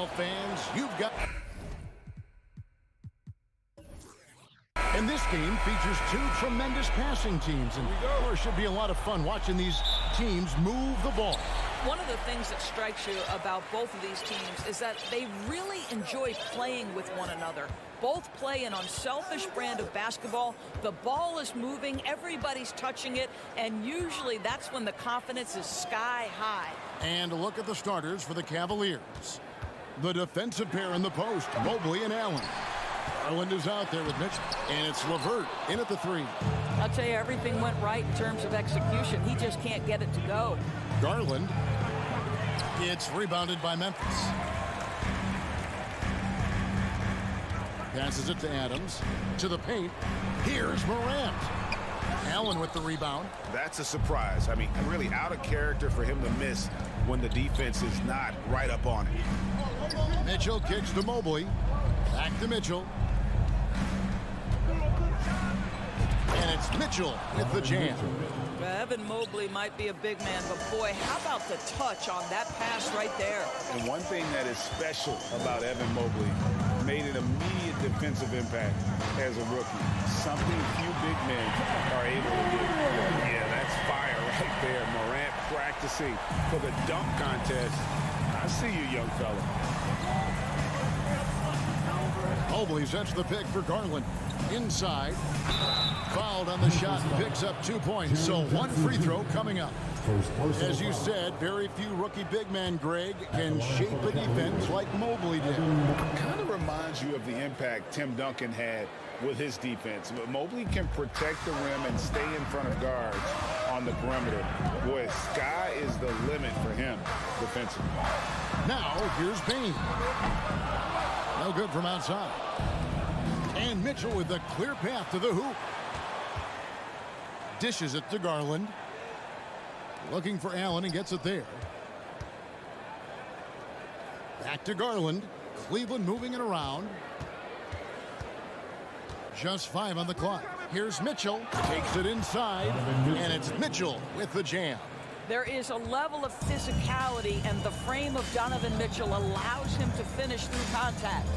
basketball fans, you've got... And this game features two tremendous passing teams, and it should be a lot of fun watching these teams move the ball. One of the things that strikes you about both of these teams is that they really enjoy playing with one another. Both play an unselfish brand of basketball. The ball is moving, everybody's touching it, and usually that's when the confidence is sky high. And a look at the starters for the Cavaliers. The defensive pair in the post, Mobley and Allen. Garland is out there with Mitchell, and it's LeVert in at the three. I'll tell you, everything went right in terms of execution. He just can't get it to go. Garland. It's rebounded by Memphis. Passes it to Adams. To the paint. Here's Morant. Allen with the rebound. That's a surprise. I mean, really out of character for him to miss when the defense is not right up on it. Mitchell kicks to Mobley. Back to Mitchell. And it's Mitchell with the jam. Evan Mobley might be a big man, but boy, how about the touch on that pass right there? And one thing that is special about Evan Mobley, made an immediate defensive impact as a rookie. Something few big men are able to do. Yeah, that's fire right there. Morant practicing for the dunk contest. I see you, young fella. Mobley sets the pick for Garland. Inside. Fouled on the shot. Picks up 2 points. So one free throw coming up. As you said, very few rookie big men, Greg, can shape a defense like Mobley did. Kind of reminds you of the impact Tim Duncan had with his defense. But Mobley can protect the rim and stay in front of guards on the perimeter. Boy, sky is the limit for him defensively. Now, here's Payne. No good from outside. And Mitchell with the clear path to the hoop. Dishes it to Garland. Looking for Allen and gets it there. Back to Garland. Cleveland moving it around. Just 5 on the clock. Here's Mitchell. Takes it inside. And it's Mitchell with the jam. There is a level of physicality, and the frame of Donovan Mitchell allows him to finish through contact.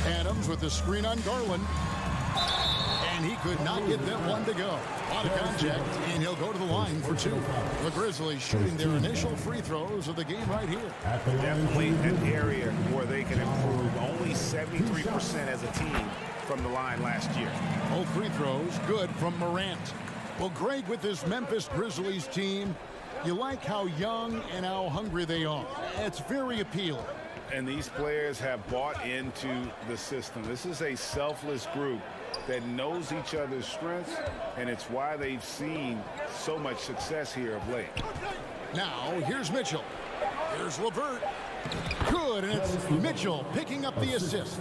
Adams with the screen on Garland. And he could not get that one to go. A lot of contact, and he'll go to the line for 2. The Grizzlies shooting their initial free throws of the game right here. Definitely an area where they can improve. Only 73% as a team from the line last year. Both free throws good from Morant. Well, Greg, with this Memphis Grizzlies team, you like how young and how hungry they are. It's very appealing. And these players have bought into the system. This is a selfless group that knows each other's strengths, and it's why they've seen so much success here of late. Now, here's Mitchell. Here's LeVert. Good, and it's Mitchell picking up the assist.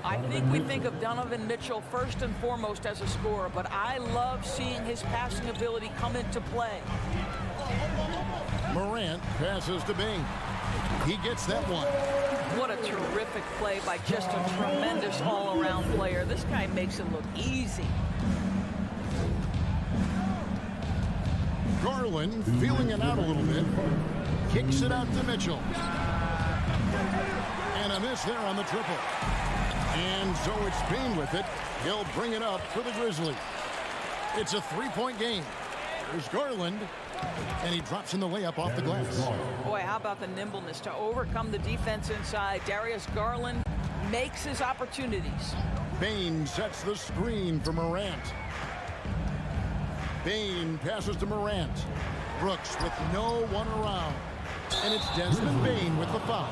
I think we think of Donovan Mitchell first and foremost as a scorer, but I love seeing his passing ability come into play. Morant passes to Bing. He gets that one. What a terrific play by just a tremendous all-around player. This guy makes it look easy. Garland feeling it out a little bit. Kicks it out to Mitchell. And a miss there on the triple. And so it's Payne with it. He'll bring it up for the Grizzlies. It's a 3-point game. There's Garland. And he drops in the layup off the glass. Boy, how about the nimbleness to overcome the defense inside. Darius Garland makes his opportunities. Payne sets the screen for Morant. Payne passes to Morant. Brooks with no one around. And it's Desmond Bane with the foul.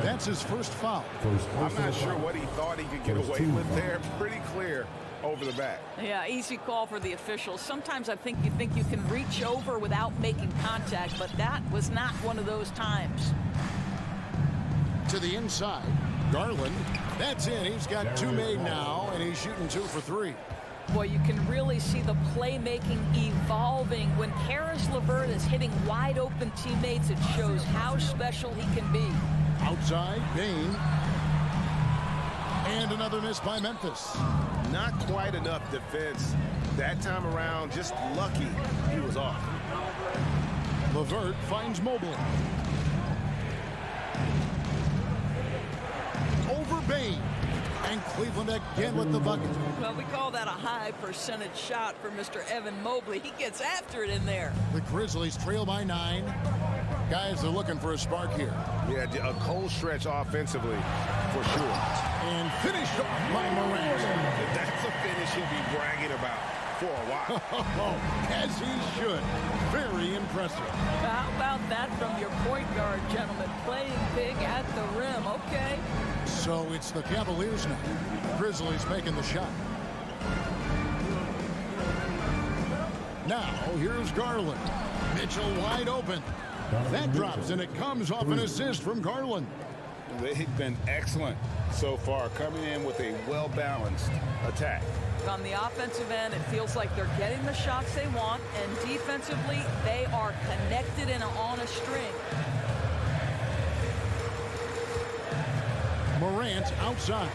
That's his first foul. I'm not sure what he thought he could get away with there. Pretty clear over the back. Yeah, easy call for the officials. Sometimes I think you can reach over without making contact, but that was not one of those times. To the inside, Garland. That's in. He's got 2 made now, and he's shooting 2 for 3. Boy, you can really see the playmaking evolving. When Caris LeVert is hitting wide open teammates, it shows how special he can be. Outside, Bane. And another miss by Memphis. Not quite enough defense. That time around, just lucky he was off. LeVert finds Mobley. Cleveland again with the bucket. Well, we call that a high percentage shot for Mr. Evan Mobley. He gets after it in there. The Grizzlies trail by 9. Guys are looking for a spark here. Yeah, a cold stretch offensively for sure. And finished off by Morant. That's a finish he'll be bragging about for a while. As he should. Very impressive. How about that from your point guard, gentlemen? Playing big at the rim. Okay. So it's the Cavaliers now. Grizzlies making the shot. Now here's Garland. Mitchell wide open. That drops, and it comes off an assist from Garland. They've been excellent so far, coming in with a well-balanced attack. On the offensive end, it feels like they're getting the shots they want, and defensively, they are connected and on a string. Morant outside.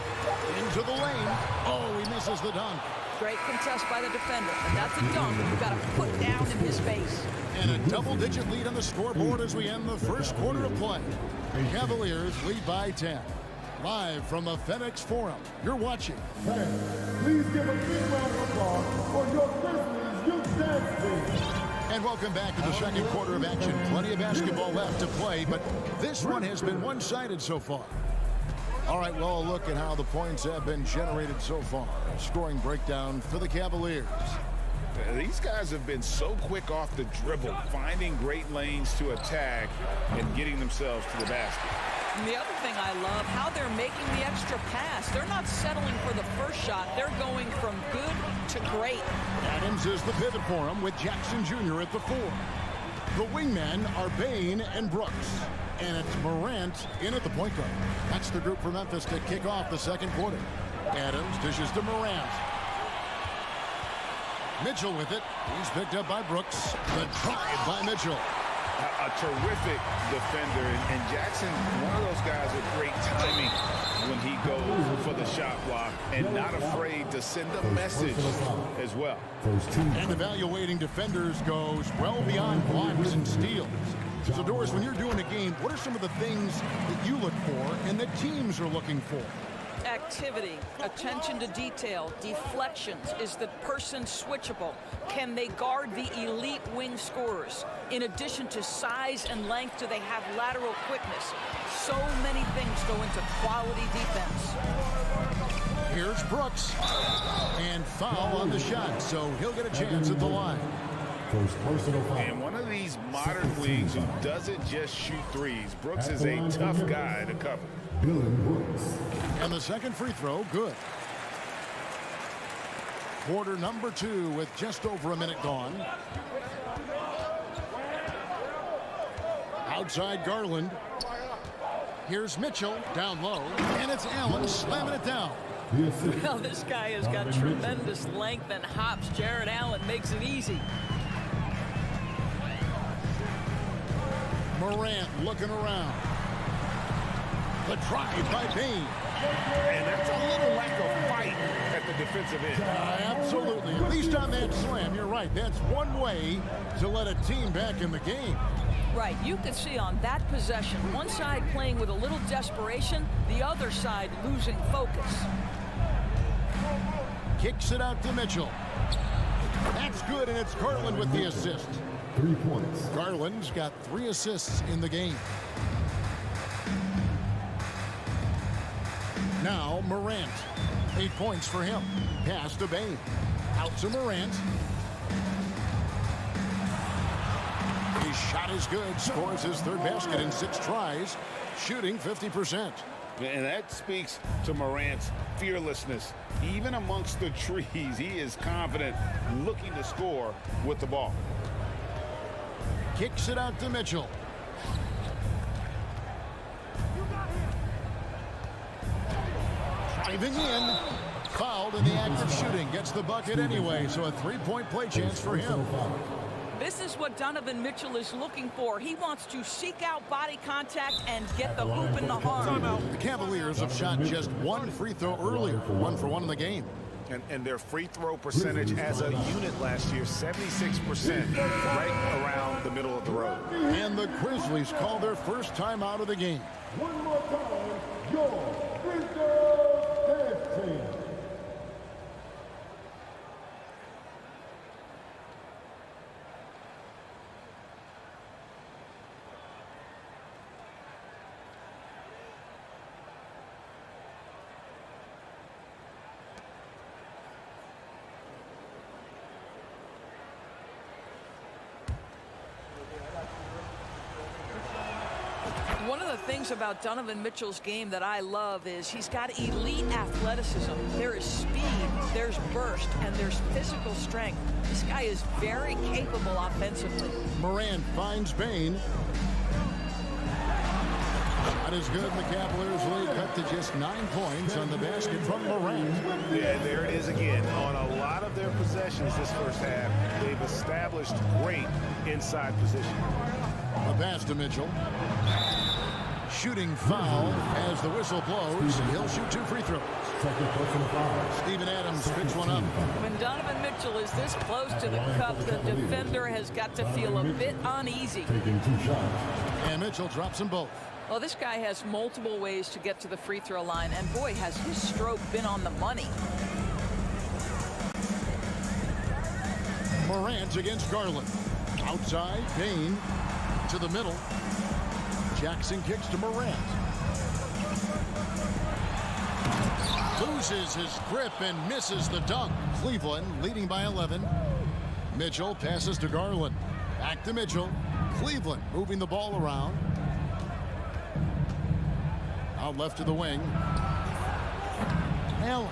Into the lane. Oh, he misses the dunk. Great contest by the defender, and that's a dunk you've got to put down in his face. And a double-digit lead on the scoreboard as we end the first quarter of play. The Cavaliers lead by 10. Live from the FedEx Forum, you're watching. Please give a big round of applause for your Grizzlies youth dance team. And welcome back to the second quarter of action. Plenty of basketball left to play, but this one has been one-sided so far. All right, well, a look at how the points have been generated so far. A scoring breakdown for the Cavaliers. These guys have been so quick off the dribble, finding great lanes to attack and getting themselves to the basket. And the other thing I love, how they're making the extra pass. They're not settling for the first shot. They're going from good to great. Adams is the pivot for him with Jackson Jr. at the 4. The wingmen are Bain and Brooks. And it's Morant in at the point guard. That's the group for Memphis to kick off the second quarter. Adams dishes to Morant. Mitchell with it. He's picked up by Brooks. The drive by Mitchell. A terrific defender, and Jackson, one of those guys with great timing when he goes for the shot block and not afraid to send a message as well. And evaluating defenders goes well beyond blocks and steals. So, Doris, when you're doing a game, what are some of the things that you look for and that teams are looking for? Activity, attention to detail, deflections. Is the person switchable? Can they guard the elite wing scorers? In addition to size and length, do they have lateral quickness? So many things go into quality defense. Here's Brooks. And foul on the shot, so he'll get a chance at the line. And one of these modern wings who doesn't just shoot threes. Brooks is a tough guy to cover. And the second free throw, good. Quarter number 2 with just over a minute gone. Outside Garland. Here's Mitchell down low. And it's Allen slamming it down. Well, this guy has got tremendous length and hops. Jared Allen makes it easy. Morant looking around. The drive by Bain. And that's a little lack of fight at the defensive end. Absolutely. At least on that slam, you're right. That's one way to let a team back in the game. Right. You could see on that possession, one side playing with a little desperation, the other side losing focus. Kicks it out to Mitchell. That's good, and it's Garland with the assist. 3 points. Garland's got 3 assists in the game. Now Morant. 8 points for him. Pass to Bain. Out to Morant. His shot is good. Scores his 3rd basket in 6 tries. Shooting 50%. And that speaks to Morant's fearlessness. Even amongst the trees, he is confident, looking to score with the ball. Kicks it out to Mitchell. Driving in. Fouled in the act of shooting. Gets the bucket anyway, so a 3-point play chance for him. This is what Donovan Mitchell is looking for. He wants to seek out body contact and get the hoop in the arm. The Cavaliers have shot just 1 free throw earlier, 1 for 1 in the game. And their free throw percentage as a unit last year, 76%, right around the middle of the road. And the Grizzlies call their first time out of the game. One more time, your Grizzlies dance team. One of the things about Donovan Mitchell's game that I love is he's got elite athleticism. There is speed, there's burst, and there's physical strength. This guy is very capable offensively. Morant finds Bain. Shot is good. The Cavaliers lead cut to just 9 points on the basket from Morant. Yeah, there it is again. On a lot of their possessions this first half, they've established great inside position. A pass to Mitchell. Shooting foul as the whistle blows. He'll shoot 2 free throws. Steven Adams picks one up. When Donovan Mitchell is this close to the cup, the defender has got to feel a bit uneasy. And Mitchell drops them both. Well, this guy has multiple ways to get to the free throw line, and boy, has his stroke been on the money. Morant against Garland. Outside, Bain to the middle. Jackson kicks to Morant. Loses his grip and misses the dunk. Cleveland leading by 11. Mitchell passes to Garland. Back to Mitchell. Cleveland moving the ball around. Out left to the wing. Allen.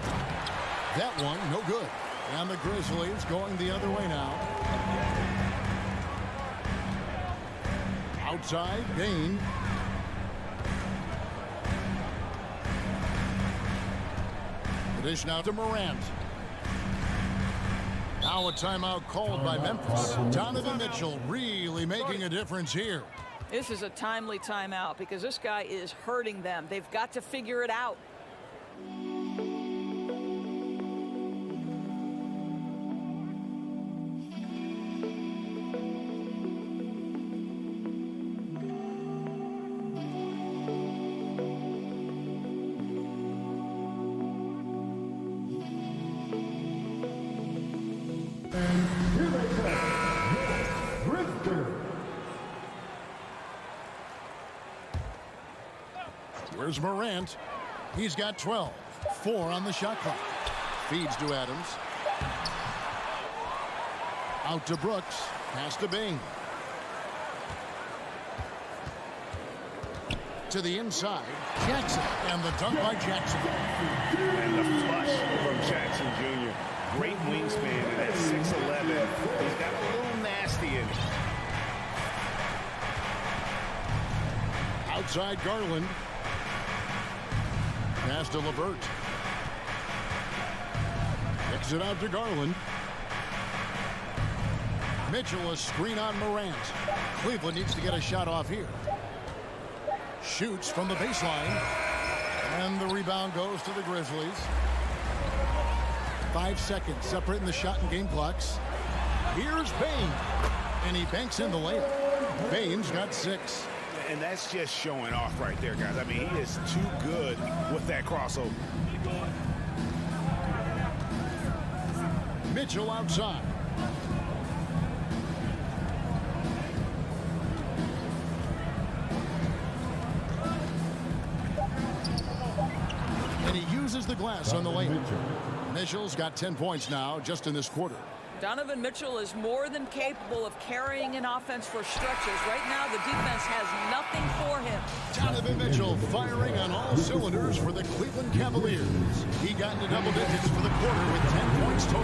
That one, no good. And the Grizzlies going the other way now. Outside, Bain. The dish now to Morant. Now a timeout called by Memphis. Donovan Mitchell really making a difference here. This is a timely timeout because this guy is hurting them. They've got to figure it out. Here's Morant. He's got 12. 4 on the shot clock. Feeds to Adams. Out to Brooks. Pass to Bain. To the inside. Jackson. And the dunk by Jackson. And the flush from Jackson Jr. Great wingspan, and at 6'11", he's got a little nasty in it. Outside Garland. Pass to LeVert. Kicks it out to Garland. Mitchell, a screen on Morant. Cleveland needs to get a shot off here. Shoots from the baseline. And the rebound goes to the Grizzlies. 5 seconds separating the shot and game clocks. Here's Bain. And he banks in the layup. Bain's got 6. And that's just showing off right there, guys. I mean, he is too good with that crossover. Mitchell outside. And he uses the glass on the lane. Mitchell's got 10 points now just in this quarter. Donovan Mitchell is more than capable of carrying an offense for stretches. Right now, the defense has nothing for him. Donovan Mitchell firing on all cylinders for the Cleveland Cavaliers. He got into double digits for the quarter with 10 points total.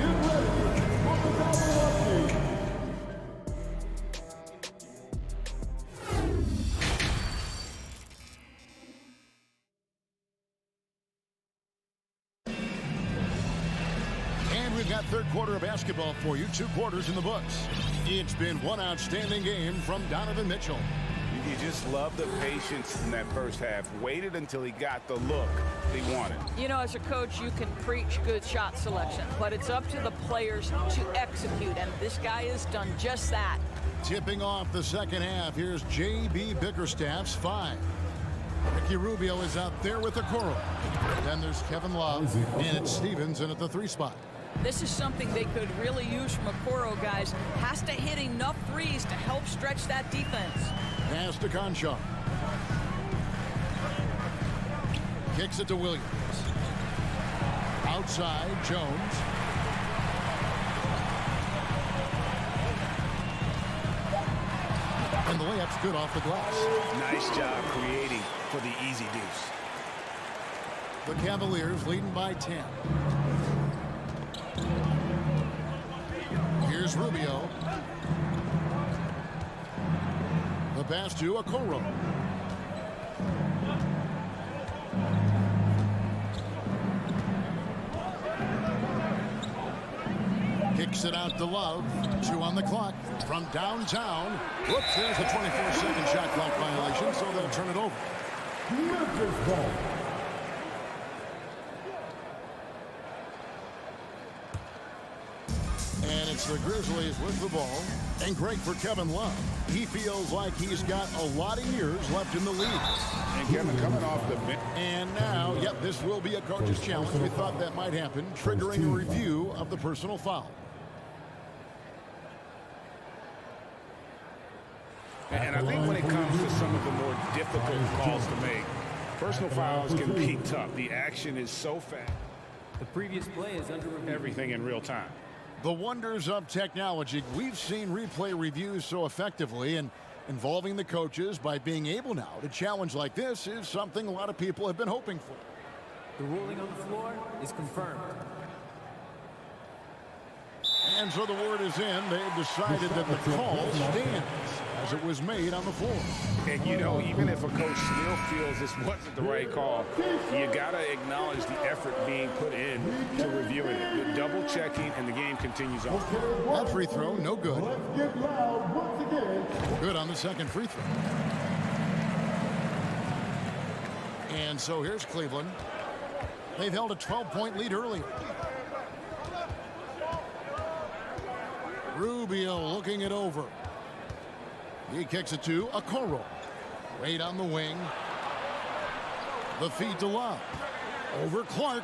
Get ready for the double update. We've got third quarter of basketball for you. 2 quarters in the books. It's been one outstanding game from Donovan Mitchell. You just love the patience in that first half. Waited until he got the look he wanted. You know, as a coach, you can preach good shot selection, but it's up to the players to execute, and this guy has done just that. Tipping off the second half, here's J.B. Bickerstaff's 5. Ricky Rubio is out there with the Okoro. Then there's Kevin Love, and it's Stevenson at the 3 spot. This is something they could really use from Okoro, guys. Has to hit enough threes to help stretch that defense. Pass to Conchar. Kicks it to Williams. Outside, Jones. And the layup's good off the glass. Nice job creating for the easy deuce. The Cavaliers leading by 10. Here's Rubio. The pass to Okoro. Kicks it out to Love. 2 on the clock from downtown. Whoops, there's a 24-second shot clock violation, so they'll turn it over. Memphis ball. And it's the Grizzlies with the ball. And great for Kevin Love. He feels like he's got a lot of years left in the league. And Kevin coming off the bench. And now, yep, this will be a coach's challenge. We thought that might happen, triggering a review of the personal foul. And I think when it comes to some of the more difficult calls to make, personal fouls can be tough. The action is so fast. The previous play is under review. Everything in real time. The wonders of technology. We've seen replay reviews so effectively, and involving the coaches by being able now to challenge like this is something a lot of people have been hoping for. The ruling on the floor is confirmed. And so the word is in. They've decided that the call stands as it was made on the floor. And, you know, even if a coach still feels this wasn't the right call, you got to acknowledge the effort being put in to reviewing it. The double checking, and the game continues on. That free throw, no good. Let's get loud once again. Good on the second free throw. And so here's Cleveland. They've held a 12-point lead earlier. Rubio looking it over. He kicks it to Okoro. Wade on the wing. The feed to Love. Over Clark.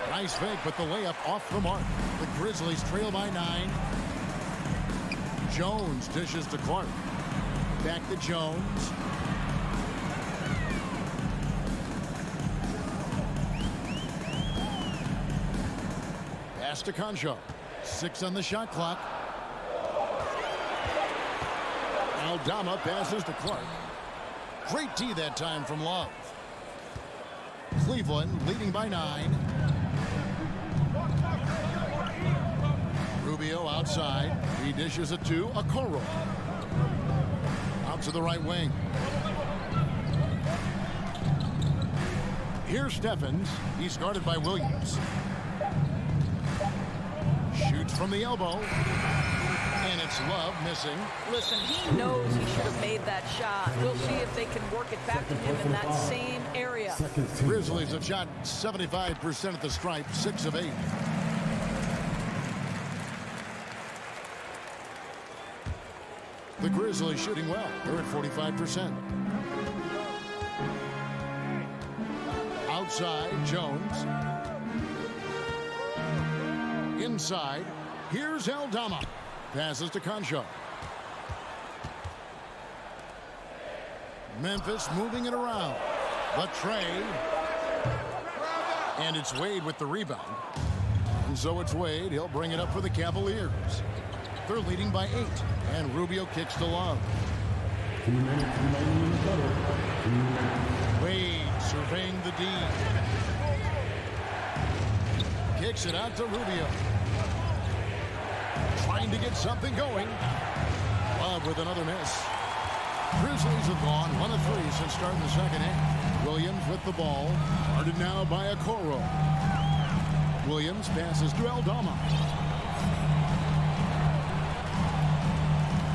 Nice fake, but the layup off the mark. The Grizzlies trail by 9. Jones dishes to Clark. Back to Jones. Pass to Concho. 6 on the shot clock. Aldama passes to Clark. Great D that time from Love. Cleveland leading by 9. Rubio outside. He dishes it to Okoro. Out to the right wing. Here's Steffens. He's guarded by Williams. Shoots from the elbow. And it's Love missing. Listen, he knows he should have made that shot. We'll see if they can work it back to him in that same area. Grizzlies have shot 75% at the stripe, 6 of 8. The Grizzlies shooting well. They're at 45%. Outside, Jones. Inside, here's Aldama. Passes to Concho. Memphis moving it around. The trade. And it's Wade with the rebound. And so it's Wade. He'll bring it up for the Cavaliers. They're leading by 8. And Rubio kicks to Love. Wade surveying the D. Kicks it out to Rubio. Trying to get something going. Love with another miss. Grizzlies have gone 1 of 3 since starting the second half. Williams with the ball. Guarded now by Okoro. Williams passes to Aldama.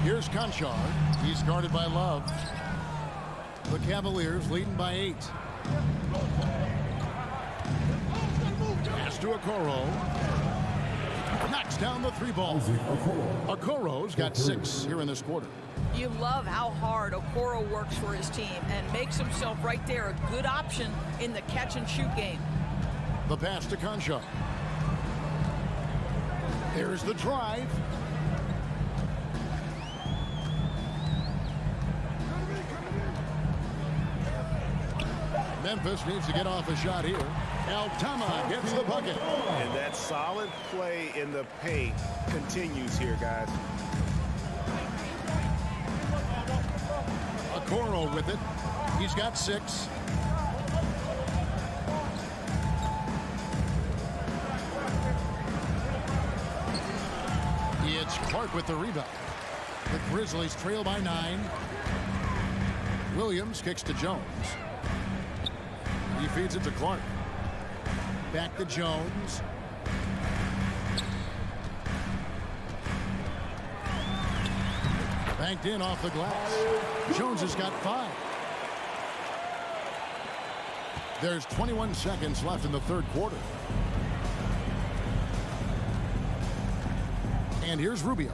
Here's Conchar. He's guarded by Love. The Cavaliers leading by 8. Pass to Okoro. Knocks down the 3-ball. Okoro's got 6 here in this quarter. You love how hard Okoro works for his team and makes himself right there a good option in the catch-and-shoot game. The pass to Conchar. There's the drive. Memphis needs to get off a shot here. Altama gets the bucket. And that solid play in the paint continues here, guys. Okoro with it. He's got 6. It's Clark with the rebound. The Grizzlies trail by 9. Williams kicks to Jones. He feeds it to Clark. Back to Jones. Banked in off the glass. Jones has got 5. There's 21 seconds left in the third quarter. And here's Rubio.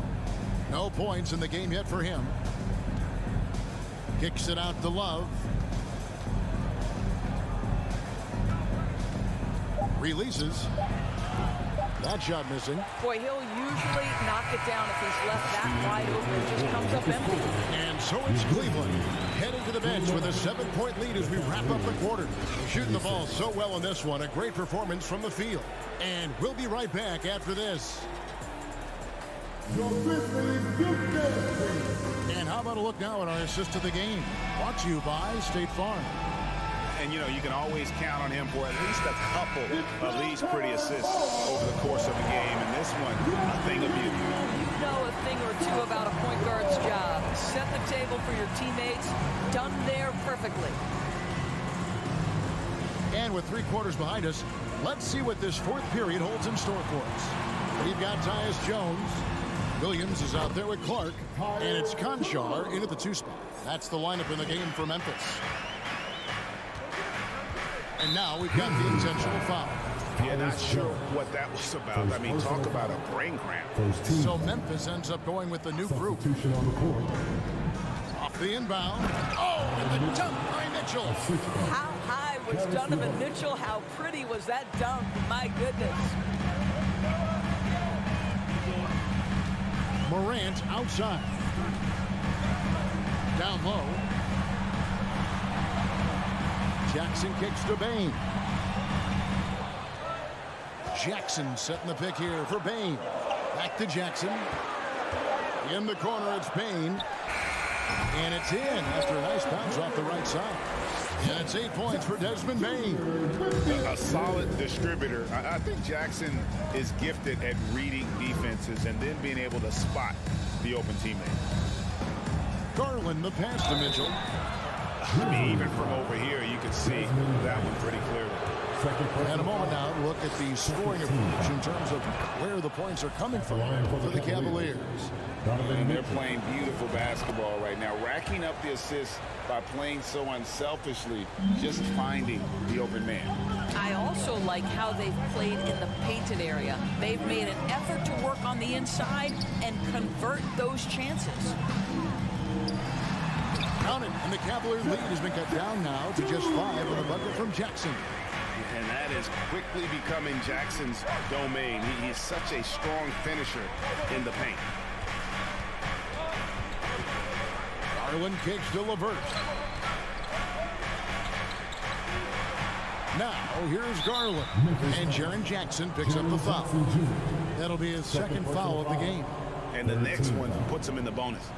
No points in the game yet for him. Kicks it out to Love. Releases. That shot missing. Boy, he'll usually knock it down if he's left that wide open. It just comes up empty. And so it's Cleveland heading to the bench with a 7-point lead as we wrap up the quarter. Shooting the ball so well in this one. A great performance from the field. And we'll be right back after this. Your Grizzlies youth dance team. And how about a look now at our assist to the game? Brought to you by State Farm. And, you know, you can always count on him for at least a couple of these pretty assists over the course of a game. And this one, a thing of beauty. You know a thing or two about a point guard's job. Set the table for your teammates. Done there perfectly. And with 3 quarters behind us, let's see what this fourth period holds in store for us. We've got Tyus Jones. Williams is out there with Clark. And it's Conchar in at the 2 spot. That's the lineup in the game for Memphis. And now we've got the intentional foul. Yeah, not sure what that was about. I mean, talk about a brain cramp. So Memphis ends up going with the new group. Off the inbound. Oh, and the dunk by Mitchell. How high was Donovan Mitchell? How pretty was that dunk? My goodness. Morant outside. Down low. Jackson kicks to Bain. Jackson setting the pick here for Bain. Back to Jackson. In the corner, it's Bain. And it's in after a nice bounce off the right side. And it's 8 points for Desmond Bain. A solid distributor. I think Jackson is gifted at reading defenses and then being able to spot the open teammate. Garland, the pass to Mitchell. I mean, even from over here, you can see that one pretty clearly. And a moment now to look at the scoring approach in terms of where the points are coming from for the Cavaliers. And they're playing beautiful basketball right now, racking up the assists by playing so unselfishly, just finding the open man. I also like how they've played in the painted area. They've made an effort to work on the inside and convert those chances. Count it, and the Cavalier lead has been cut down now to just 5 on the bucket from Jackson. And that is quickly becoming Jackson's domain. He's such a strong finisher in the paint. Garland kicks to LeVert. Now, here's Garland. And Jaren Jackson picks up the foul. That'll be his second foul of the game. And the next one puts him in the bonus.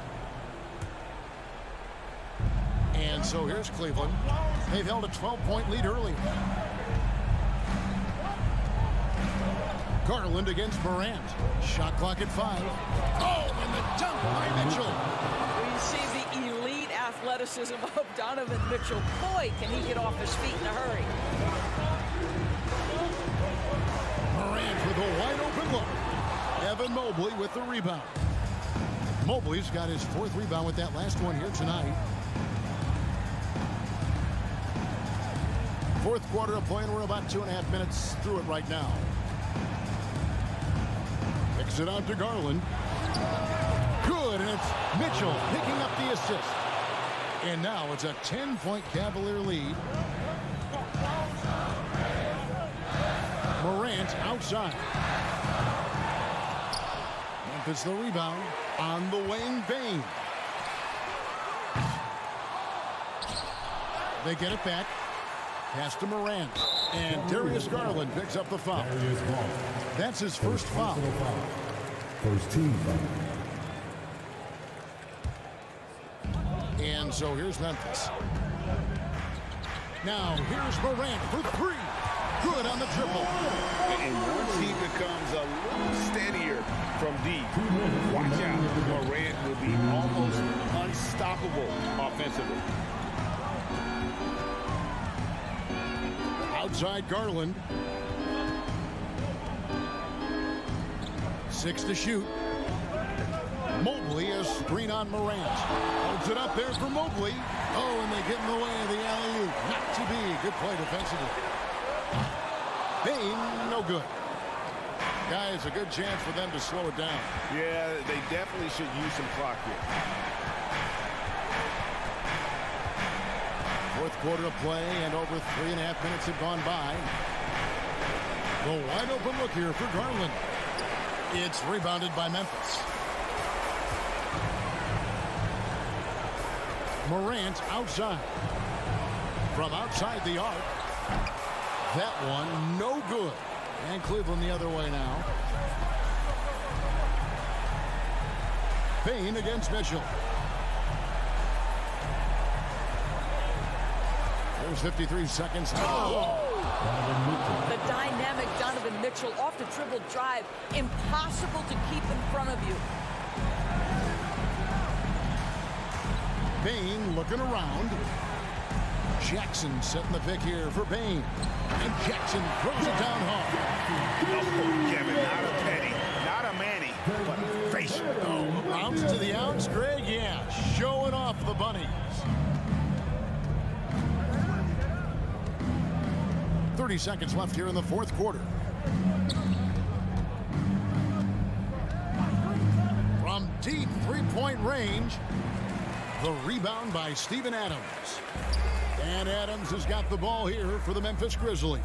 And so here's Cleveland. They've held a 12-point lead early. Garland against Morant. Shot clock at 5. Oh, and the dunk by Mitchell. You see the elite athleticism of Donovan Mitchell. Boy, can he get off his feet in a hurry. Morant with a wide open look. Evan Mobley with the rebound. Mobley's got his 4th rebound with that last one here tonight. 4th quarter of play, and we're about 2.5 minutes through it right now. Kicks it out to Garland. Good, and it's Mitchell picking up the assist. And now it's a 10-point Cavalier lead. Morant outside. Memphis the rebound on the wing. Bane. They get it back. Pass to Morant. And Darius Garland picks up the foul. That's his first foul. First team foul. And so here's Memphis. Now here's Morant for 3. Good on the triple. And once he becomes a little steadier from deep, watch out. Morant will be almost unstoppable offensively. Outside Garland. 6 to shoot. Mobley, a screen on Morant. Holds it up there for Mobley. Oh, and they get in the way of the alley-oop. Not to be. Good play defensively. Bane, no good. Guys, a good chance for them to slow it down. Yeah, they definitely should use some clock here. 4th quarter of play, and over 3.5 minutes have gone by. The wide open look here for Garland. It's rebounded by Memphis. Morant outside. From outside the arc. That one no good. And Cleveland the other way now. Bane against Mitchell. There's 53 seconds. Oh! The dynamic Donovan Mitchell off the dribble drive. Impossible to keep in front of you. Bane looking around. Jackson setting the pick here for Bane. And Jackson throws it down hard. Oh, Kevin, not a Petty, not a Manny, but facial. Oh, bounce to the outs, Greg. Yeah, showing off the bunnies. 30 seconds left here in the 4th quarter. From deep 3-point range, the rebound by Steven Adams. And Adams has got the ball here for the Memphis Grizzlies.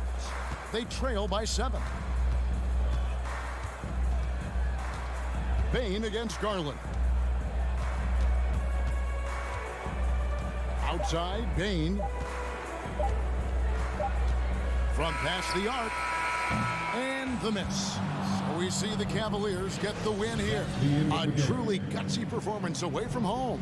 They trail by 7. Bane against Garland. Outside, Bane. From past the arc. And the miss. So we see the Cavaliers get the win here. A truly gutsy performance away from home.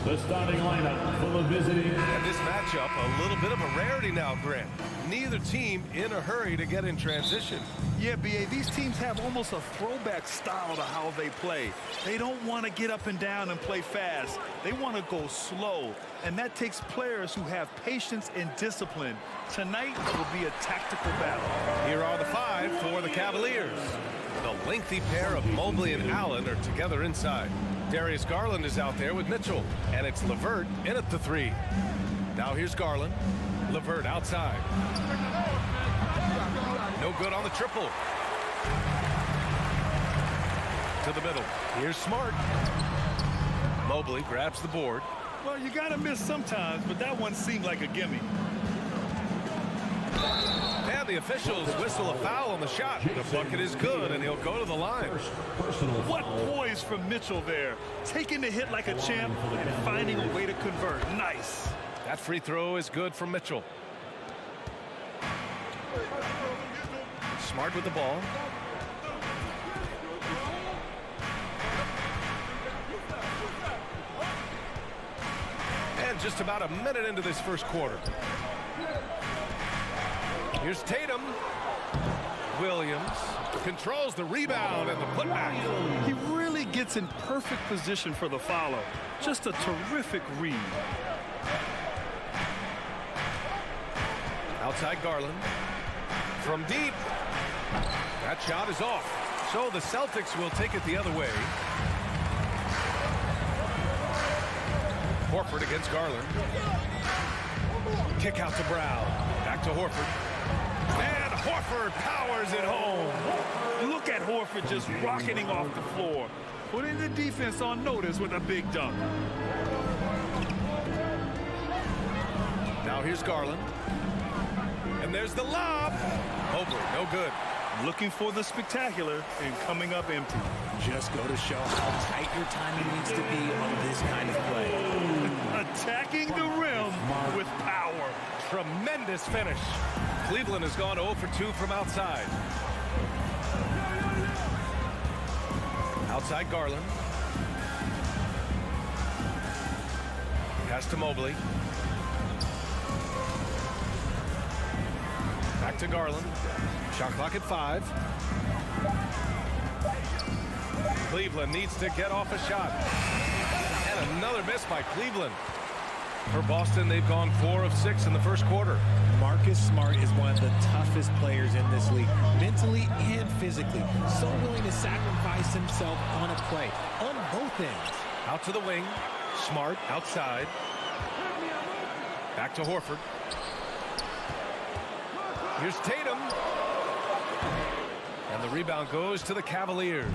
The starting lineup for the visiting. And this matchup, a little bit of a rarity now, Grant. Neither team in a hurry to get in transition. Yeah, B.A., these teams have almost a throwback style to how they play. They don't want to get up and down and play fast. They want to go slow, and that takes players who have patience and discipline. Tonight will be a tactical battle. Here are the 5 for the Cavaliers. The lengthy pair of Mobley and Allen are together inside. Darius Garland is out there with Mitchell, and it's LeVert in at the 3. Now here's Garland. LeVert outside. No good on the triple. To the middle. Here's Smart. Mobley grabs the board. Well, you got to miss sometimes, but that one seemed like a gimme. And the officials whistle a foul on the shot. The bucket is good, and he'll go to the line. What poise from Mitchell there. Taking the hit like a champ and finding a way to convert. Nice. That free throw is good from Mitchell. Smart with the ball. And just about a minute into this first quarter. Here's Tatum. Williams controls the rebound and the putback. He really gets in perfect position for the follow. Just a terrific read. Outside Garland. From deep. That shot is off. So the Celtics will take it the other way. Horford against Garland. Kick out to Brown. Back to Horford. And Horford powers it home. Look at Horford just rocketing off the floor. Putting the defense on notice with a big dunk. Now here's Garland. And there's the lob. Mobley, no good. Looking for the spectacular and coming up empty. Just go to show how tight your timing needs to be on this kind of play. Attacking the rim with power. Tremendous finish. Cleveland has gone 0 for 2 from outside. Outside Garland. Pass to Mobley. Back to Garland. Shot clock at 5. Cleveland needs to get off a shot. And another miss by Cleveland. For Boston, they've gone 4 of 6 in the first quarter. Marcus Smart is one of the toughest players in this league, mentally and physically. So willing to sacrifice himself on a play, on both ends. Out to the wing. Smart outside. Back to Horford. Here's Tatum. And the rebound goes to the Cavaliers.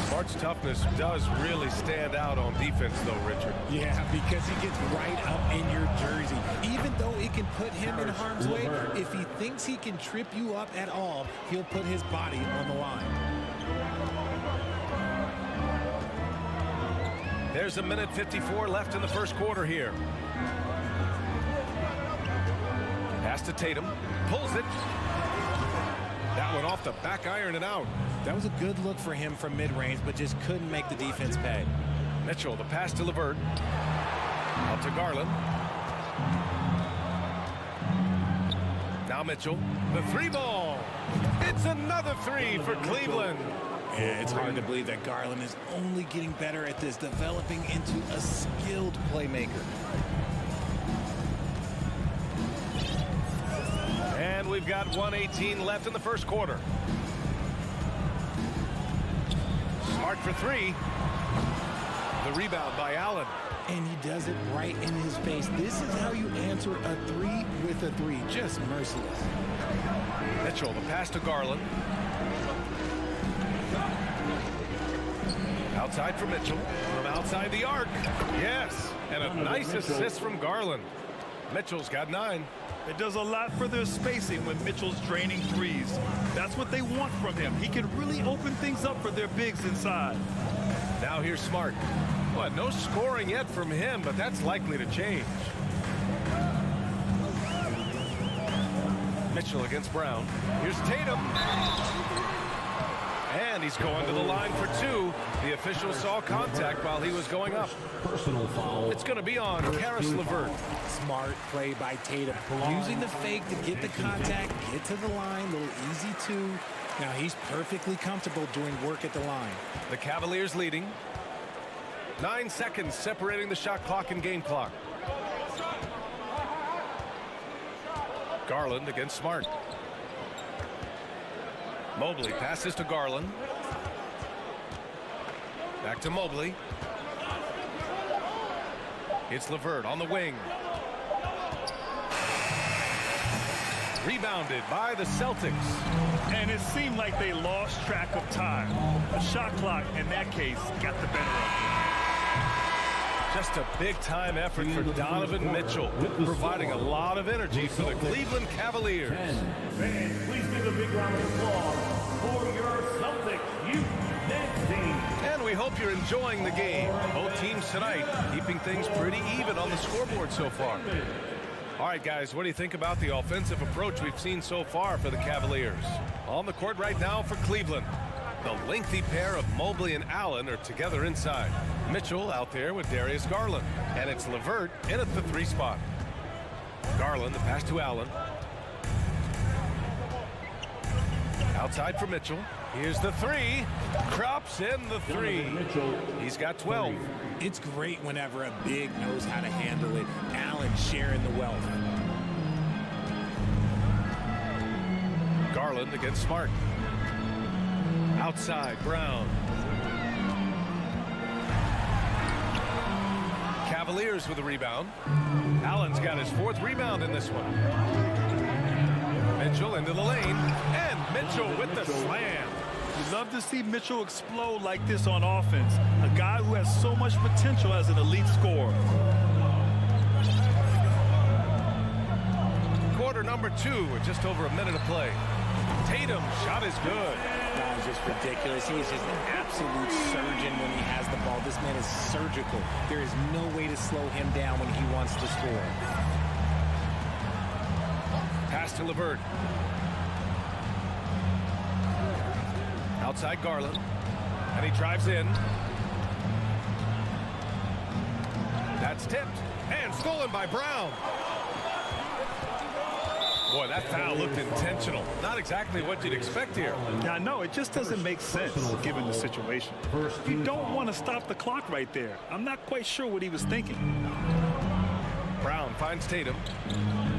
Smart's toughness does really stand out on defense, though, Richard. Yeah, because he gets right up in your jersey. Even though it can put him in harm's way, if he thinks he can trip you up at all, he'll put his body on the line. There's a minute 54 left in the first quarter here. Pass to Tatum. Pulls it. That one off the back iron and out. That was a good look for him from mid-range, but just couldn't make the defense pay. Mitchell, the pass to LeVert. Out to Garland. Now Mitchell. The 3 ball. It's another 3 for Cleveland. Yeah, it's hard to believe that Garland is only getting better at this, developing into a skilled playmaker. And we've got 1:18 left in the first quarter. Smart for 3. The rebound by Allen. And he does it right in his face. This is how you answer a 3 with a 3. Just merciless. Mitchell, the pass to Garland. Outside for Mitchell. From outside the arc. Yes. And a nice assist from Garland. Mitchell's got 9. It does a lot for their spacing when Mitchell's draining threes. That's what they want from him. He can really open things up for their bigs inside. Now here's Smart. Well, no scoring yet from him, but that's likely to change. Mitchell against Brown. Here's Tatum. And he's going to the line for 2. The official saw contact while he was going up. Personal foul. It's going to be on Karis LeVert. Smart play by Tatum. Using the fake to get the contact, get to the line, a little easy too. Now he's perfectly comfortable doing work at the line. The Cavaliers leading. 9 seconds separating the shot clock and game clock. Garland against Smart. Mobley passes to Garland. Back to Mobley. It's LeVert on the wing. Rebounded by the Celtics. And it seemed like they lost track of time. The shot clock, in that case, got the better of them. Just a big-time effort for Donovan Mitchell, providing a lot of energy for the Cleveland Cavaliers. Fans, please give a big round of applause for your Celtics youth dance team. And we hope you're enjoying the game. Both teams tonight keeping things pretty even on the scoreboard so far. All right, guys, what do you think about the offensive approach we've seen so far for the Cavaliers? On the court right now for Cleveland, the lengthy pair of Mobley and Allen are together inside. Mitchell out there with Darius Garland, and it's LeVert in at the 3 spot. Garland, the pass to Allen. Outside for Mitchell. Here's the 3. Drops in the 3. He's got 12. It's great whenever a big knows how to handle it. Allen sharing the wealth. Garland against Smart. Outside, Brown. Cavaliers with a rebound. Allen's got his 4th rebound in this one. Mitchell into the lane, and Mitchell with the slam. You love to see Mitchell explode like this on offense. A guy who has so much potential as an elite scorer. Quarter number 2 with just over a minute of play. Tatum shot is good. That was just ridiculous. He is just an absolute surgeon when he has the ball. This man is surgical. There is no way to slow him down when he wants to score. Pass to LeVert. Outside Garland. And he drives in. That's tipped. And stolen by Brown. Boy, that foul looked intentional. Not exactly what you'd expect here. Now, no, it just doesn't make sense given the situation. You don't want to stop the clock right there. I'm not quite sure what he was thinking. Brown finds Tatum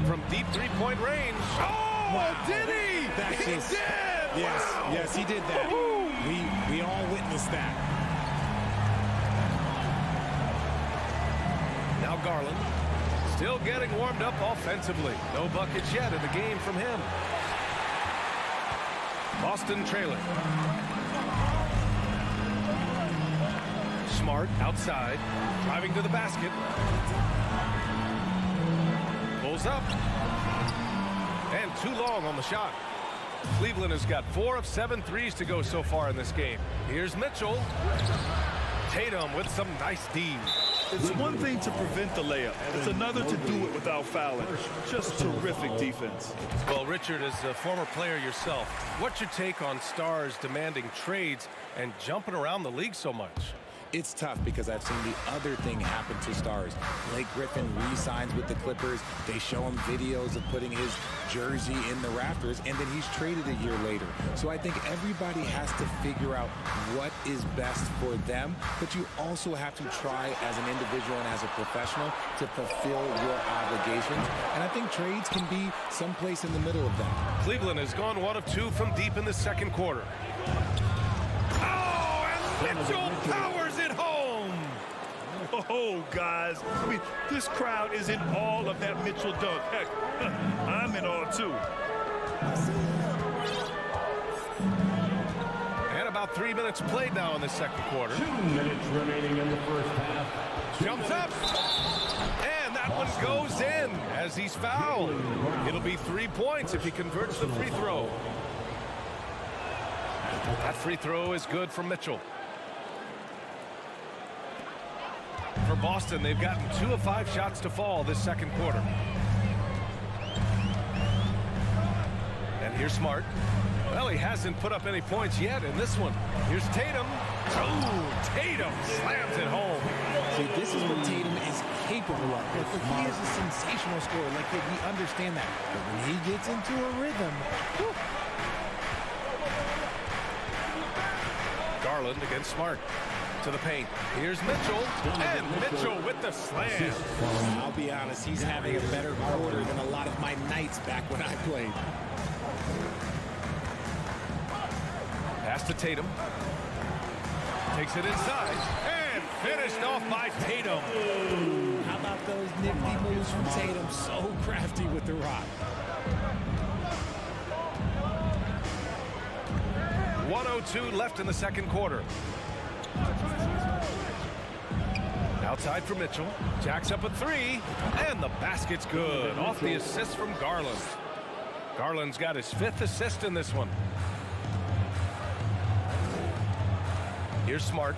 from deep 3-point range. Oh, wow. Did he? That's he just, did. Yes, he did that. We all witnessed that. Now Garland. Still getting warmed up offensively. No buckets yet in the game from him. Boston trailing. Smart outside. Driving to the basket. Pulls up. And too long on the shot. Cleveland has got 4 of 7 threes to go so far in this game. Here's Mitchell. Tatum with some nice D. It's one thing to prevent the layup. It's another to do it without fouling. Just terrific defense. Well, Richard, as a former player yourself, what's your take on stars demanding trades and jumping around the league so much? It's tough because I've seen the other thing happen to stars. Blake Griffin re-signs with the Clippers. They show him videos of putting his jersey in the rafters, and then he's traded a year later. So I think everybody has to figure out what is best for them, but you also have to try as an individual and as a professional to fulfill your obligations. And I think trades can be someplace in the middle of that. Cleveland has gone 1 of 2 from deep in the second quarter. Mitchell powers it home. Oh, guys. I mean, this crowd is in all of that Mitchell dunk. Heck, I'm in all too. And about 3 minutes played now in the second quarter. 2 minutes remaining in the first half. Jumps up. And that one goes in as he's fouled. It'll be 3 points if he converts the free throw. That free throw is good from Mitchell. For Boston, they've gotten 2 of 5 shots to fall this second quarter. And here's Smart. Well, he hasn't put up any points yet in this one. Here's Tatum. Oh, Tatum slams it home. See, this is what Tatum is capable of. Look, he is a sensational scorer. Like, we understand that. But when he gets into a rhythm, whew. Garland against Smart. To the paint. Here's Mitchell. And Mitchell with the slam. I'll be honest, he's having a better quarter than a lot of my nights back when I played. Pass to Tatum. Takes it inside. And finished off by Tatum. How about those nifty moves from Tatum? So crafty with the rock. 1:02 left in the second quarter. Outside for Mitchell. Jacks up a three. And the basket's good. Off the assist from Garland. Garland's got his 5th assist in this one. Here's Smart.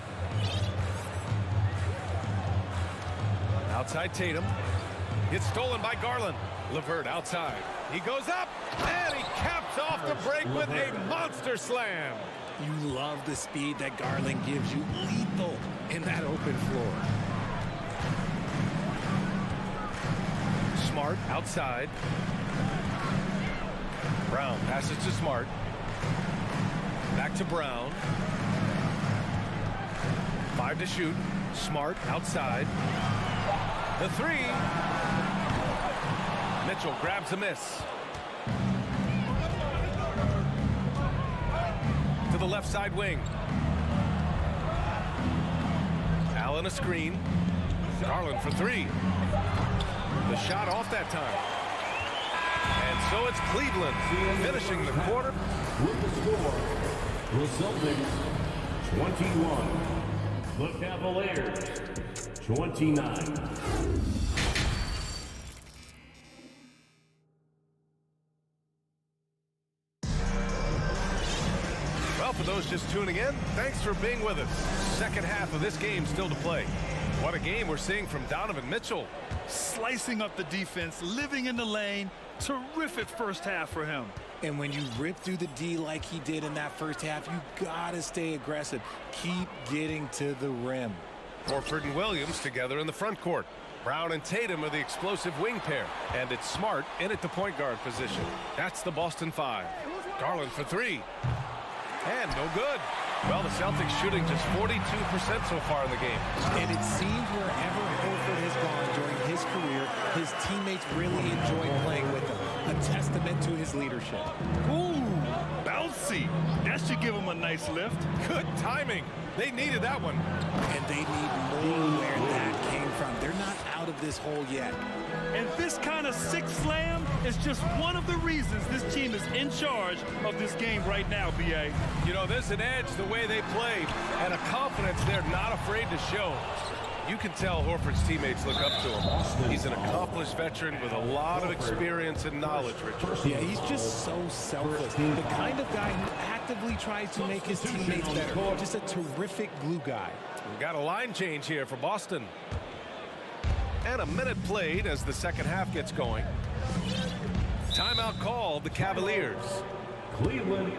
Outside Tatum. It's stolen by Garland. LeVert outside. He goes up. And he caps off the break with a monster slam. You love the speed that Garland gives you. Lethal in that open floor. Smart outside. Brown passes to Smart. Back to Brown. 5 to shoot. Smart outside. The three. Mitchell grabs a miss. To the left side wing. Allen a screen. Garland for three. The shot off that time. And so it's Cleveland finishing the quarter. With the score, the Celtics 21. The Cavaliers 29. Well, for those just tuning in, thanks for being with us. Second half of this game still to play. What a game we're seeing from Donovan Mitchell. Slicing up the defense, living in the lane. Terrific first half for him. And when you rip through the D like he did in that first half, you gotta stay aggressive. Keep getting to the rim. Horford and Williams together in the front court. Brown and Tatum are the explosive wing pair. And it's Smart in at the point guard position. That's the Boston Five. Garland for three. And no good. Well, the Celtics shooting just 42% so far in the game. And it seems wherever Horford has gone during his career, his teammates really enjoy playing with him. A testament to his leadership. Ooh, bouncy. That should give him a nice lift. Good timing. They needed that one. And they need more where that came from. They're not out of this hole yet. And this kind of sick slam is just one of the reasons this team is in charge of this game right now, B.A. You know, there's an edge the way they play and a confidence they're not afraid to show. You can tell Horford's teammates look up to him. He's an accomplished veteran with a lot of experience and knowledge, Richard. Yeah, he's just so selfless. The kind of guy who actively tries to make his teammates better. Just a terrific glue guy. We've got a line change here for Boston. And a minute played as the second half gets going. Timeout called, the Cavaliers. Cleveland.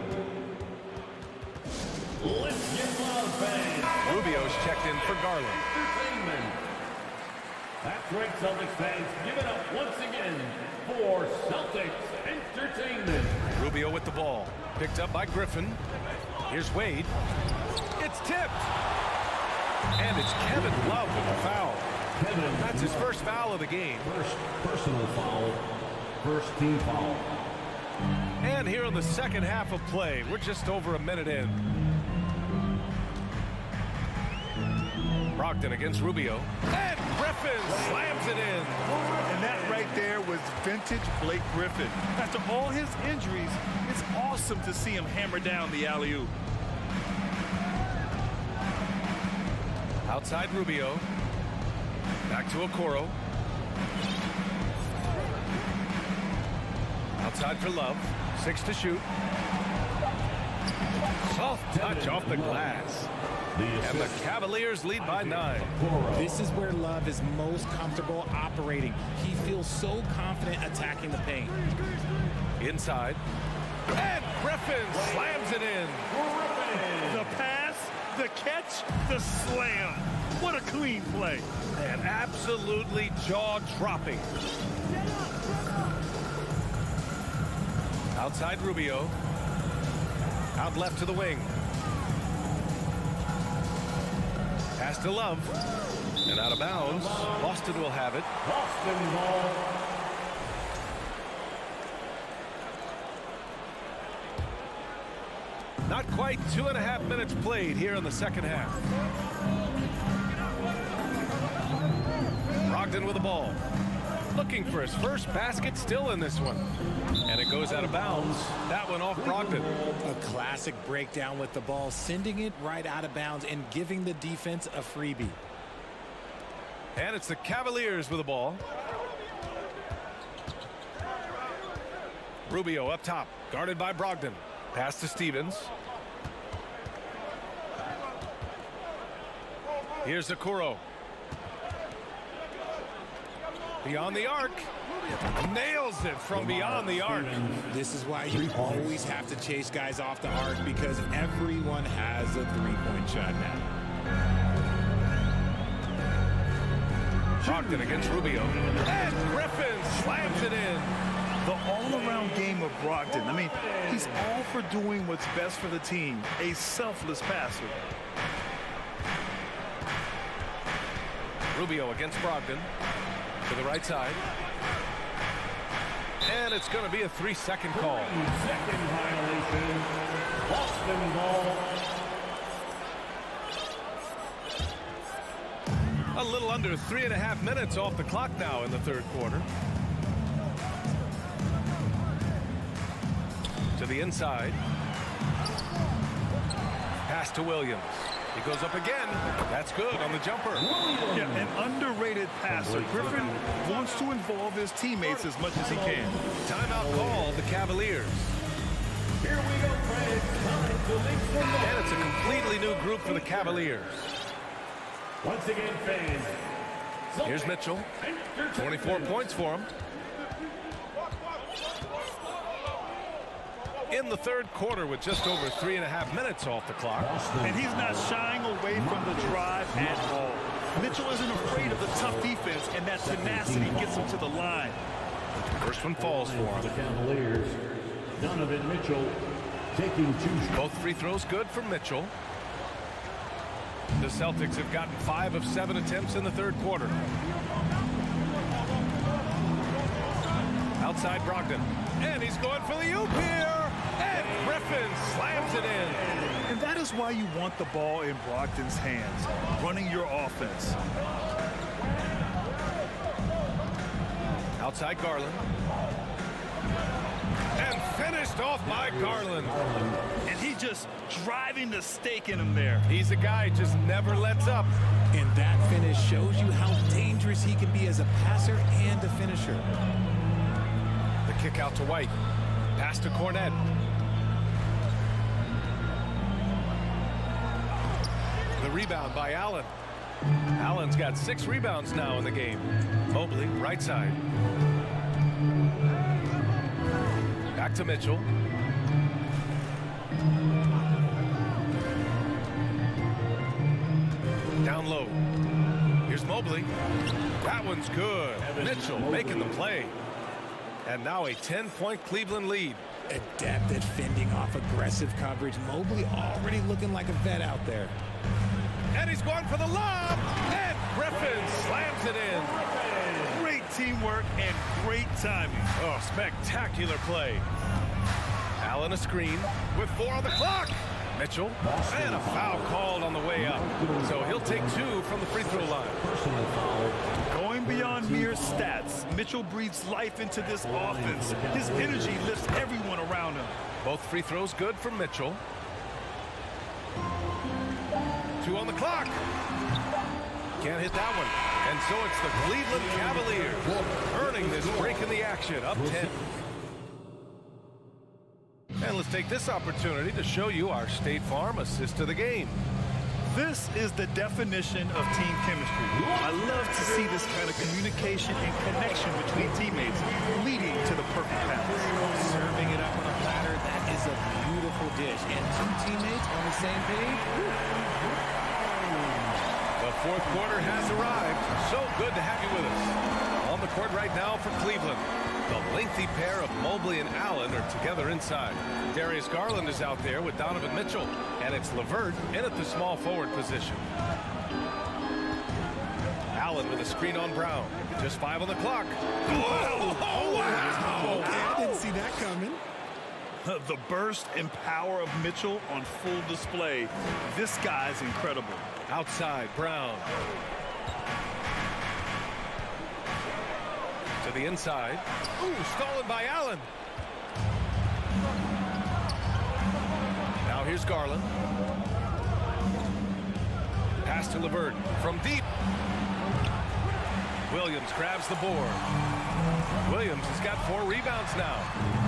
Let's get loud, fans. Rubio's checked in for Garland. Entertainment. That's right, Celtics fans. Give it up once again for Celtics Entertainment. Rubio with the ball. Picked up by Griffin. Here's Wade. It's tipped. And it's Kevin Love with the foul. That's his first foul of the game. First personal foul. First team foul. And here in the second half of play, we're just over a minute in. Brogdon against Rubio. And Griffin slams it in. And that right there was vintage Blake Griffin. After all his injuries, it's awesome to see him hammer down the alley-oop. Outside Rubio. Back to Okoro. Outside for Love. 6 to shoot. Soft touch off the glass. And the Cavaliers lead by 9. This is where Love is most comfortable operating. He feels so confident attacking the paint. Inside. And Griffin slams it in. The pass The catch, the slam. What a clean play. And absolutely jaw-dropping. Outside Rubio. Out left to the wing. Pass to Love. And out of bounds. Boston will have it. Boston ball. Not quite 2.5 minutes played here in the second half. Brogdon with the ball. Looking for his first basket, still in this one. And it goes out of bounds. That one off Brogdon. A classic breakdown with the ball, sending it right out of bounds and giving the defense a freebie. And it's the Cavaliers with the ball. Rubio up top, guarded by Brogdon. Pass to Stevens. Here's Okoro. Beyond the arc. Nails it from beyond the arc. This is why you always have to chase guys off the arc, because everyone has a three-point shot now. Brogdon against Rubio. And Griffin slams it in. The all-around game of Brogdon. I mean, he's all for doing what's best for the team. A selfless passer. Rubio against Brogdon. To the right side. And it's going to be a 3-second call. Second violation. Boston ball. A little under 3.5 minutes off the clock now in the third quarter. To the inside. Pass to Williams. He goes up again. That's good on the jumper. Yeah, an underrated passer. Griffin wants to involve his teammates as much as he can. Timeout call, the Cavaliers. Here we go, friends. Time to link the ball. And it's a completely new group for the Cavaliers. Once again, fans. Here's Mitchell. 24 points for him. In the third quarter with just over 3.5 minutes off the clock. And he's not shying away from the drive at all. Mitchell isn't afraid of the tough defense, and that tenacity gets him to the line. First one falls for The him. Cavaliers. Donovan Mitchell taking 2 Both free throws good for Mitchell. The Celtics have gotten 5 of 7 attempts in the third quarter. Outside Brogdon. And he's going for the oop here. And Griffin slams it in. And that is why you want the ball in Brogdon's hands, running your offense. Outside Garland. And finished off by Garland. And he just driving the stake in him there. He's a guy who just never lets up. And that finish shows you how dangerous he can be as a passer and a finisher. The kick out to White. Pass to Cornette. The rebound by Allen. Allen's got 6 rebounds now in the game. Mobley, right side. Back to Mitchell. Down low. Here's Mobley. That one's good. Mitchell making the play. And now a 10-point Cleveland lead. Adept at fending off aggressive coverage. Mobley already looking like a vet out there. And he's going for the lob. And Griffin slams it in. Great teamwork and great timing. Oh, spectacular play. Allen a screen with 4 on the clock. Mitchell. And a foul called on the way up. So he'll take 2 from the free throw line. Going beyond mere stats, Mitchell breathes life into this offense. His energy lifts everyone around him. Both free throws good for Mitchell. 2 on the clock. Can't hit that one. And so it's the Cleveland Cavaliers earning this break in the action, up 10. And let's take this opportunity to show you our State Farm assist of the game. This is the definition of team chemistry. I love to see this kind of communication and connection between teammates leading to the perfect pass. Serving it up on a platter, that is a beautiful dish. And two teammates on the same page. The fourth quarter has arrived. So good to have you with us. On the court right now for Cleveland, the lengthy pair of Mobley and Allen are together inside. Darius Garland is out there with Donovan Mitchell, and it's LeVert in at the small forward position. Allen with a screen on Brown. Just 5 on the clock. Whoa! Oh, wow! Okay, I didn't see that coming. The burst and power of Mitchell on full display. This guy's incredible. Outside, Brown. To the inside. Ooh, stolen by Allen. Now here's Garland. Pass to LeVert from deep. Williams grabs the board. Williams has got 4 rebounds now.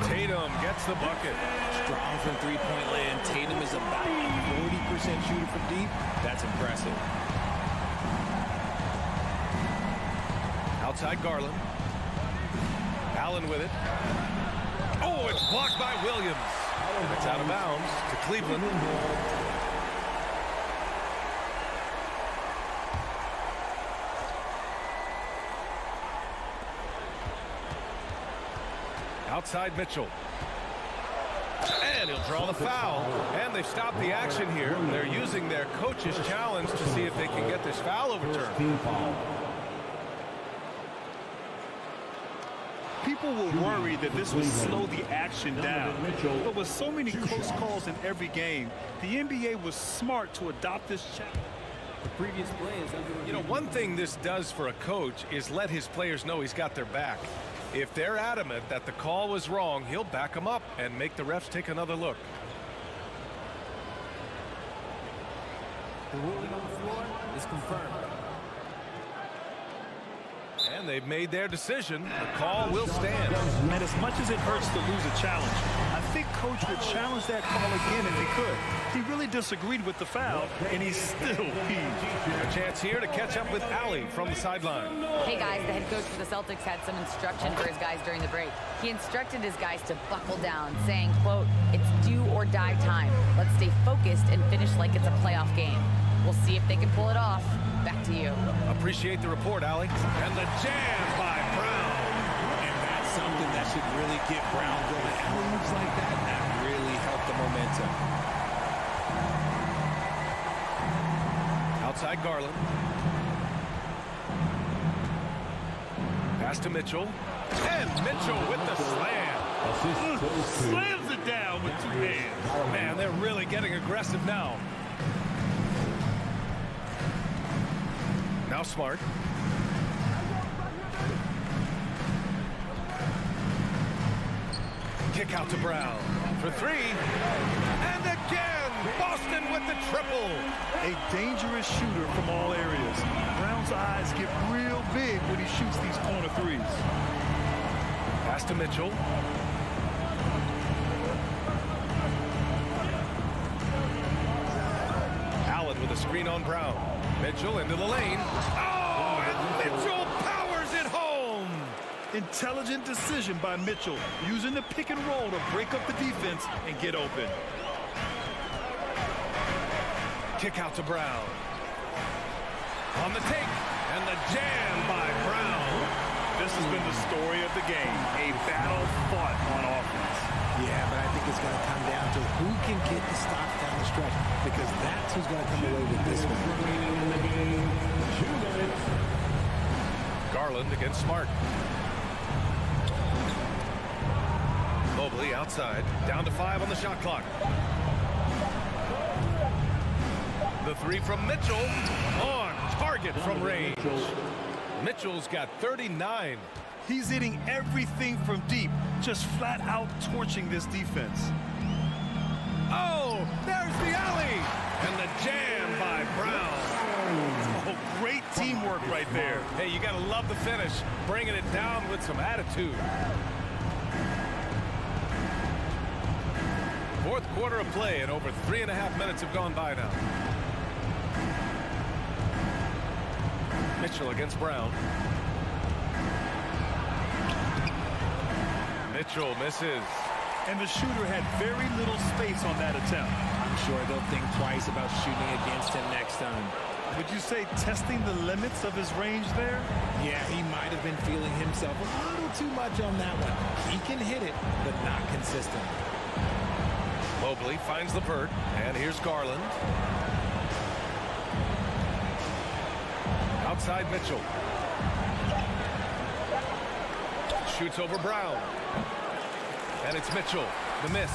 Tatum gets the bucket. Strong from three-point land. Tatum is about a 40% shooter from deep. That's impressive. Outside Garland. Allen with it. Oh, it's blocked by Williams. It's out of bounds to Cleveland. Outside Mitchell. And he'll draw the foul. And they've stopped the action here. They're using their coach's challenge to see if they can get this foul overturned. People will worry that this would slow the action down. But with so many close calls in every game, the NBA was smart to adopt this challenge. The previous play is under. You know, one thing this does for a coach is let his players know he's got their back. If they're adamant that the call was wrong, he'll back them up and make the refs take another look. The ruling on the floor is confirmed. And they've made their decision. The call will stand. And as much as it hurts to lose a challenge, I think Coach would challenge that call again if he could. He really disagreed with the foul, and he's still peeved. A chance here to catch up with Allie from the sideline. Hey guys, the head coach for the Celtics had some instruction for his guys during the break. He instructed his guys to buckle down, saying, quote, "It's do or die time. Let's stay focused and finish like it's a playoff game. We'll see if they can pull it off." Back to you. Appreciate the report, Allie. And the jam by Brown. And that's something that should really get Brown going. Alley-oops like that really help the momentum. Outside Garland. Pass to Mitchell. And Mitchell with the slam. Slams it down with 2 hands. Man, they're really getting aggressive now. Now Smart. Kick out to Brown for 3. And again, Boston with the triple. A dangerous shooter from all areas. Brown's eyes get real big when he shoots these corner threes. Pass to Mitchell. Allen with a screen on Brown. Mitchell into the lane. Oh, and Mitchell powers it home. Intelligent decision by Mitchell, using the pick and roll to break up the defense and get open. Kick out to Brown. On the take, and the jam by Brown. This has been the story of the game, a battle fought on offense. Yeah, but I think it's going to come down to who can get the stop down the stretch, because that's who's going to come away with this one. Garland against Smart. Mobley outside, down to 5 on the shot clock. The 3 from Mitchell, on target from range. Mitchell's got 39. He's hitting everything from deep, just flat out torching this defense. Oh, there's the alley, and the jam by Brown. Oh, great teamwork right there. Hey, you gotta love the finish, bringing it down with some attitude. Fourth quarter of play, and over 3.5 minutes have gone by now. Mitchell against Brown. Mitchell misses. And the shooter had very little space on that attempt. I'm sure they'll think twice about shooting against him next time. Would you say testing the limits of his range there? Yeah, he might have been feeling himself a little too much on that one. He can hit it, but not consistent. Mobley finds LeVert, and here's Garland. Outside Mitchell. Shoots over Brown. And it's Mitchell, the miss.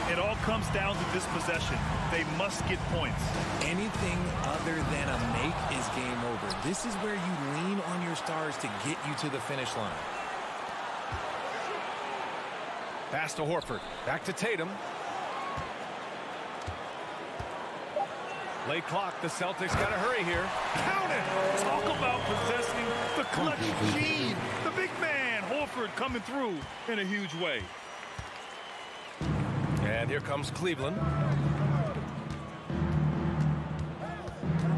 It all comes down to this possession. They must get points. Anything other than a make is game over. This is where you lean on your stars to get you to the finish line. Pass to Horford. Back to Tatum. Late clock. The Celtics got to hurry here. Count it! Talk about possessing the clutch gene. The big man, Horford, coming through in a huge way. And here comes Cleveland.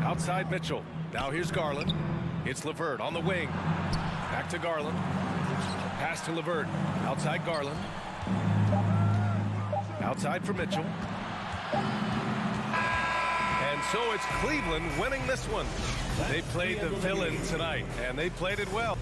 Outside Mitchell. Now here's Garland. It's LeVert on the wing. Back to Garland. Pass to LeVert. Outside Garland. Outside for Mitchell. And so it's Cleveland winning this one. They played the villain tonight, and they played it well.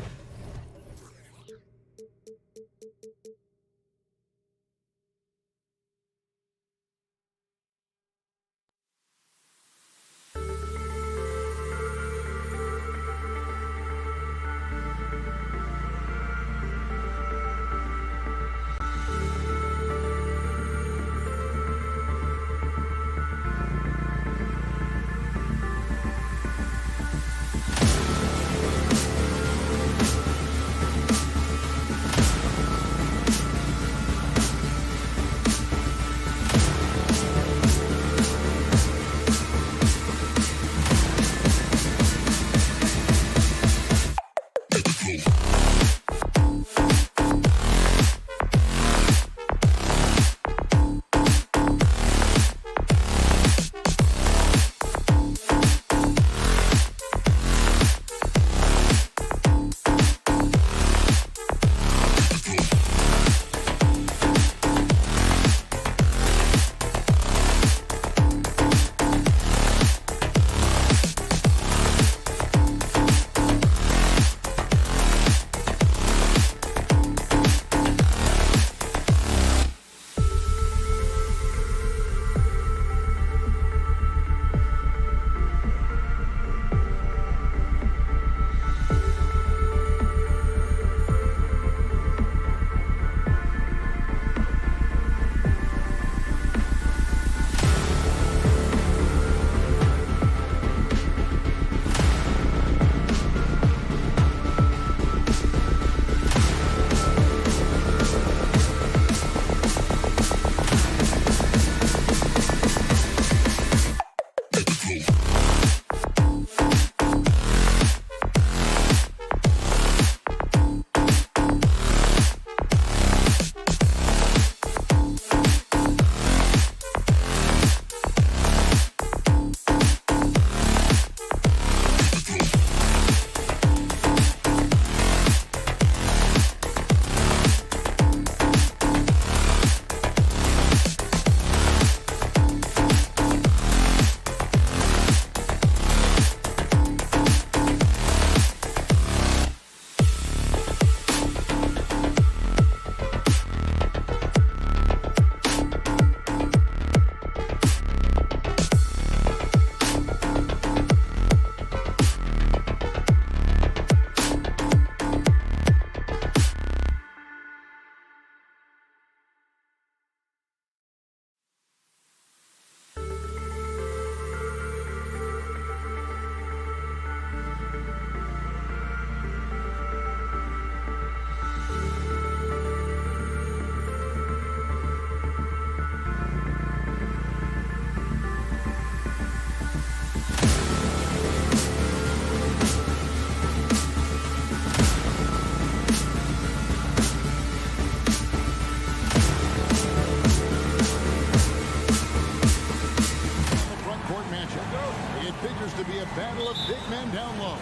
battle of big men down low.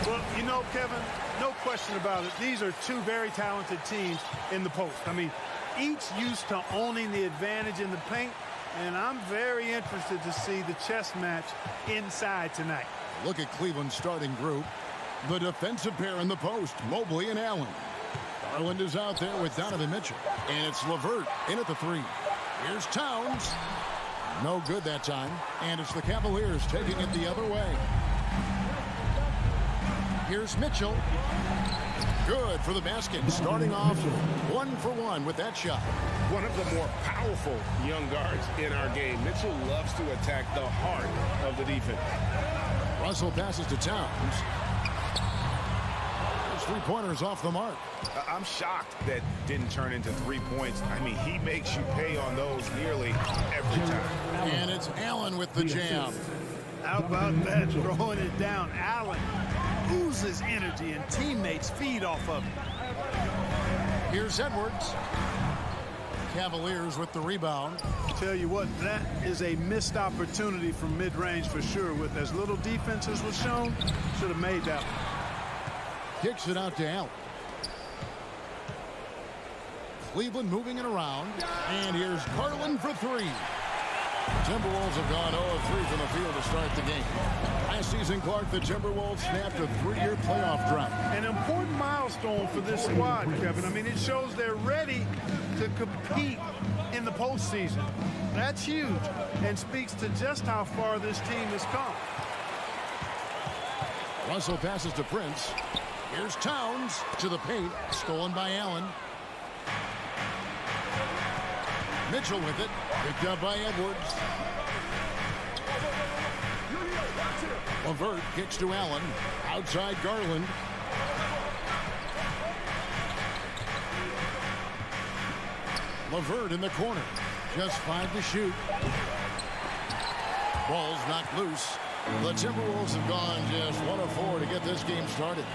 Well, you know, Kevin, no question about it. These are two very talented teams in the post. I mean, each used to owning the advantage in the paint, and I'm very interested to see the chess match inside tonight. Look at Cleveland's starting group. The defensive pair in the post, Mobley and Allen. Garland is out there with Donovan Mitchell. And it's LeVert in at the 3. Here's Towns. No good that time. And it's the Cavaliers taking it the other way. Here's Mitchell. Good for the basket. Starting off 1-for-1 with that shot. One of the more powerful young guards in our game. Mitchell loves to attack the heart of the defense. Russell passes to Towns. His three-pointers off the mark. I'm shocked that didn't turn into 3 points. I mean, he makes you pay on those nearly every time. And it's Allen with the jam. How about that, throwing it down? Allen oozes energy and teammates feed off of him. Here's Edwards. Cavaliers with the rebound. Tell you what, that is a missed opportunity from mid-range for sure. With as little defense as was shown, should have made that one. Kicks it out to Allen. Cleveland moving it around. And here's Garland for 3. Timberwolves have gone 0-3 from the field to start the game. Last season, Clark, the Timberwolves snapped a 3-year playoff drought. An important milestone for this squad, Kevin. I mean, it shows they're ready to compete in the postseason. That's huge and speaks to just how far this team has come. Russell passes to Prince. Here's Towns to the paint. Stolen by Allen. Mitchell with it. Picked up by Edwards. LeVert kicks to Allen. Outside Garland. LeVert in the corner. Just 5 to shoot. Ball's knocked loose. The Timberwolves have gone just 1 of 4 to get this game started.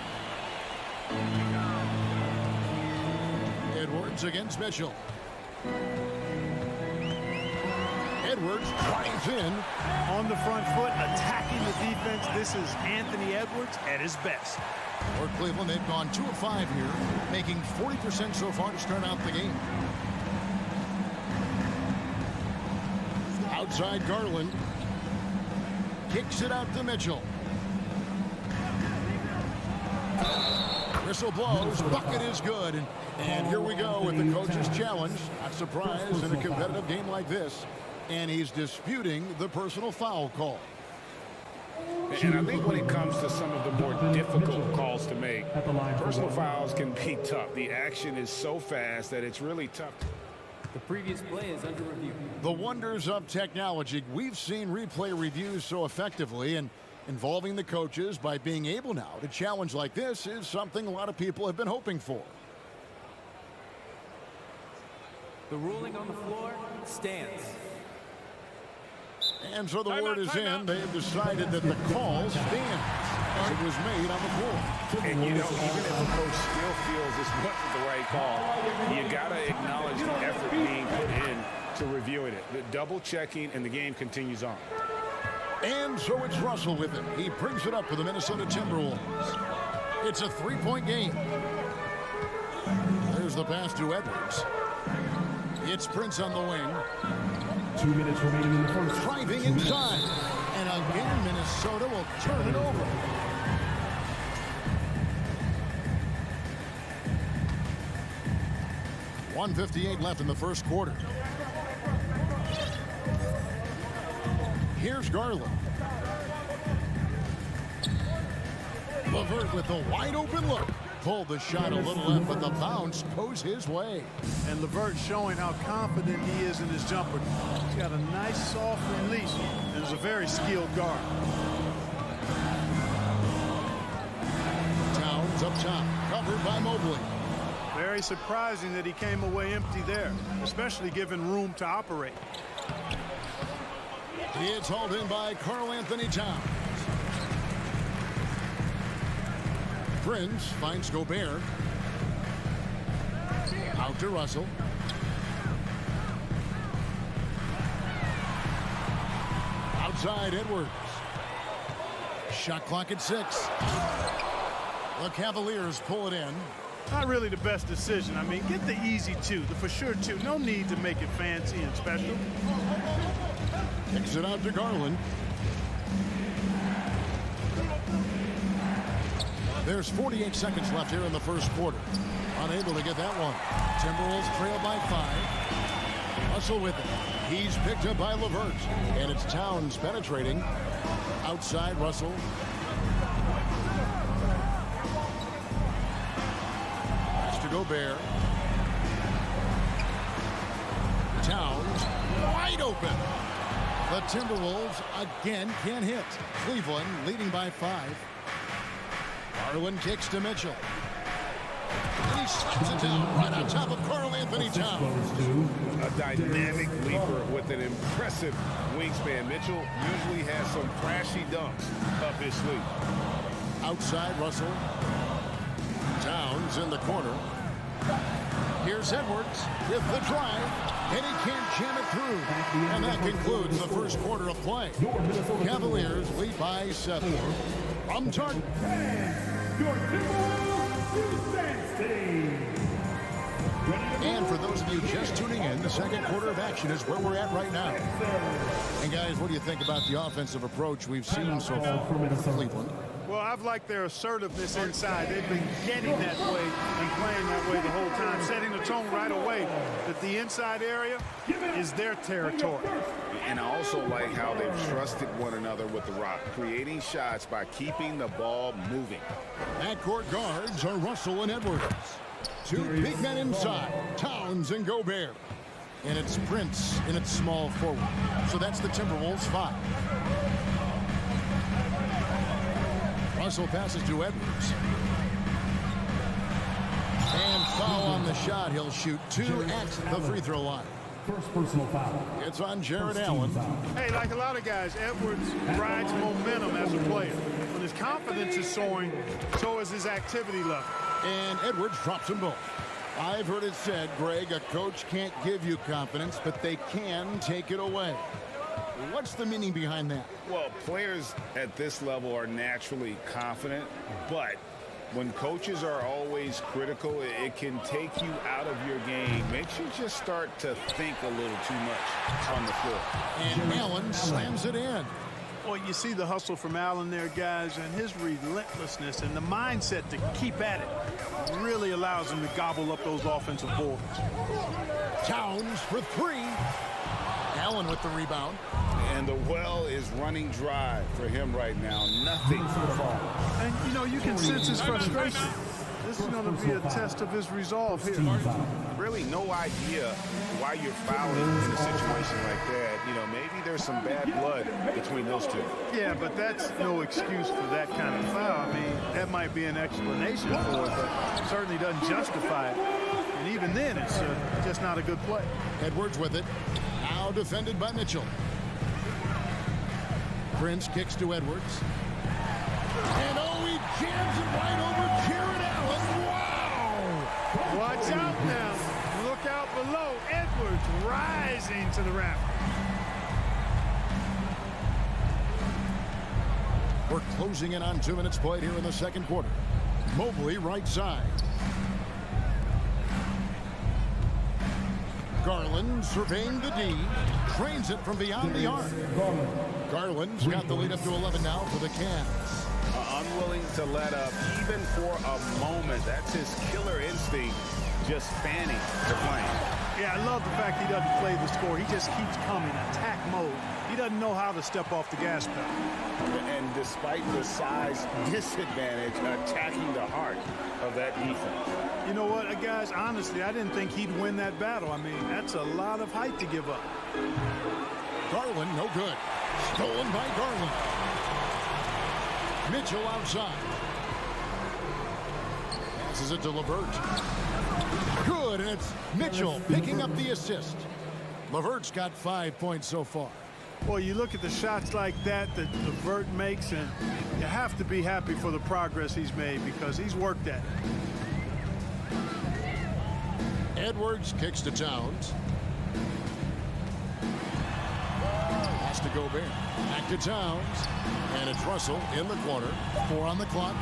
Edwards against Mitchell. Edwards drives in. On the front foot, attacking the defense. This is Anthony Edwards at his best. For Cleveland, they've gone 2 of 5 here, making 40% so far to start out the game. Outside Garland. Kicks it out to Mitchell. Whistle blows. Bucket is good. And here we go with the coach's challenge. Not surprised in a competitive game like this. And he's disputing the personal foul call. And I think when it comes to some of the more difficult calls to make, personal fouls can be tough. The action is so fast that it's really tough. The previous play is under review. The wonders of technology. We've seen replay reviews so effectively, and involving the coaches by being able now to challenge like this is something a lot of people have been hoping for. The ruling on the floor stands. And so the word is in. They have decided that the call stands as it was made on the floor. And, you know, even if a coach still feels this wasn't the right call, you got to acknowledge the effort being put in to reviewing it. The double checking, and the game continues on. And so it's Russell with it. He brings it up for the Minnesota Timberwolves. It's a 3-point game. There's the pass to Edwards. It's Prince on the wing. 2 minutes remaining in the first. Driving inside. And again, Minnesota will turn it over. .158 left in the first quarter. Here's Garland. LeVert with a wide open look. Pulled the shot a little left, but the bounce goes his way. And LeVert showing how confident he is in his jumper. He's got a nice soft release and is a very skilled guard. Towns up top, covered by Mobley. Very surprising that he came away empty there, especially given room to operate. It's hauled in by Karl Anthony Towns. Prince finds Gobert. Out to Russell. Outside Edwards. Shot clock at 6. The Cavaliers pull it in. Not really the best decision. I mean, get the easy 2, the for sure 2. No need to make it fancy and special. Kicks it out to Garland. There's 48 seconds left here in the first quarter. Unable to get that one. Timberwolves trail by 5. Russell with it. He's picked up by LeVert. And it's Towns penetrating. Outside Russell. Pass to Gobert. Towns wide open. The Timberwolves again can't hit. Cleveland leading by 5. Garland kicks to Mitchell. And he slots it down right on top of Karl Anthony Towns. A dynamic leaper with an impressive wingspan. Mitchell usually has some flashy dunks up his sleeve. Outside Russell. Towns in the corner. Here's Edwards with the drive. And he can't jam it through. And that concludes the first quarter of play. Cavaliers lead by 7. From Target. And for those of you just tuning in, the second quarter of action is where we're at right now. And guys, what do you think about the offensive approach we've seen so far from Cleveland? Well, I've liked their assertiveness inside. They've been getting that way and playing that way the whole time, setting the tone right away that the inside area is their territory. And I also like how they've trusted one another with the rock, creating shots by keeping the ball moving. Backcourt guards are Russell and Edwards. 2 big men inside, Towns and Gobert. And it's Prince in its small forward. So that's the Timberwolves 5. Russell passes to Edwards. And foul on the shot. He'll shoot 2 at the free throw line. First personal foul. It's on Jared Allen. Hey, like a lot of guys, Edwards rides momentum as a player. When his confidence is soaring, so is his activity level. And Edwards drops them both. I've heard it said, Greg, a coach can't give you confidence, but they can take it away. What's the meaning behind that? Well, players at this level are naturally confident, but when coaches are always critical, it can take you out of your game. Makes you just start to think a little too much on the floor. And Allen slams it in. Well, you see the hustle from Allen there, guys, and his relentlessness and the mindset to keep at it really allows him to gobble up those offensive boards. Towns for 3. Allen with the rebound. And the well is running dry for him right now. Nothing so far. And, you know, you can sense his frustration. This is going to be a test of his resolve here. Really no idea why you're fouling in a situation like that. You know, maybe there's some bad blood between those two. Yeah, but that's no excuse for that kind of foul. I mean, that might be an explanation for it, but it certainly doesn't justify it. And even then, it's just not a good play. Edwards with it. Now defended by Mitchell. Prince kicks to Edwards. And oh, he jams it right over Jared Allen. Wow! Watch out now. Look out below. Edwards rising to the raft. We're closing in on 2 minutes played here in the second quarter. Mobley right side. Garland surveying the D. Trains it from beyond the arc. Garland's got the lead up to 11 now for the Cavs. Unwilling to let up even for a moment. That's his killer instinct, just fanning to flame. Yeah, I love the fact he doesn't play the score. He just keeps coming, attack mode. He doesn't know how to step off the gas pedal. And despite the size disadvantage, attacking the heart of that defense. You know what, guys, honestly, I didn't think he'd win that battle. I mean, that's a lot of height to give up. Garland, no good. Stolen by Garland. Mitchell outside. Passes it to LeVert. Good, and it's Mitchell picking up the assist. LeVert's got 5 points so far. Well, you look at the shots like that LeVert makes, and you have to be happy for the progress he's made because he's worked at it. Edwards kicks to Towns. Pass to Gobert. Back to Towns. And it's Russell in the corner. 4 on the clock.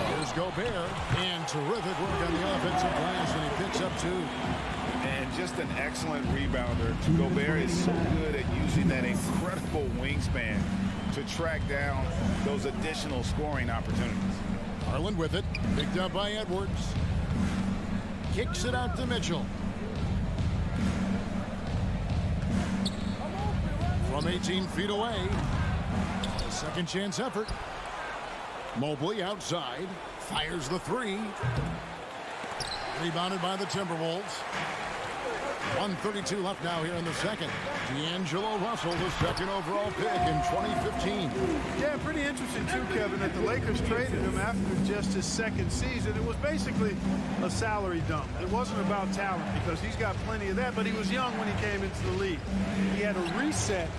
Here's Gobert. And terrific work on the offensive glass, and he picks up 2. And just an excellent rebounder. Gobert is so good at using that incredible wingspan to track down those additional scoring opportunities. Garland with it. Picked up by Edwards. Kicks it out to Mitchell. From 18 feet away. A second chance effort. Mobley outside. Fires the 3. Rebounded by the Timberwolves. 1:32 left now here in the second. D'Angelo Russell, the second overall pick in 2015. Yeah, pretty interesting too, Kevin, that the Lakers traded him after just his second season. It was basically a salary dump. It wasn't about talent because he's got plenty of that, but he was young when he came into the league. He had a reset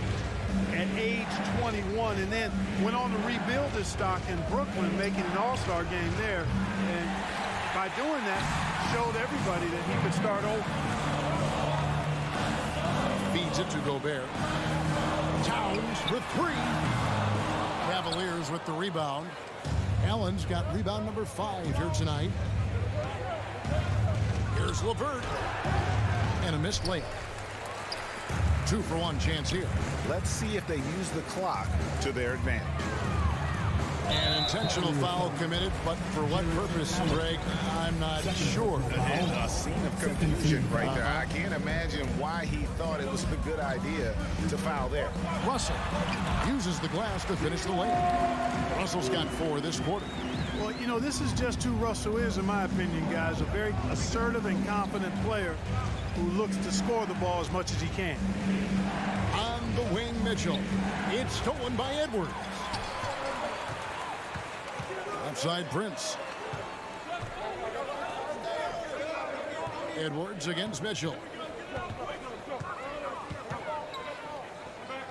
at age 21 and then went on to rebuild his stock in Brooklyn, making an all-star game there. And by doing that, showed everybody that he could start over. Feeds it to Gobert. Towns with 3. Cavaliers with the rebound. Allen's got rebound number 5 here tonight. Here's LeVert. And a missed layup. 2-for-1 chance here. Let's see if they use the clock to their advantage. An intentional foul committed, but for what purpose, Greg, I'm not sure. And a scene of confusion right there. I can't imagine why he thought it was a good idea to foul there. Russell uses the glass to finish the layup. Russell's got 4 this quarter. Well, you know, this is just who Russell is, in my opinion, guys. A very assertive and confident player who looks to score the ball as much as he can. On the wing, Mitchell. It's stolen by Edwards. Outside Prince. Edwards against Mitchell.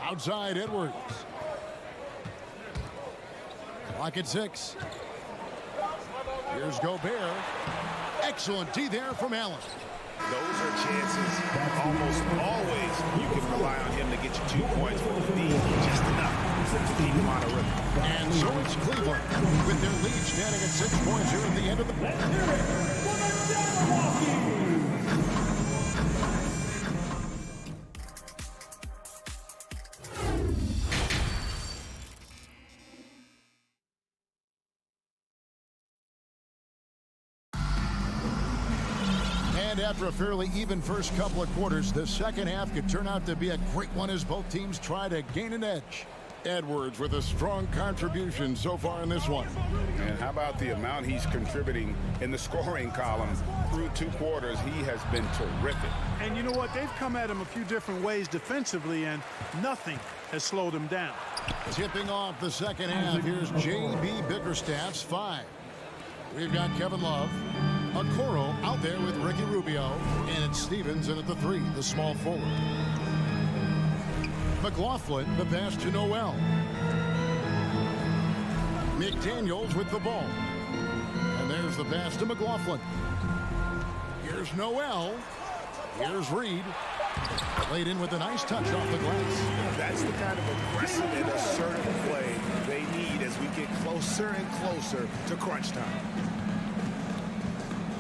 Outside Edwards. Clock at 6. Here's Gobert. Excellent D there from Allen. Those are chances. Almost always you can rely on him to get you 2 points when you need just enough to keep him on a rhythm. And so it's Cleveland with their lead standing at 6 points here at the end of the... And after a fairly even first couple of quarters, the second half could turn out to be a great one as both teams try to gain an edge. Edwards with a strong contribution so far in this one. And how about the amount he's contributing in the scoring column through 2 quarters? He has been terrific. And you know what? They've come at him a few different ways defensively, and nothing has slowed him down. Tipping off the second half, here's J.B. Bickerstaff's 5. We've got Kevin Love. Okoro out there with Ricky Rubio. And it's Stevens in at the 3, the small forward. McLaughlin, the pass to Noel. McDaniels with the ball. And there's the pass to McLaughlin. Here's Noel. Here's Reed. Laid in with a nice touch off the glass. That's the kind of aggressive and assertive play they need as we get closer and closer to crunch time.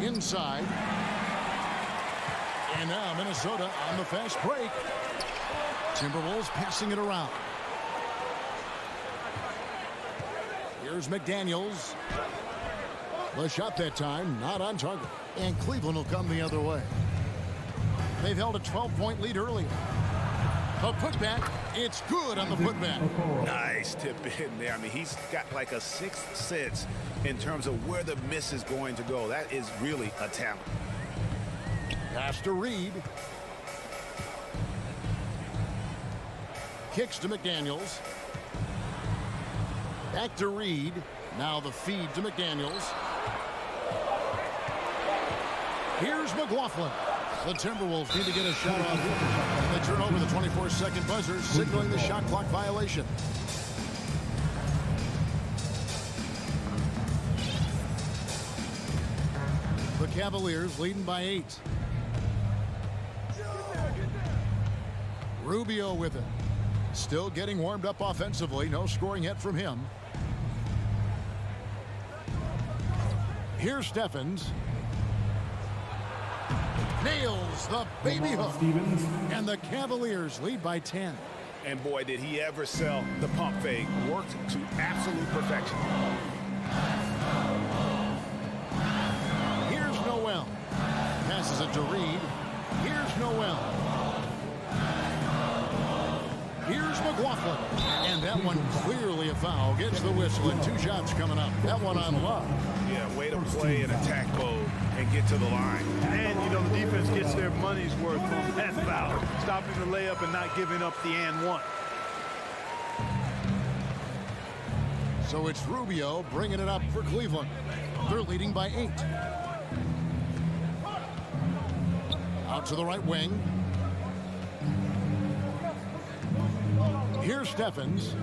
Inside. And now Minnesota on the fast break. Timberwolves passing it around. Here's McDaniels. The shot that time, not on target. And Cleveland will come the other way. They've held a 12-point lead earlier. A putback. It's good on the putback. Nice tip in there. I mean, he's got like a 6th sense in terms of where the miss is going to go. That is really a talent. Pass to Reed. Kicks to McDaniels. Back to Reed. Now the feed to McDaniels. Here's McLaughlin. The Timberwolves need to get a shot off. And they turn over the 24-second buzzer, signaling the shot clock violation. The Cavaliers leading by 8. Rubio with it. Still getting warmed up offensively. No scoring yet from him. Here's Stephens. Nails the baby hook. And the Cavaliers lead by 10. And boy, did he ever sell the pump fake. Worked to absolute perfection. Here's Noel. Passes it to Reed. Here's Noel. Here's McLaughlin. And that one clearly a foul. Gets the whistle and 2 shots coming up. That one on Love. Yeah, way to play in attack mode and get to the line. And, you know, the defense gets their money's worth from that foul. Stopping the layup and not giving up the and one. So it's Rubio bringing it up for Cleveland. They're leading by 8. Out to the right wing. Here's Stephens.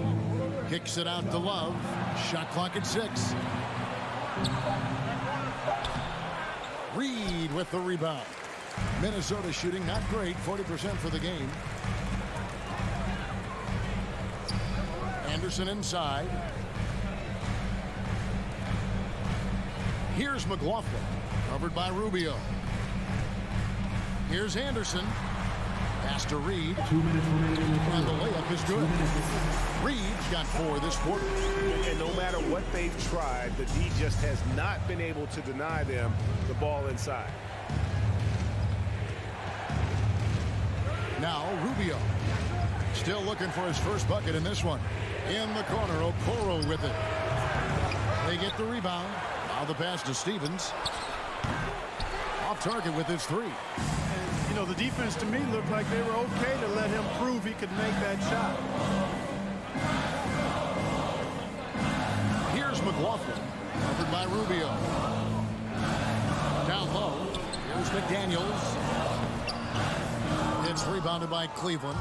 Kicks it out to Love. Shot clock at 6. Reed with the rebound. Minnesota shooting not great, 40% for the game. Anderson inside. Here's McLaughlin, covered by Rubio. Here's Anderson. Pass to Reed. 2 minutes remaining. And the layup is good. Reed's got 4 this quarter. And no matter what they've tried, the D just has not been able to deny them the ball inside. Now Rubio. Still looking for his first bucket in this one. In the corner, Okoro with it. They get the rebound. Now the pass to Stevens. Off target with his 3. And, you know, the defense to me looked like they were okay to let him prove he could make that shot. Here's McLaughlin, covered by Rubio. Down low. Here's McDaniels. It's rebounded by Cleveland.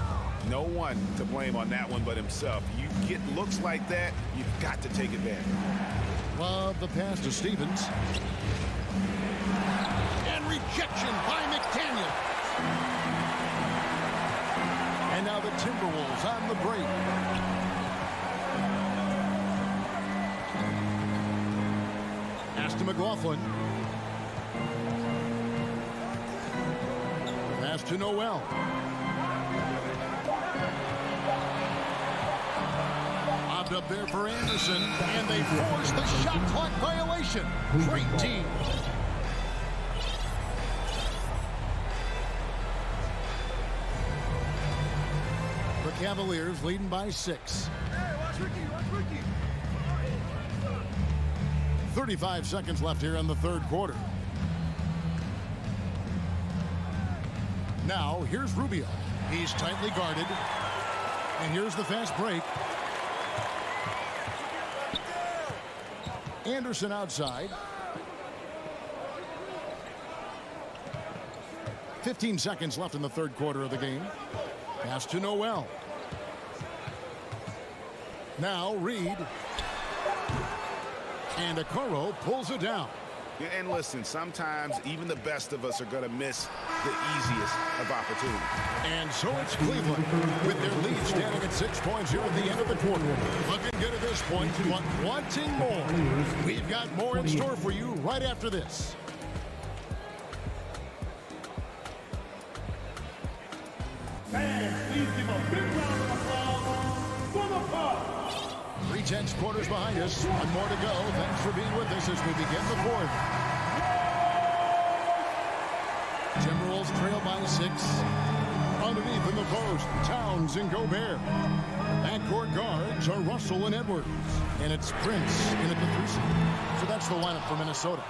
No one to blame on that one but himself. You get looks like that, you've got to take advantage. Love the pass to Stevens. And rejection by McDaniel. And now the Timberwolves on the break. Pass to McLaughlin. Pass to Noel. Lobbed up there for Anderson, and they force the shot clock violation. Great team. The Cavaliers leading by 6. 35 seconds left here in the third quarter. Now, here's Rubio. He's tightly guarded. And here's the fast break. Anderson outside. 15 seconds left in the third quarter of the game. Pass to Noel. Now Reed. And Okoro pulls it down. And listen, sometimes even the best of us are going to miss the easiest of opportunities. And so it's Cleveland with their lead standing at 6 points here at the end of the quarter. Looking good at this point, but wanting more. We've got more in store for you right after this. Fans, please give a big round of applause for the Bucks. 3/10 quarters behind us. One more to go. Thanks for being with us as we begin the fourth. Timberwolves trail by 6. Underneath in the post, Towns and Gobert. Backcourt guards are Russell and Edwards. And it's Prince in at the 3 seat. So that's the lineup for Minnesota.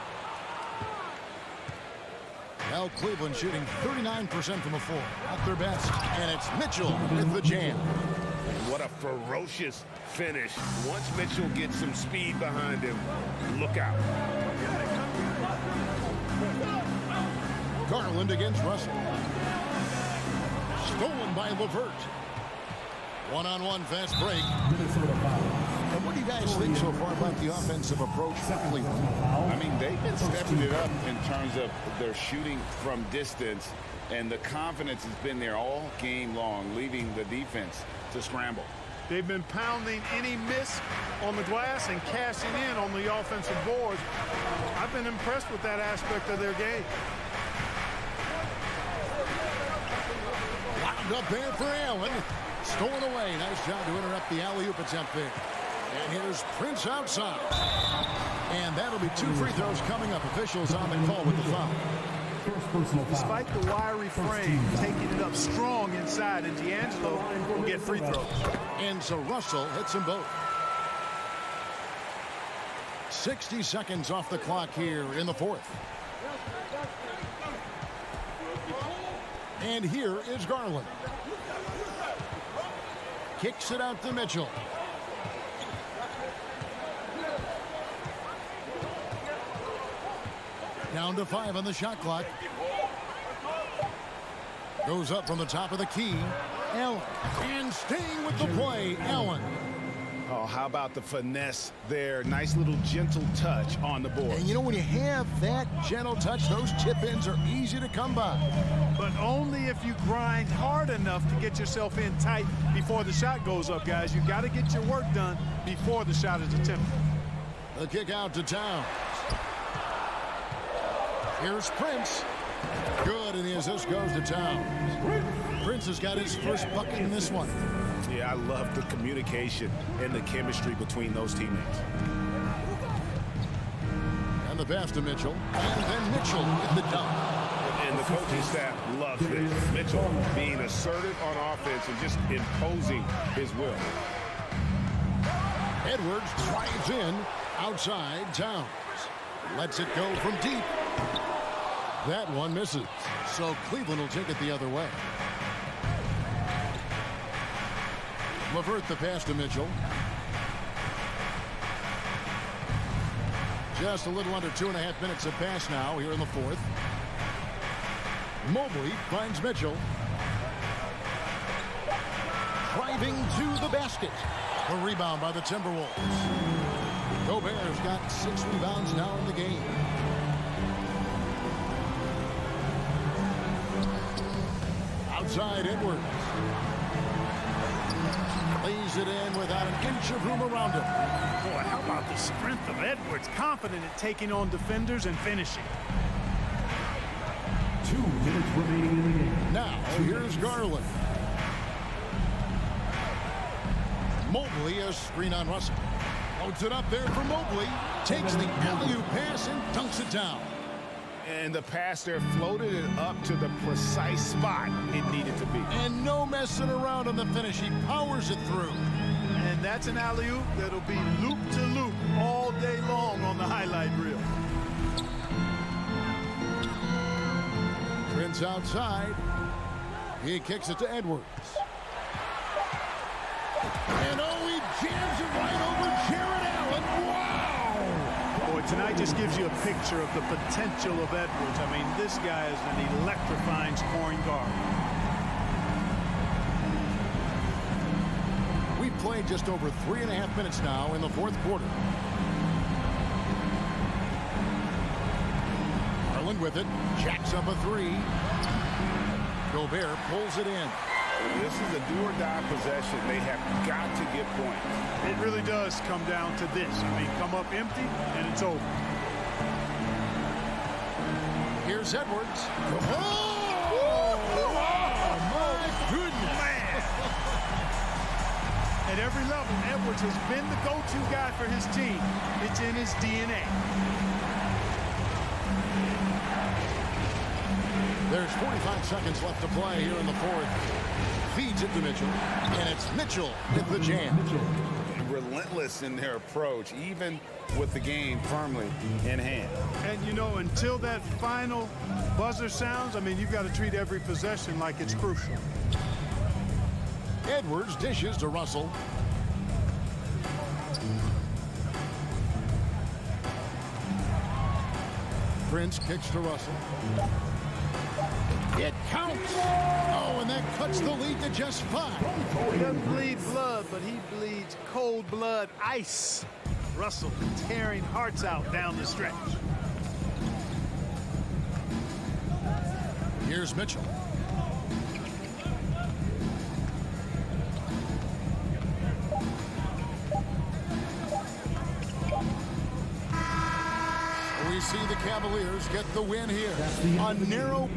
Well, Cleveland shooting 39% from the floor. At their best. And it's Mitchell with the jam. What a ferocious finish. Once Mitchell gets some speed behind him, look out. Garland against Russell. Stolen by LeVert. One-on-one fast break. And what do you guys think so far about the offensive approach for Cleveland? I mean, they've been stepping it up in terms of their shooting from distance. And the confidence has been there all game long, leaving the defense to scramble. They've been pounding any miss on the glass and cashing in on the offensive boards. I've been impressed with that aspect of their game. Wound up there for Allen. Stolen away. Nice job to interrupt the alley-oop attempt there. And here's Prince outside. And that'll be 2 free throws coming up. Officials on the call with the foul. Despite the wiry frame, taking it up strong inside, and D'Angelo will get free throws. And so Russell hits them both. 60 seconds off the clock here in the fourth. And here is Garland. Kicks it out to Mitchell. Down to 5 on the shot clock. Goes up from the top of the key. Allen. And staying with the play, Allen. Oh, how about the finesse there? Nice little gentle touch on the board. And you know, when you have that gentle touch, those chip-ins are easy to come by. But only if you grind hard enough to get yourself in tight before the shot goes up, guys. You got to get your work done before the shot is attempted. The kick out to Towns. Here's Prince. Good, and the assist goes to Towns. Prince has got his first bucket in this one. Yeah, I love the communication and the chemistry between those teammates. And the pass to Mitchell. And then Mitchell with the dunk. And the coaching staff loves this. Mitchell being assertive on offense and just imposing his will. Edwards drives in. Outside, Towns. Lets it go from deep. That one misses. So Cleveland will take it the other way. LeVert the pass to Mitchell. Just a little under 2.5 minutes have passed now here in the fourth. Mobley finds Mitchell. Driving to the basket. A rebound by the Timberwolves. Gobert's got 6 rebounds now in the game. Outside Edwards. Lays it in without an inch of room around him. Boy, how about the strength of Edwards? Confident at taking on defenders and finishing. 2 minutes remaining in the game. Now, here's Garland. Mobley, a screen on Russell. Loads it up there for Mobley. Takes the alley-oop pass and dunks it down. And the pass there floated it up to the precise spot it needed to be. And no messing around on the finish. He powers it through. And that's an alley-oop that'll be loop to loop all day long on the highlight reel. Prince outside. He kicks it to Edwards. And oh, he jams it right over Jared Allen. Wow! Boy, tonight just gives you a picture of the potential of Edwards. I mean, this guy is an electrifying scoring guard. We've played just over 3.5 minutes now in the fourth quarter. Garland with it. Jacks up a 3. Gobert pulls it in. This is a do-or-die possession. They have got to get points. It really does come down to this. I mean, come up empty, and it's over. Here's Edwards. Oh, my goodness. Man. At every level, Edwards has been the go-to guy for his team. It's in his DNA. There's 45 seconds left to play here in the fourth. Feeds it to Mitchell, and it's Mitchell with the jam. Relentless in their approach, even with the game firmly in hand. And, you know, until that final buzzer sounds, I mean, you've got to treat every possession like it's crucial. Edwards dishes to Russell. Prince kicks to Russell. It counts. Oh, and that cuts the lead to just 5. He doesn't bleed blood, but he bleeds cold blood ice. Russell tearing hearts out down the stretch. Here's Mitchell. We see the Cavaliers get the win here. A narrow...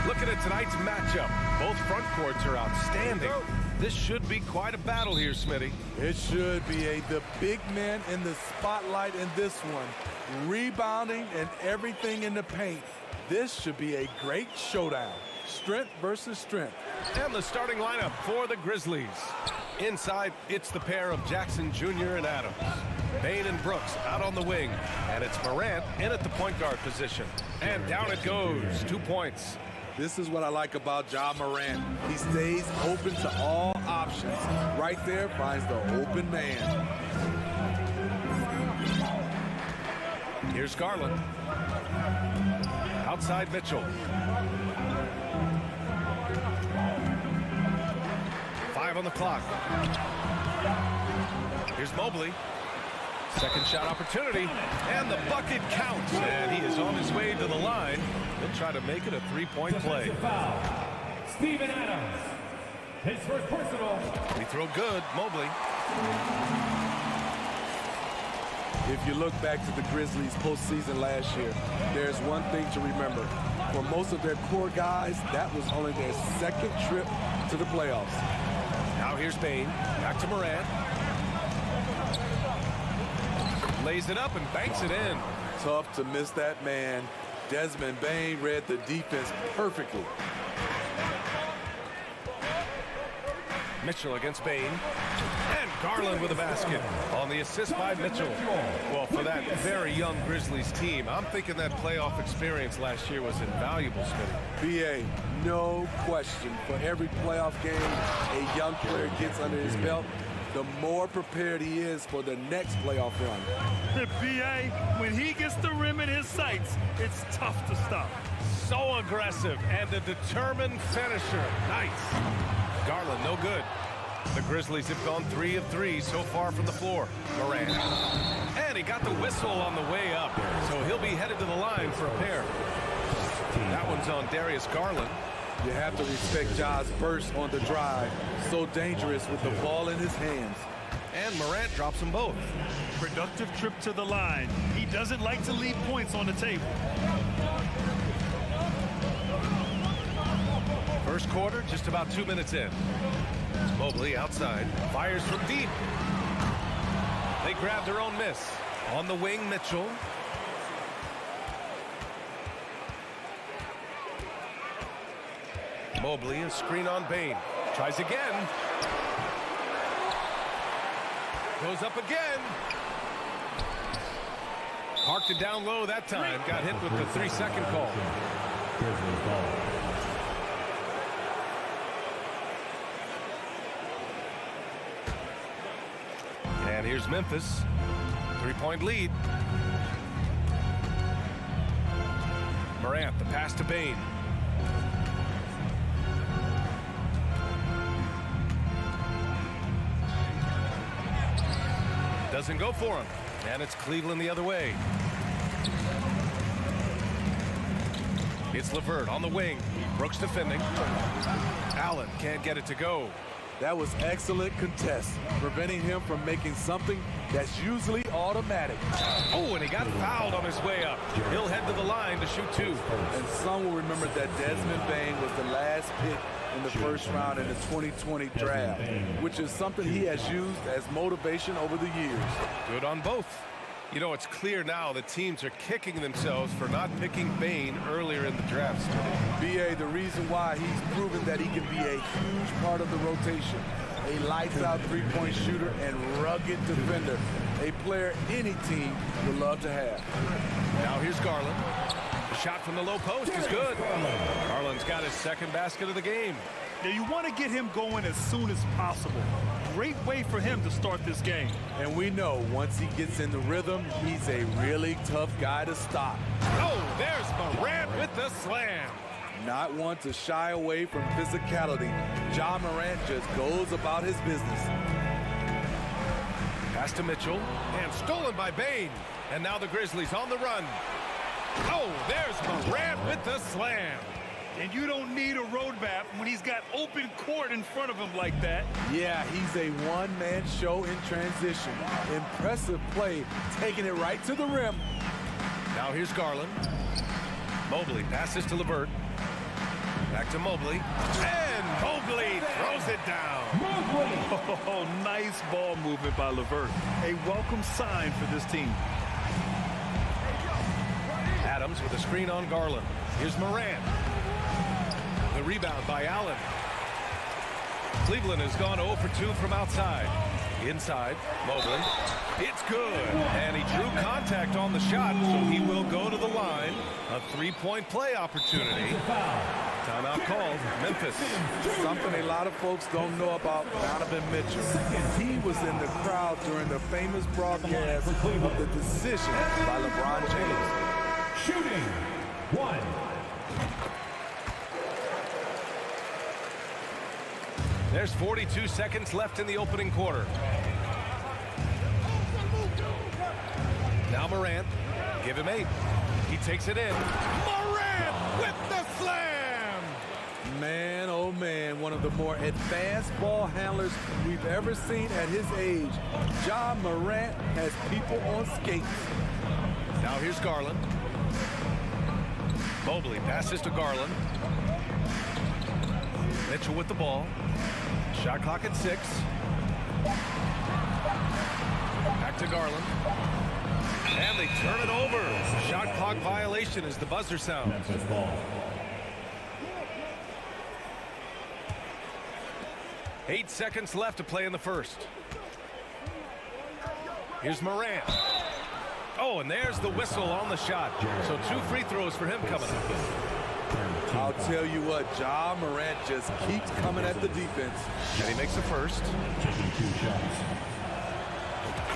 Looking at tonight's matchup, both front courts are outstanding. This should be quite a battle here, Smitty. It should be the big man in the spotlight in this one. Rebounding and everything in the paint. This should be a great showdown. Strength versus strength. And the starting lineup for the Grizzlies. Inside, it's the pair of Jackson Jr. and Adams. Bane and Brooks out on the wing. And it's Morant in at the point guard position. And down it goes. 2 points. This is what I like about Ja Morant. He stays open to all options. Right there finds the open man. Here's Garland. Outside Mitchell. 5 on the clock. Here's Mobley. Second shot opportunity, and the bucket counts. And he is on his way to the line. He'll try to make it a three-point play. Steven Adams. His first personal. We throw good, Mobley. If you look back to the Grizzlies postseason last year, there's one thing to remember. For most of their core guys, that was only their second trip to the playoffs. Now here's Bane. Back to Morant. Lays it up and banks it in. Tough to miss that man. Desmond Bane read the defense perfectly. Mitchell against Bane. And Garland with a basket on the assist by Mitchell. Well, for that very young Grizzlies team, I'm thinking that playoff experience last year was invaluable, Smitty. BA, no question. For every playoff game a young player gets under his belt, the more prepared he is for the next playoff run. BA, when he gets the rim in his sights, it's tough to stop. So aggressive and a determined finisher. Nice. Garland, no good. The Grizzlies have gone 3 of 3 so far from the floor. Morant. And he got the whistle on the way up. So he'll be headed to the line for a pair. That one's on Darius Garland. You have to respect Ja's burst on the drive. So dangerous with the ball in his hands. And Morant drops them both. Productive trip to the line. He doesn't like to leave points on the table. First quarter, just about 2 minutes in. Mobley outside, fires from deep. They grab their own miss. On the wing, Mitchell. Mobley, a screen on Bane. Tries again. Goes up again. Parked it down low that time. Got hit with the 3-second call. And here's Memphis. 3-point lead. Morant, the pass to Bane. Doesn't go for him. And it's Cleveland the other way. It's LeVert on the wing. Brooks defending. Allen can't get it to go. That was excellent contest, preventing him from making something that's usually automatic. Oh, and he got fouled on his way up. He'll head to the line to shoot 2. And some will remember that Desmond Bane was the last pick in the first round in the 2020 draft, which is something he has used as motivation over the years. Good on both. You know, it's clear now that teams are kicking themselves for not picking Bane earlier in the draft. BA, the reason why he's proven that he can be a huge part of the rotation. A lights-out three-point shooter and rugged defender. A player any team would love to have. Now here's Garland. The shot from the low post is good. Garland's got his second basket of the game. Now you want to get him going as soon as possible. Great way for him to start this game. And we know once he gets in the rhythm, he's a really tough guy to stop. Oh, there's Morant with the slam. Not one to shy away from physicality. Ja Morant just goes about his business. Pass to Mitchell, and stolen by Bane. And now the Grizzlies on the run. Oh, there's Morant with the slam. And you don't need a roadmap when he's got open court in front of him like that. Yeah, he's a one-man show in transition. Impressive play, taking it right to the rim. Now here's Garland. Mobley passes to LeVert. Back to Mobley. And Mobley throws it down. Oh, nice ball movement by LeVert. A welcome sign for this team. Adams with a screen on Garland. Here's Morant. The rebound by Allen. Cleveland has gone 0 for 2 from outside. Inside, Mobley. It's good. And he drew contact on the shot, so he will go to the line. A three-point play opportunity. Timeout called. Memphis. Something a lot of folks don't know about Donovan Mitchell. He was in the crowd during the famous broadcast of the decision by LeBron James. Shooting. 1. There's 42 seconds left in the opening quarter. Now Morant. Give him 8. He takes it in. Morant with the slam! Man, oh man, one of the more advanced ball handlers we've ever seen at his age. Ja Morant has people on skates. Now here's Garland. Mobley passes to Garland. Mitchell with the ball. Shot clock at 6. Back to Garland. And they turn it over. Shot clock violation as the buzzer sounds. Memphis ball. 8 seconds left to play in the first. Here's Morant. Oh, and there's the whistle on the shot. So 2 free throws for him coming up. I'll tell you what, Ja Morant just keeps coming at the defense. And he makes the first. Taking 2 shots.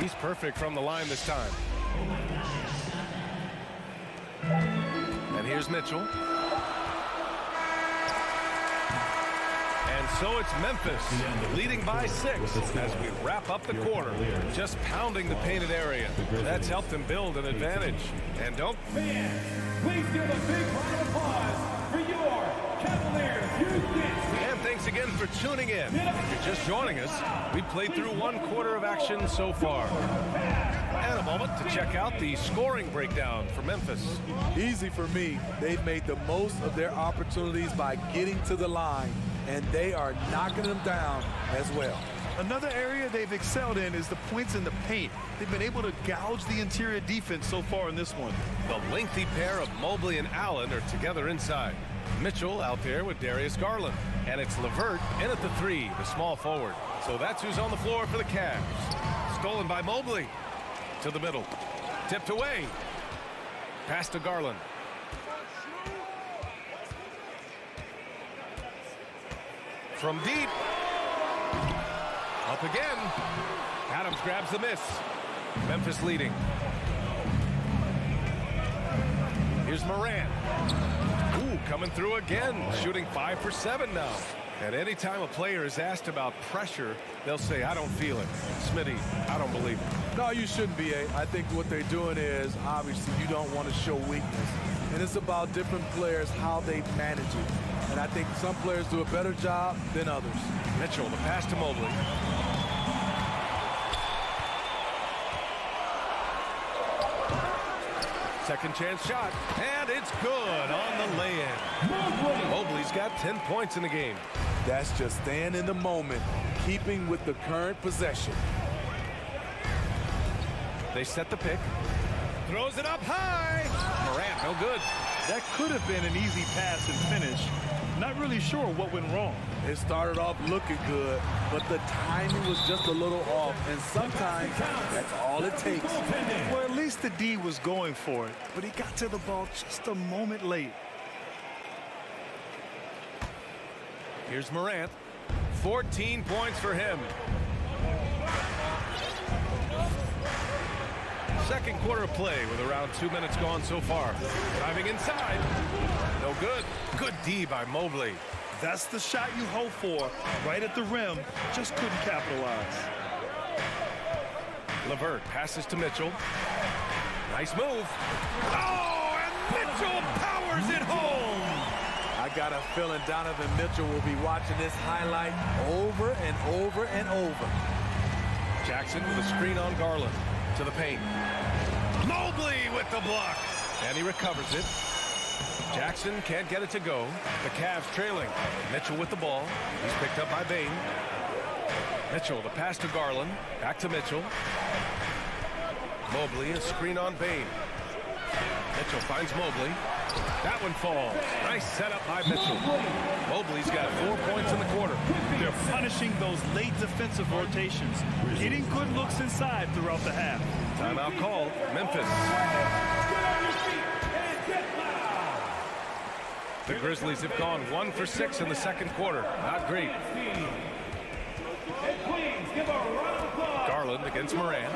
He's perfect from the line this time. And here's Mitchell. And so it's Memphis leading by 6 as we wrap up the quarter. Just pounding the painted area. That's helped them build an advantage. And don't... Fans, please give a big round of applause for your Cavaliers. And thanks again for tuning in. If you're just joining us, we played through 1 quarter of action so far. And a moment to check out the scoring breakdown for Memphis. Easy for me. They've made the most of their opportunities by getting to the line, and they are knocking them down as well. Another area they've excelled in is the points in the paint. They've been able to gouge the interior defense so far in this one. The lengthy pair of Mobley and Allen are together inside. Mitchell out there with Darius Garland. And it's LeVert in at the 3, the small forward. So that's who's on the floor for the Cavs. Stolen by Mobley. To the middle. Tipped away. Pass to Garland. From deep. Up again. Adams grabs the miss. Memphis leading. Here's Morant. Ooh, coming through again. Shooting 5 for 7 now. And anytime a player is asked about pressure, they'll say, I don't feel it. Smitty, I don't believe it. No, you shouldn't be. I think what they're doing is, obviously, you don't want to show weakness. And it's about different players, how they manage it. And I think some players do a better job than others. Mitchell, the pass to Mobley. Second chance shot, and it's good on the lay-in. Mobley's got 10 points in the game. That's just staying in the moment, keeping with the current possession. They set the pick. Throws it up high. Morant, no good. That could have been an easy pass and finish. Not really sure what went wrong. It started off looking good, but the timing was just a little off, and sometimes that's all it takes. Well, at least the D was going for it, but he got to the ball just a moment late. Here's Morant. 14 points for him. Second quarter of play with around 2 minutes gone so far. Driving inside. No good. Good D by Mobley. That's the shot you hope for. Right at the rim. Just couldn't capitalize. LeVert passes to Mitchell. Nice move. Oh, and Mitchell powers it home. I got a feeling Donovan Mitchell will be watching this highlight over and over and over. Jackson with a screen on Garland. To the paint. Mobley with the block. And he recovers it. Jackson can't get it to go. The Cavs trailing. Mitchell with the ball. He's picked up by Bain. Mitchell, the pass to Garland. Back to Mitchell. Mobley, a screen on Bain. Mitchell finds Mobley. That one falls. Nice setup by Mitchell. Mobley's got 4 points in the quarter. They're punishing those late defensive rotations, getting good looks inside throughout the half. Timeout called. Memphis. The Grizzlies have gone 1 for 6 in the second quarter. Not great. Garland against Moran.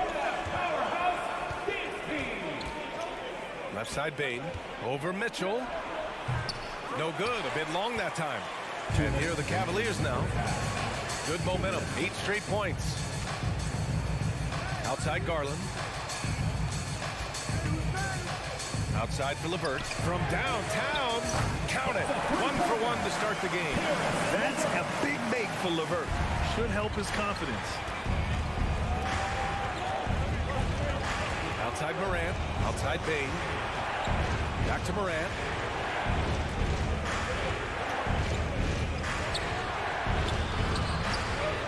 Left side Bain. Over Mitchell. No good. A bit long that time. And here are the Cavaliers now. Good momentum. 8 straight points. Outside Garland. Outside for LeVert. From downtown. Count it. 1 for 1 to start the game. That's a big make for LeVert. Should help his confidence. Outside Morant. Outside Bain. Back to Morant.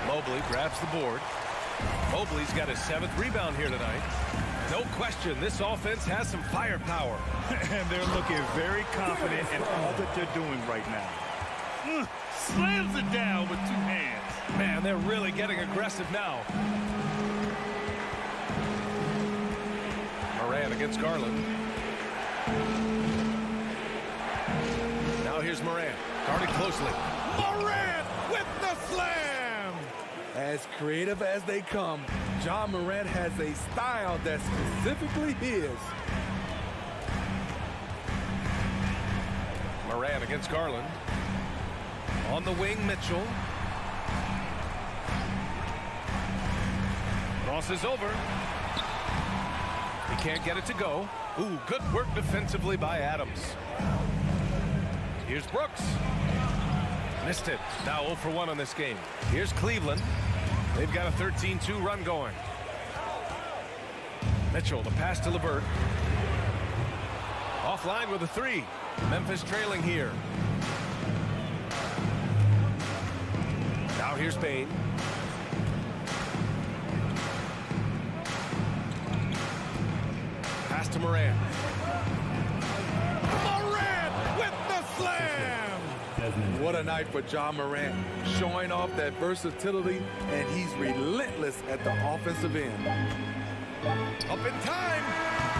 Mobley grabs the board. Mobley's got his 7th rebound here tonight. No question, this offense has some firepower. And they're looking very confident in all that they're doing right now. Slams it down with 2 hands. Man, they're really getting aggressive now. Moran against Garland. Now here's Moran, guarded closely. Moran with the slam! As creative as they come, Ja Morant has a style that's specifically his. Moran against Garland. On the wing, Mitchell. Crosses over. He can't get it to go. Ooh, good work defensively by Adams. Here's Brooks. Missed it. Now 0 for 1 on this game. Here's Cleveland. They've got a 13-2 run going. Mitchell, the pass to LeVert. Offline with a 3. Memphis trailing here. Now here's Bain. Pass to Moran. Moran with the slam! What a night for Ja Morant, showing off that versatility, and he's relentless at the offensive end. Up in time.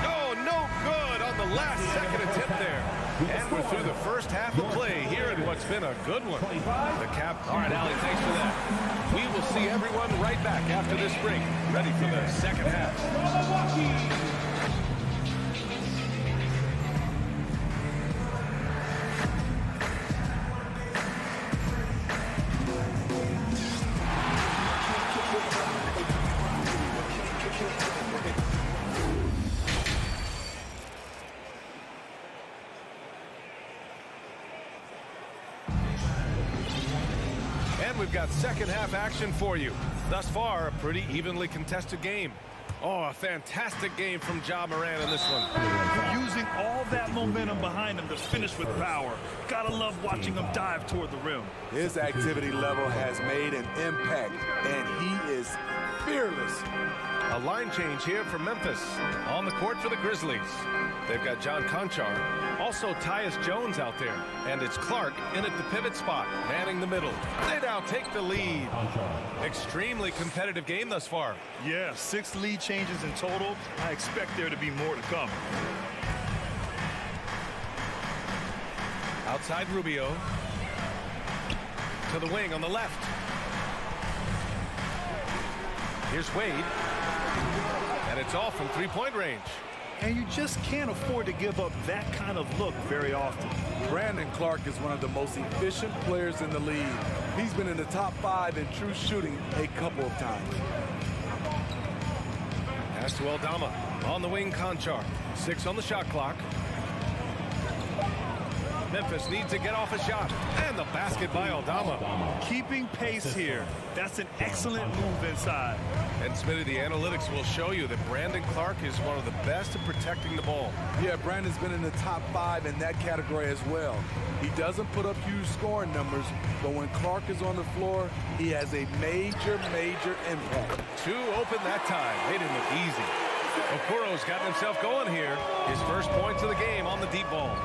Oh, no good on the last second attempt there. And we're through the first half of play here in what's been a good one. The Cap. All right, Allie, thanks for that. We will see everyone right back after this break, ready for the second half. We've got second half action for you. Thus far, a pretty evenly contested game. Oh, a fantastic game from Ja Morant in this one. Using all that momentum behind him to finish with power. Gotta love watching him dive toward the rim. His activity level has made an impact, and he is fearless. A line change here for Memphis. On the court for the Grizzlies. They've got John Conchar. Also Tyus Jones out there. And it's Clark in at the pivot spot, manning the middle. They now take the lead. Extremely competitive game thus far. Yeah, 6 lead changes in total. I expect there to be more to come. Outside Rubio. To the wing on the left. Here's Wade. And it's off from 3-point range. And you just can't afford to give up that kind of look very often. Brandon Clark is one of the most efficient players in the league. He's been in the top 5 in true shooting a couple of times. Pass to Aldama. On the wing, Conchar. 6 on the shot clock. Memphis needs to get off a shot. And the basket by Aldama. keeping pace here. That's an excellent move inside. And Smitty, the analytics will show you that Brandon Clark is one of the best at protecting the ball. Yeah, Brandon's been in the top 5 in that category as well. He doesn't put up huge scoring numbers, but when Clark is on the floor, he has a major, major impact. 2 open that time. They didn't look easy. Okuro's gotten himself going here. His first points of the game on the deep ball.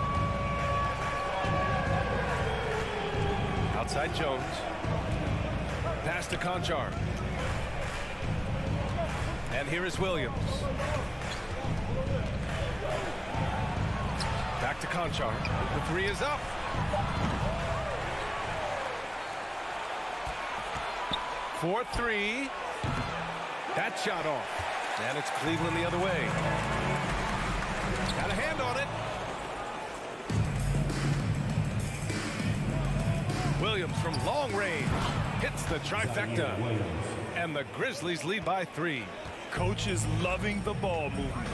Outside Jones. Pass to Conchar. And here is Williams. Back to Conchar. The 3 is up. For 3. That shot off. And it's Cleveland the other way. Got a hand on it. Williams from long range hits the trifecta. And the Grizzlies lead by 3. Coach is loving the ball movement.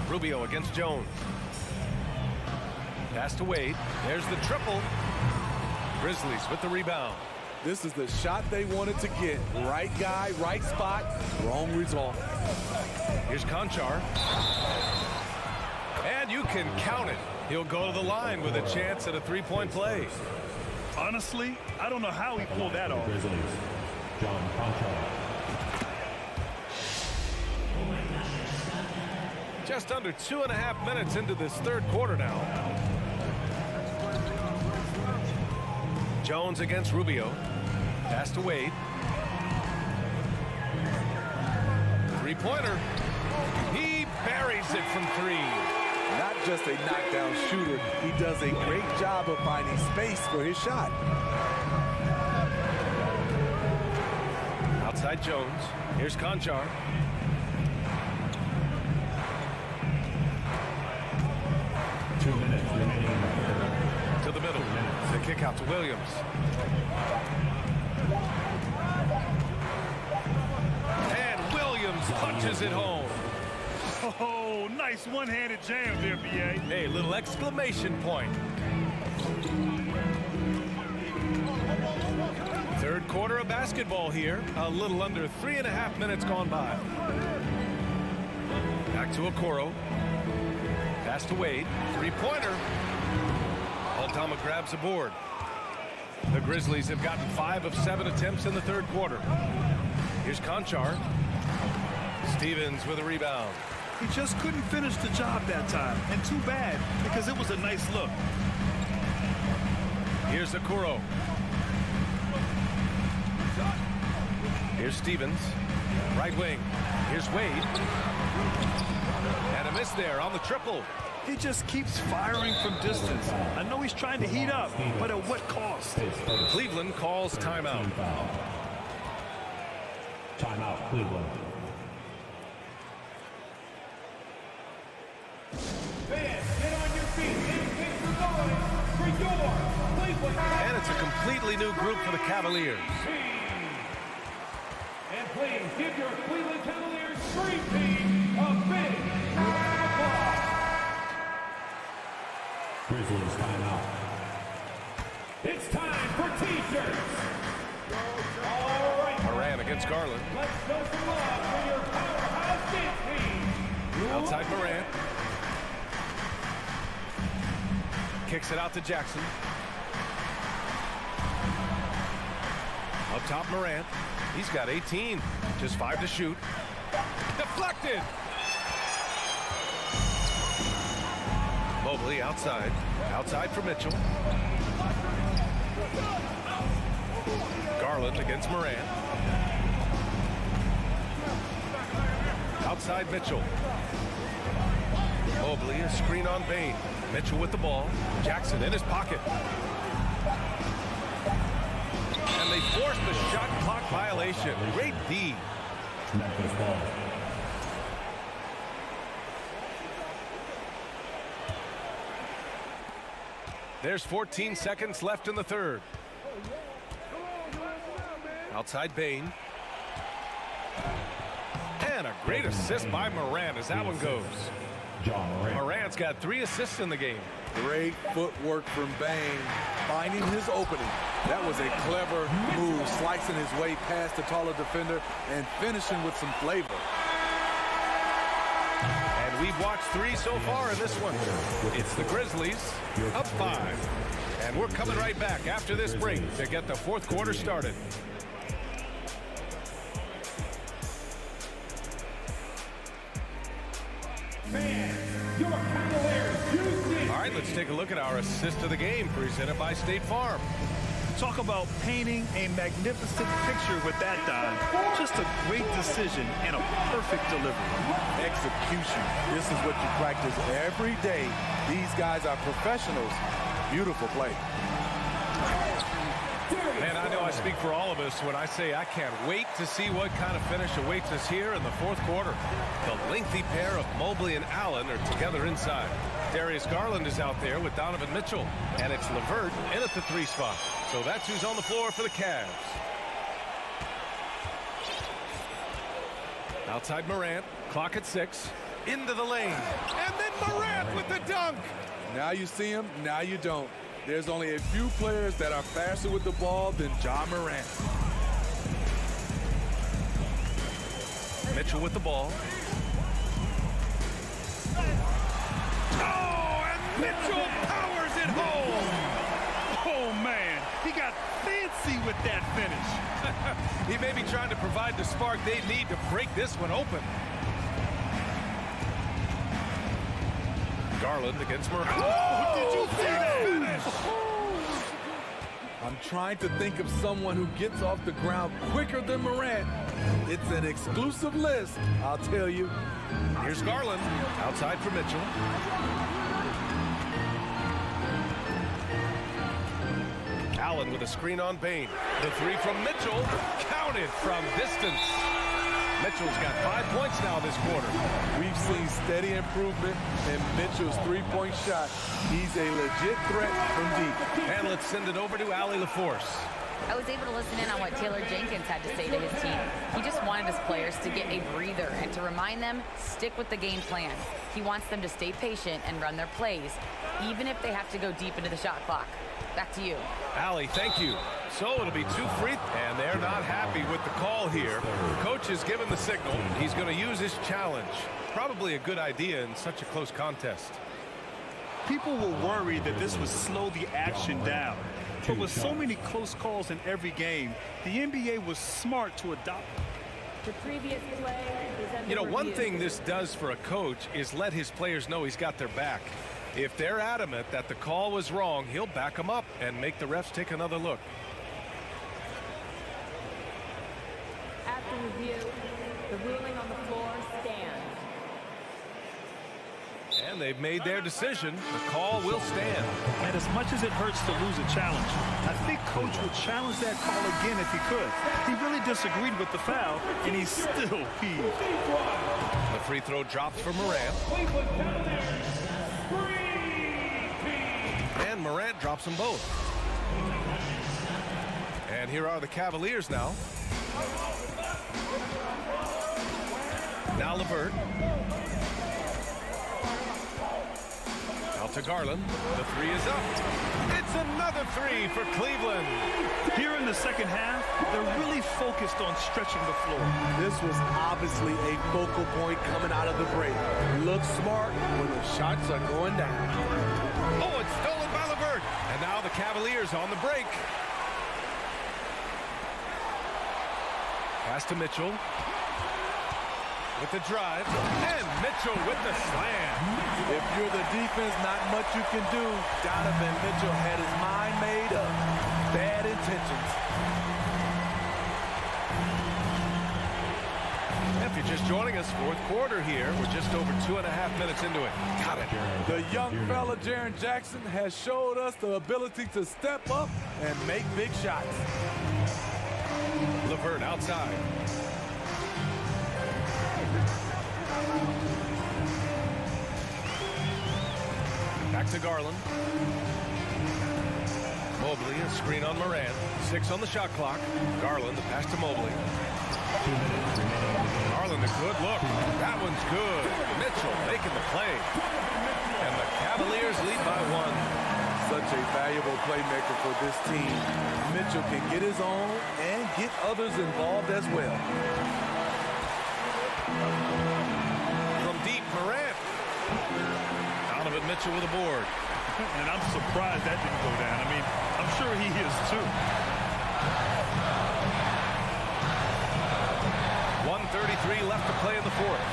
Rubio against Jones. Pass to Wade. There's the triple. Grizzlies with the rebound. This is the shot they wanted to get. Right guy, right spot, wrong result. Here's Conchar. And you can count it. He'll go to the line with a chance at a 3-point play. Honestly, I don't know how he pulled that off. John Conchar. Just under 2.5 minutes into this third quarter now. Jones against Rubio. Pass to Wade. 3-pointer. He buries it from 3. Not just a knockdown shooter, he does a great job of finding space for his shot. Outside Jones. Here's Conchar. To the middle. The kick out to Williams. And Williams punches it home. Oh, nice one-handed jam there, B.A. Hey, little exclamation point. Third quarter of basketball here. A little under 3.5 minutes gone by. Back to Okoro. Pass to Wade. 3-pointer. Aldama grabs the board. The Grizzlies have gotten 5 of 7 attempts in the third quarter. Here's Conchar. Stevens with a rebound. He just couldn't finish the job that time. And too bad, because it was a nice look. Here's Okoro. Here's Stevens. Right wing. Here's Wade. And a miss there on the triple. He just keeps firing from distance. I know he's trying to heat up, but at what cost? Cleveland calls timeout. Timeout, Cleveland. And it's a completely new group for the Cavaliers. And please give your Cleveland Cavaliers Dream Team a big round of applause. Grizzlies timeout. It's time for T-shirts. All right. Moran against Garland. Let's go some love for your powerhouse dance team. Outside Moran. Kicks it out to Jackson. Up top Moran. He's got 18. Just 5 to shoot. Deflected. Mobley outside. Outside for Mitchell. Garland against Moran. Outside Mitchell. Mobley, a screen on Bain. Mitchell with the ball. Jackson in his pocket. And they forced the shot clock violation. Great D. Memphis ball. There's 14 seconds left in the third. Outside Bain. And a great assist by Moran as that one goes. Morant's got 3 assists in the game. Great footwork from Bang, finding his opening. That was a clever move, slicing his way past the taller defender and finishing with some flavor. And we've watched 3 so far in this one. It's the Grizzlies up 5. And we're coming right back after this break to get the 4th quarter started. All right, let's take a look at our assist of the game presented by State Farm. Talk about painting a magnificent picture with that, Don. Just a great decision and a perfect delivery. Execution. This is what you practice every day. These guys are professionals. Beautiful play. Man, I know I speak for all of us when I say I can't wait to see what kind of finish awaits us here in the 4th quarter. The lengthy pair of Mobley and Allen are together inside. Darius Garland is out there with Donovan Mitchell, and it's LeVert in at the 3 spot. So that's who's on the floor for the Cavs. Outside Morant, clock at 6, into the lane, and then Morant with the dunk. Now you see him, now you don't. There's only a few players that are faster with the ball than Ja Morant. Mitchell with the ball. Oh, and Mitchell powers it home. Oh, man, he got fancy with that finish. He may be trying to provide the spark they need to break this one open. Garland against Morant. Oh, did you see that? I'm trying to think of someone who gets off the ground quicker than Morant. It's an exclusive list, I'll tell you. Here's Garland, outside for Mitchell. Allen with a screen on Bane. The 3 from Mitchell, counted from distance. Mitchell's got 5 points now this quarter. We've seen steady improvement in Mitchell's 3-point shot. He's a legit threat from deep. And let's send it over to Allie LaForce. I was able to listen in on what Taylor Jenkins had to say to his team. He just wanted his players to get a breather and to remind them, stick with the game plan. He wants them to stay patient and run their plays, even if they have to go deep into the shot clock. Back to you. Allie, thank you. So it'll be 2 free, and they're not happy with the call here. Coach has given the signal. He's going to use his challenge. Probably a good idea in such a close contest. People were worried that this would slow the action down. But with so many close calls in every game, the NBA was smart to adopt. The previous play is under You know, one review. thing this does for a coach is let his players know he's got their back. If they're adamant that the call was wrong, he'll back them up and make the refs take another look. After review, the ruling on the floor stands. And they've made their decision. The call will stand. And as much as it hurts to lose a challenge, I think Coach would challenge that call again if he could. He really disagreed with the foul, and he's still peeved. The free throw drops for Morant. And Morant drops them both. And here are the Cavaliers now. Now LeVert. Out to Garland. The 3 is up. It's another 3 for Cleveland. Here in the second half, they're really focused on stretching the floor. This was obviously a focal point coming out of the break. Look smart when the shots are going down. Oh, it's stolen by LeVert. And now the Cavaliers on the break. Pass to Mitchell. With the drive. And Mitchell with the slam. If you're the defense, not much you can do. Donovan Mitchell had his mind made up. Bad intentions. If you're just joining us, 4th quarter here. We're just over 2.5 minutes into it. Got it. The young fella, Jaren Jackson, has showed us the ability to step up and make big shots. LeVert outside. Back to Garland. Mobley, a screen on Morant. 6 on the shot clock. Garland, the pass to Mobley. Garland, a good look. That one's good. Mitchell making the play. And the Cavaliers lead by 1. Such a valuable playmaker for this team. Mitchell can get his own and get others involved as well. From deep, Morant. Donovan Mitchell with a board. And I'm surprised that didn't go down. I mean, I'm sure he is too. 1:33 left to play in the fourth.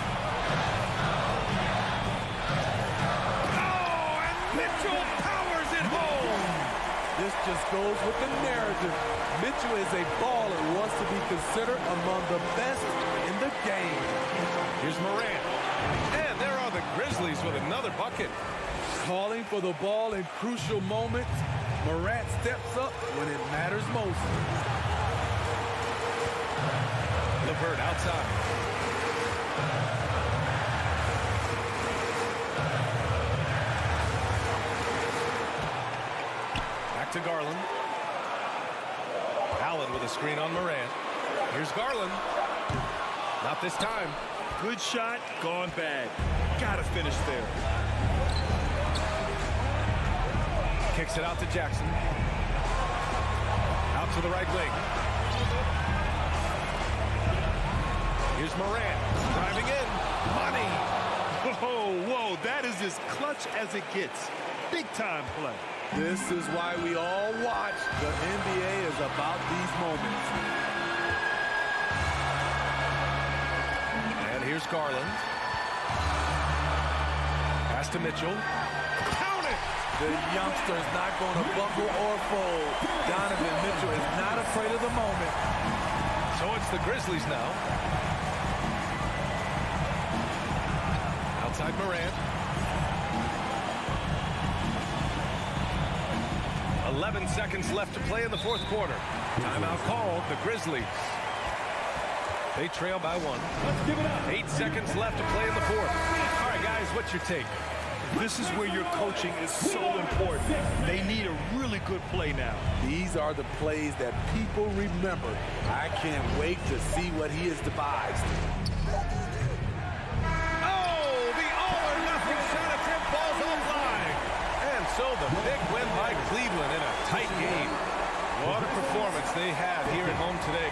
Oh, and Mitchell powers it home. This just goes with the narrative. Mitchell is a baller who wants to be considered among the best in the game. Here's Morant. And there are the Grizzlies with another bucket. Calling for the ball in crucial moments. Morant steps up when it matters most. LeVert outside. Back to Garland. Allen with a screen on Morant. Here's Garland. Not this time. Good shot, gone bad. Gotta finish there. Kicks it out to Jackson. Out to the right wing. Here's Morant driving in. Money. Whoa, that is as clutch as it gets. Big time play. This is why we all watch. The NBA is about these moments. And here's Garland. Pass to Mitchell. Count it! The youngster is not going to buckle or fold. Donovan Mitchell is not afraid of the moment. So it's the Grizzlies now. Outside Morant. 11 seconds left to play in the fourth quarter. Timeout called, the Grizzlies. They trail by 1. 8 seconds left to play in the fourth. All right, guys, what's your take? This is where your coaching is so important. They need a really good play now. These are the plays that people remember. I can't wait to see what he has devised. Oh, the all-or-nothing shot attempt falls offline. And so the big win by Cleveland in a tight game. What a performance they have here at home today.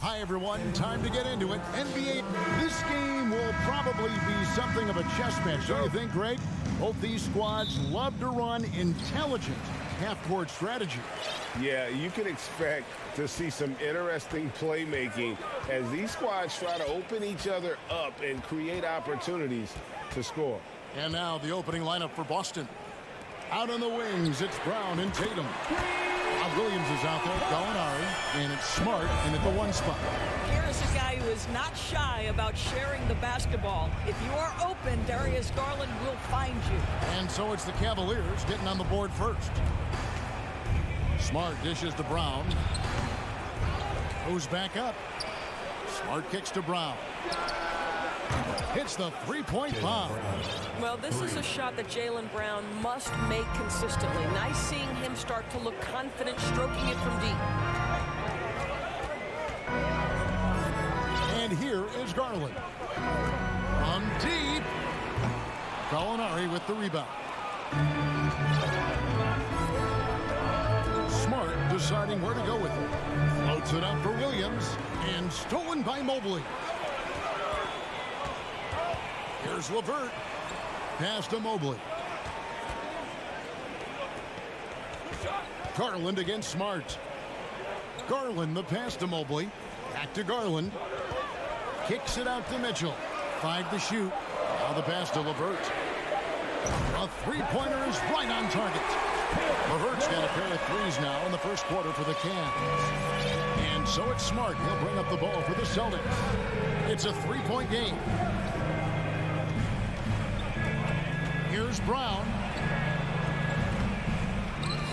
Hi, everyone. Time to get into it. NBA. This game will probably be something of a chess match, don't you think, Greg? Both these squads love to run intelligent half-court strategy. Yeah, you can expect to see some interesting playmaking as these squads try to open each other up and create opportunities to score. And now the opening lineup for Boston. Out on the wings, it's Brown and Tatum. Williams is out there, Gallinari, and it's Smart in at the 1 spot. Here is a guy who is not shy about sharing the basketball. If you are open, Darius Garland will find you. And so it's the Cavaliers getting on the board first. Smart dishes to Brown. Goes back up. Smart kicks to Brown. Hits the three-point bomb. Well, this is a shot that Jaylen Brown must make consistently. Nice seeing him start to look confident, stroking it from deep. And here is Garland. From deep. Gallinari with the rebound. Smart deciding where to go with it. Floats it up for Williams. And stolen by Mobley. Here's LeVert. Pass to Mobley. Garland against Smart. Garland the pass to Mobley. Back to Garland. Kicks it out to Mitchell. 5 to shoot. Now the pass to LeVert. A three-pointer is right on target. LeVert's got a pair of threes now in the first quarter for the Cavs. And so it's Smart. He'll bring up the ball for the Celtics. It's a three-point game. Here's Brown.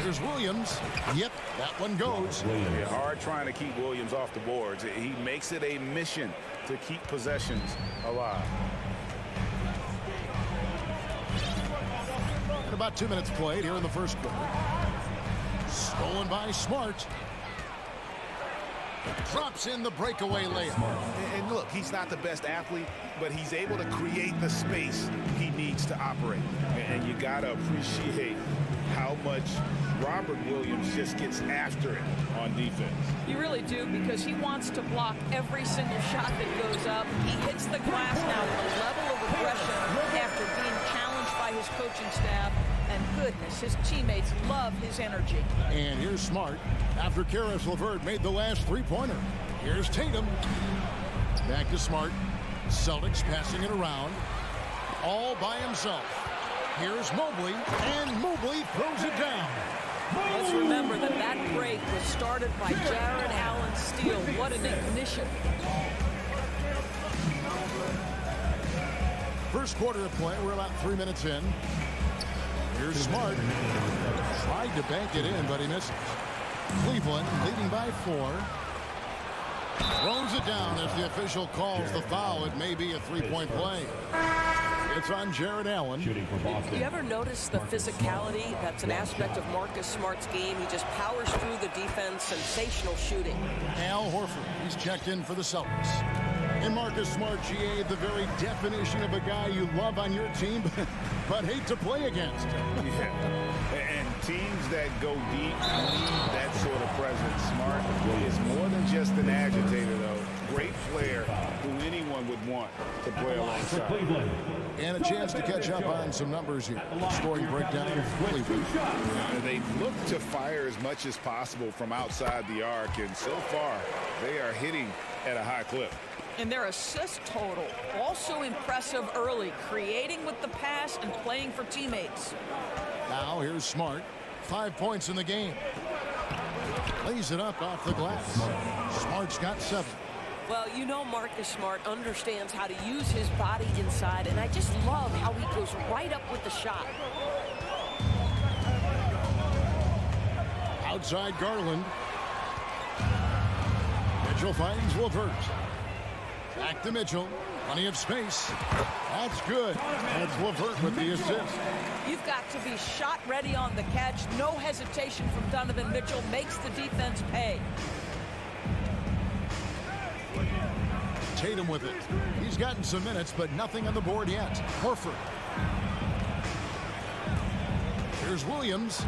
Here's Williams. Yep, that one goes. Yeah, hard trying to keep Williams off the boards. He makes it a mission to keep possessions alive. About 2 minutes played here in the first quarter. Stolen by Smart. Drops in the breakaway layup. And look, he's not the best athlete, but he's able to create the space he needs to operate. And you got to appreciate how much Robert Williams just gets after it on defense. You really do, because he wants to block every single shot that goes up. He hits the glass now with a level of aggression after being challenged by his coaching staff. And goodness, his teammates love his energy. And here's Smart after Karis LeVert made the last three-pointer. Here's Tatum. Back to Smart. Celtics passing it around. All by himself. Here's Mobley, and Mobley throws it down. Let's remember that that break was started by Jared Allen's steal. What an ignition. First quarter of play, we're about 3 minutes in. Here's Smart. Tried to bank it in, but he misses. Cleveland leading by 4. Throws it down as the official calls the foul. It may be a three-point play. It's on Jared Allen. You ever notice the physicality? That's an aspect of Marcus Smart's game. He just powers through the defense. Sensational shooting. Al Horford, he's checked in for the Celtics. And Marcus Smart, GA, the very definition of a guy you love on your team, but hate to play against. Yeah. And teams that go deep need that sort of presence. Smart is more than just an agitator, though. Great player who anyone would want to play alongside. And a chance to catch up on some numbers here. Scoring breakdown for Cleveland. They look to fire as much as possible from outside the arc, and so far they are hitting at a high clip. And their assist total, also impressive early, creating with the pass and playing for teammates. Now here's Smart. 5 points in the game. Lays it up off the glass. Smart's got 7. Well, you know Marcus Smart understands how to use his body inside, and I just love how he goes right up with the shot. Outside Garland. Mitchell finds LeVert. Back to Mitchell. Plenty of space. That's good. That's LeVert with the assist. You've got to be shot ready on the catch. No hesitation from Donovan Mitchell. Makes the defense pay. Tatum with it. He's gotten some minutes, but nothing on the board yet. Horford. Here's Williams.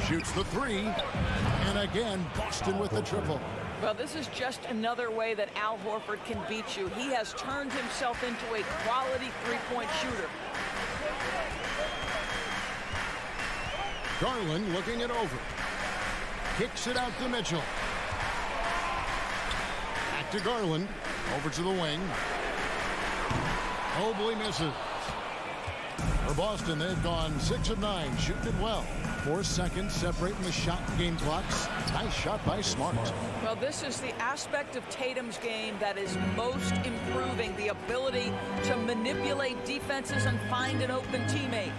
Shoots the 3. And again, Boston with the triple. Well, this is just another way that Al Horford can beat you. He has turned himself into a quality three-point shooter. Garland looking it over. Kicks it out to Mitchell. Back to Garland. Over to the wing. Mobley misses. For Boston, they've gone 6 of 9, shooting it well. 4 seconds separating the shot and game clocks. Nice shot by Smart. Well, this is the aspect of Tatum's game that is most improving, the ability to manipulate defenses and find an open teammate.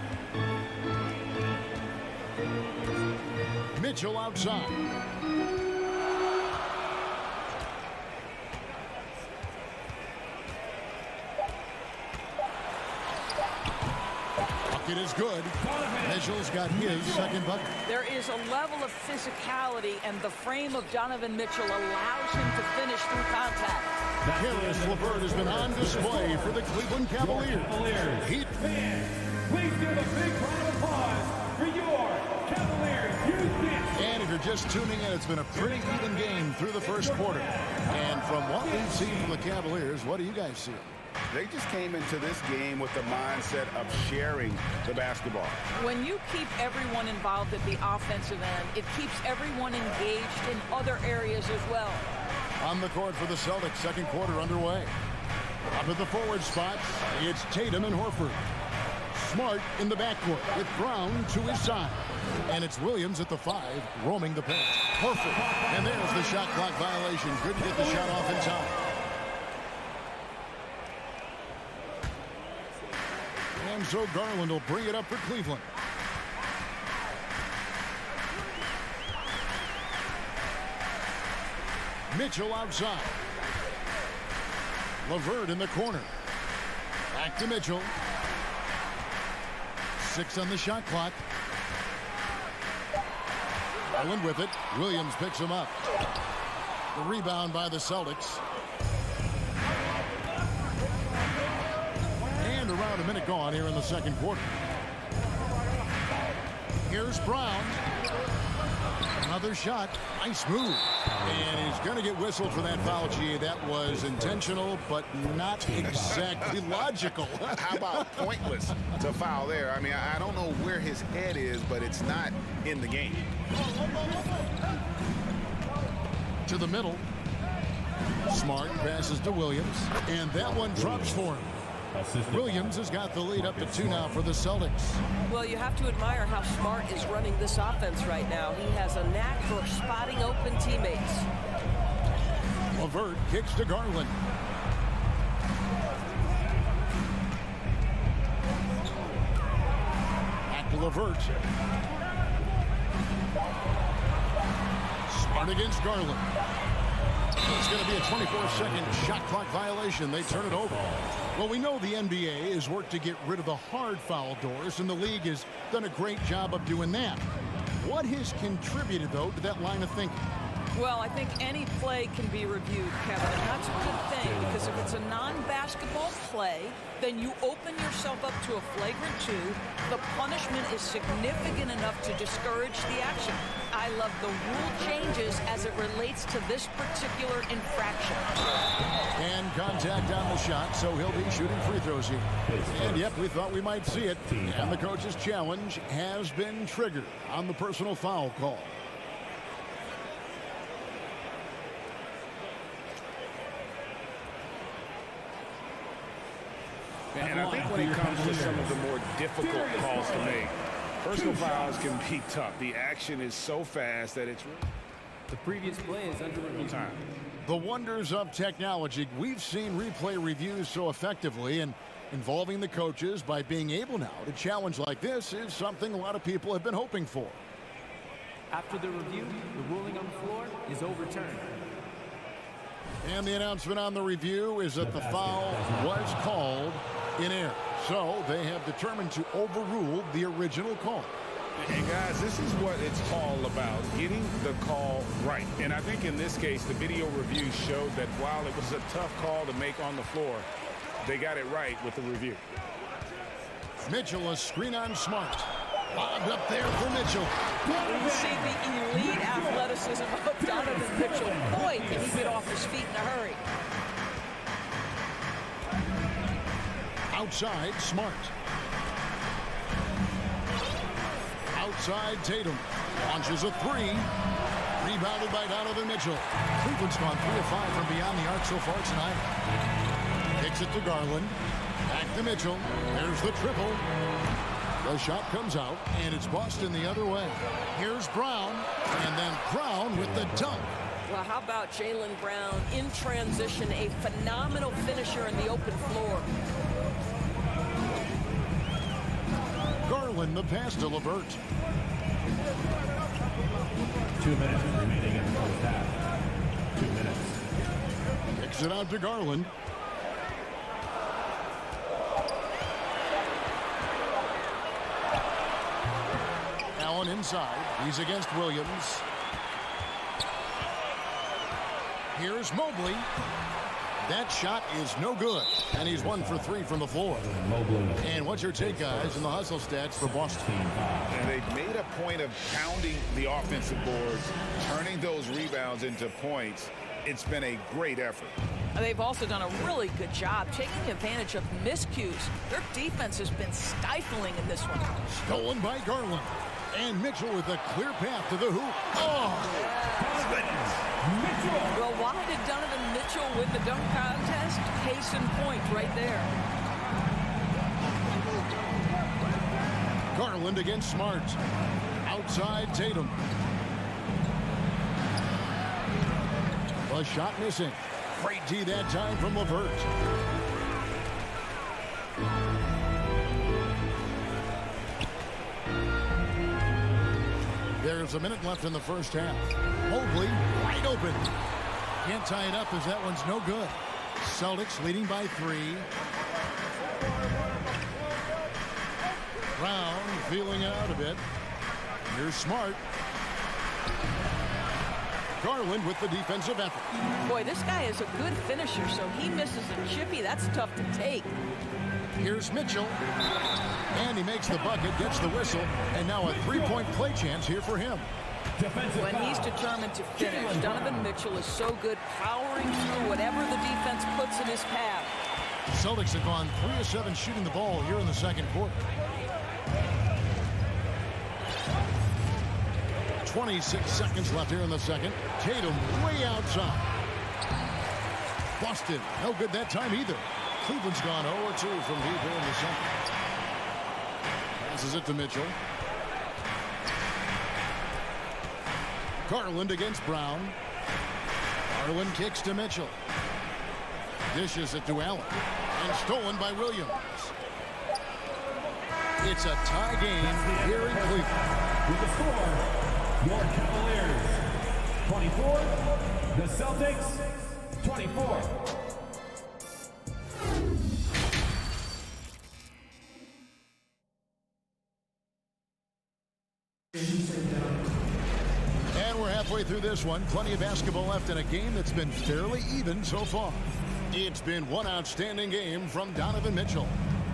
Mitchell outside. Bucket is good. Mitchell's got his second bucket. There is a level of physicality, and the frame of Donovan Mitchell allows him to finish through contact. Caris LeVert has been on display for the Cleveland Cavaliers. Please give a big round of applause for your Cavaliers. And if you're just tuning in, it's been a pretty even game through the first quarter. And from what we've seen from the Cavaliers, what do you guys see? They just came into this game with the mindset of sharing the basketball. When you keep everyone involved at the offensive end, it keeps everyone engaged in other areas as well. On the court for the Celtics, second quarter underway. Up at the forward spots, it's Tatum and Horford. Smart in the backcourt with Brown to his side. And it's Williams at the 5, roaming the paint. Horford, and there's the shot clock violation. Good to get the shot off in time. And so Garland will bring it up for Cleveland. Mitchell outside. LeVert in the corner. Back to Mitchell. 6 on the shot clock. Garland with it. Williams picks him up. The rebound by the Celtics. And around a minute gone here in the second quarter. Here's Brown. Another shot. Nice move. And he's going to get whistled for that foul, G. That was intentional, but not exactly logical. How about pointless to foul there? I mean, I don't know where his head is, but it's not in the game. To the middle. Smart passes to Williams. And that one drops for him. Williams has got the lead up to 2 now for the Celtics. Well, you have to admire how Smart is running this offense right now. He has a knack for spotting open teammates. LeVert kicks to Garland. Back to LeVert. Smart against Garland. It's going to be a 24-second shot clock violation. They turn it over. Well, we know the NBA has worked to get rid of the hard foul doors, and the league has done a great job of doing that. What has contributed, though, to that line of thinking? Well, I think any play can be reviewed, Kevin, and that's a good thing, because if it's a non-basketball play, then you open yourself up to a flagrant 2. The punishment is significant enough to discourage the action. I love the rule changes as it relates to this particular infraction. And contact on the shot, so he'll be shooting free throws here. And yep, we thought we might see it. And the coach's challenge has been triggered on the personal foul call. And I think when it comes to some of the more difficult calls to make, personal fouls can be tough. The action is so fast that it's... The previous play is under review. Time. The wonders of technology. We've seen replay reviews so effectively, and involving the coaches by being able now to challenge like this is something a lot of people have been hoping for. After the review, the ruling on the floor is overturned. And the announcement on the review is that the foul was called in error. So they have determined to overrule the original call. And guys, this is what it's all about, getting the call right. And I think in this case, the video review showed that while it was a tough call to make on the floor, they got it right with the review. Mitchell, a screen on Smart. Lobbed up there for Mitchell. You see the elite athleticism of Donovan Mitchell. Boy, can he get off his feet in a hurry. Outside, Smart. Outside, Tatum. Launches a three. Rebounded by Donovan Mitchell. Cleveland's gone 3 of 5 from beyond the arc so far tonight. Kicks it to Garland. Back to Mitchell. There's the triple. The shot comes out, and it's Boston the other way. Here's Brown, and then Brown with the dunk. Well, how about Jaylen Brown in transition, a phenomenal finisher in the open floor. Garland, the pass to LeVert. 2 minutes remaining in the first half. 2 minutes. Kicks it out to Garland. Allen inside. He's against Williams. Here's Mobley. That shot is no good. And he's 1 for 3 from the floor. And what's your take, guys, in the hustle stats for Boston? And they've made a point of pounding the offensive boards, turning those rebounds into points. It's been a great effort. They've also done a really good job taking advantage of miscues. Their defense has been stifling in this one. Stolen by Garland. And Mitchell with a clear path to the hoop. Oh! Well, why did Donovan Mitchell win the dunk contest? Case in point right there. Garland against Smart. Outside Tatum. A shot missing. Great D that time from LeVert. There's a minute left in the first half. Mobley wide open. Can't tie it up as that one's no good. Celtics leading by 3. Brown feeling it out a bit. Here's Smart. Garland with the defensive effort. Boy, this guy is a good finisher, so he misses a chippy. That's tough to take. Here's Mitchell. And he makes the bucket, gets the whistle, and now a 3-point play chance here for him. When he's determined to finish, Donovan Mitchell is so good powering through whatever the defense puts in his path. The Celtics have gone 3 of 7 shooting the ball here in the second quarter. 26 seconds left here in the second. Tatum way outside. Boston, no good that time either. Cleveland's gone 0-2 from deep here in the second. Passes it to Mitchell. Garland against Brown. Garland kicks to Mitchell. Dishes it to Allen. And stolen by Williams. It's a tie game here in Cleveland. With the score, your Cavaliers 24, the Celtics 24. And we're halfway through this one. Plenty of basketball left in a game that's been fairly even so far. It's been one outstanding game from Donovan Mitchell.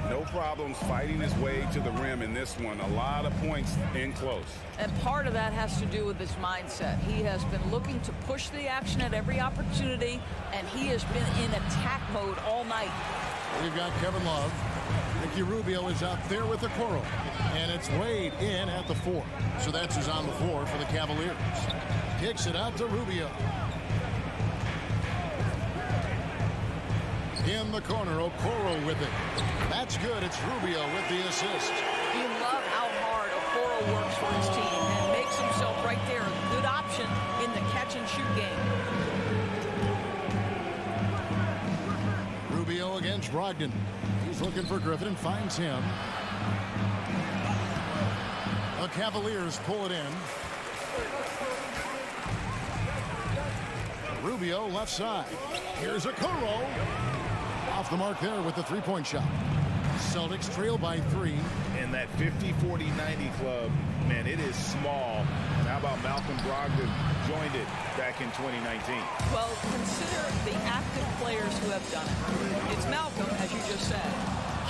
No problems fighting his way to the rim in this one. A lot of points in close. And part of that has to do with his mindset. He has been looking to push the action at every opportunity, and he has been in attack mode all night. We've got Kevin Love. Ricky Rubio is out there with the Coral. And it's Wade in at the 4. So that's who's on the floor for the Cavaliers. Kicks it out to Rubio. In the corner, Okoro with it. That's good. It's Rubio with the assist. You love how hard Okoro works for his team and makes himself right there a good option in the catch-and-shoot game. Rubio against Brogdon. He's looking for Griffin and finds him. The Cavaliers pull it in. Rubio left side. Here's Okoro. Off the mark there with the three-point shot. Celtics trail by 3. And that 50-40-90 club, man, it is small. And how about Malcolm Brogdon joined it back in 2019? Well, consider the active players who have done it. It's Malcolm, as you just said,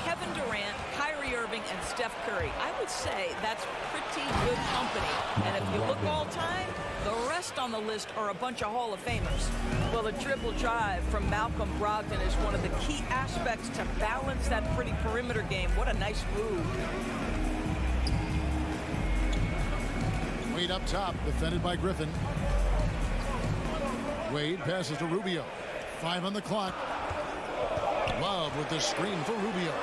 Kevin Durant, Kyrie Kyrie Irving, and Steph Curry. I would say that's pretty good company. And if you look all time, the rest on the list are a bunch of Hall of Famers. Well, the triple drive from Malcolm Brogdon is one of the key aspects to balance that pretty perimeter game. What a nice move. Wade up top, defended by Griffin. Wade passes to Rubio. 5 on the clock. Love with the screen for Rubio.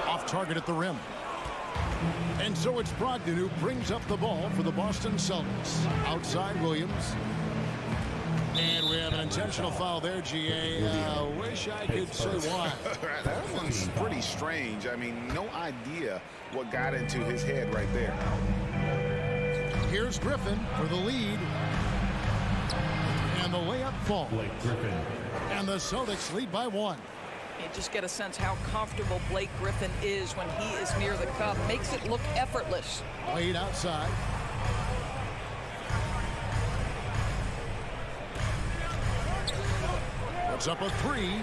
Off target at the rim. And so it's Brogdon who brings up the ball for the Boston Celtics. Outside Williams. And we have an intentional foul there, GA. Wish I could say why. That one's pretty strange. I mean, no idea what got into his head right there. Here's Griffin for the lead. And the layup falls. And the Celtics lead by 1. You just get a sense how comfortable Blake Griffin is when he is near the cup. Makes it look effortless. Wade outside. Puts up a 3.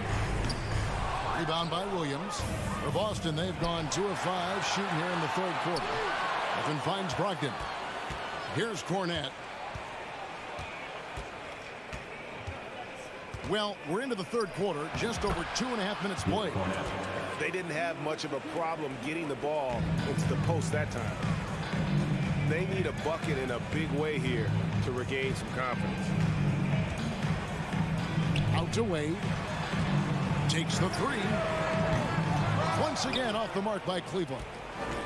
Rebound by Williams. For Boston, they've gone 2 of 5 shooting here in the third quarter. Griffin finds Brogdon. Here's Cornette. Well, we're into the third quarter, just over 2.5 minutes played. They didn't have much of a problem getting the ball into the post that time. They need a bucket in a big way here to regain some confidence. Out to Wade. Takes the 3. Once again off the mark by Cleveland.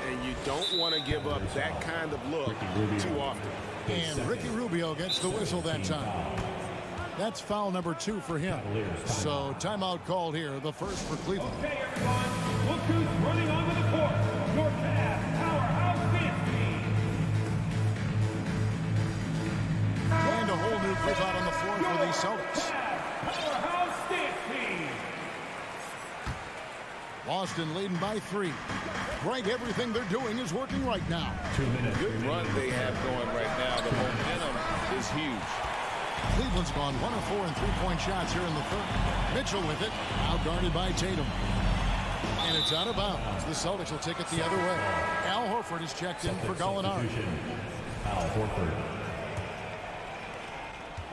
And you don't want to give up that kind of look too often. And Ricky Rubio gets the whistle that time. That's foul number 2 for him. So timeout called here, the first for Cleveland. Okay, everyone, look who's running onto the court. Your Cavs powerhouse dance team. And a whole new flip out on the floor for the Celtics. Powerhouse dance team. Boston leading by 3. Greg, everything they're doing is working right now. 2 minutes. Good run they have going right now. The momentum is huge. Cleveland's gone 1 of 4 in 3-point shots here in the third. Mitchell with it, outguarded by Tatum. And it's out of bounds. The Celtics will take it the other way. Al Horford is checked in for Gallinari. Al Horford.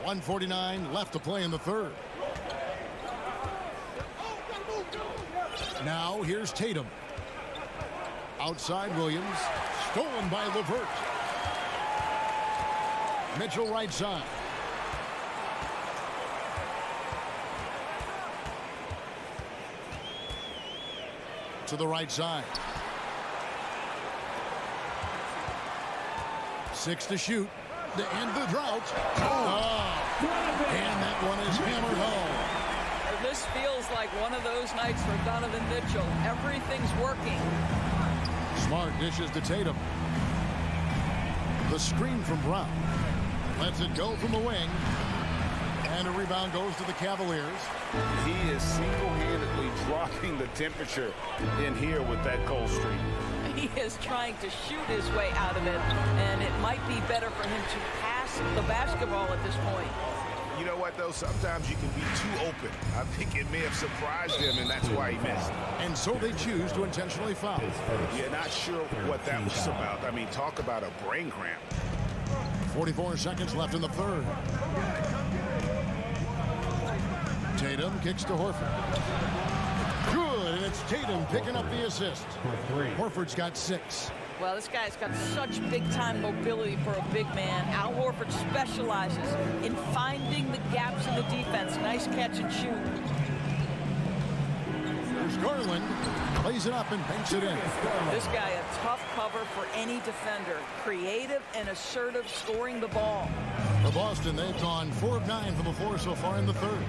1:49 left to play in the third. Now here's Tatum. Outside Williams. Stolen by LeVert. Mitchell right side. To the right side. 6 to shoot. To end the drought. And that one is hammered home. This feels like one of those nights for Donovan Mitchell. Everything's working. Smart dishes to Tatum. The screen from Brown. Lets it go from the wing. And a rebound goes to the Cavaliers. He is single-handedly dropping the temperature in here with that cold streak. He is trying to shoot his way out of it, and it might be better for him to pass the basketball at this point. You know what, though? Sometimes you can be too open. I think it may have surprised him, and that's why he missed. And so they choose to intentionally foul. Yeah, not sure what that was about. I mean, talk about a brain cramp. 44 seconds left in the third. Tatum kicks to Horford. Good, and it's Tatum picking up the assist. Horford's got 6. Well, this guy's got such big-time mobility for a big man. Al Horford specializes in finding the gaps in the defense. Nice catch and shoot. Here's Garland. Plays it up and banks it in. This guy a tough cover for any defender. Creative and assertive scoring the ball. For Boston, they've gone 4 of 9 from the floor so far in the third.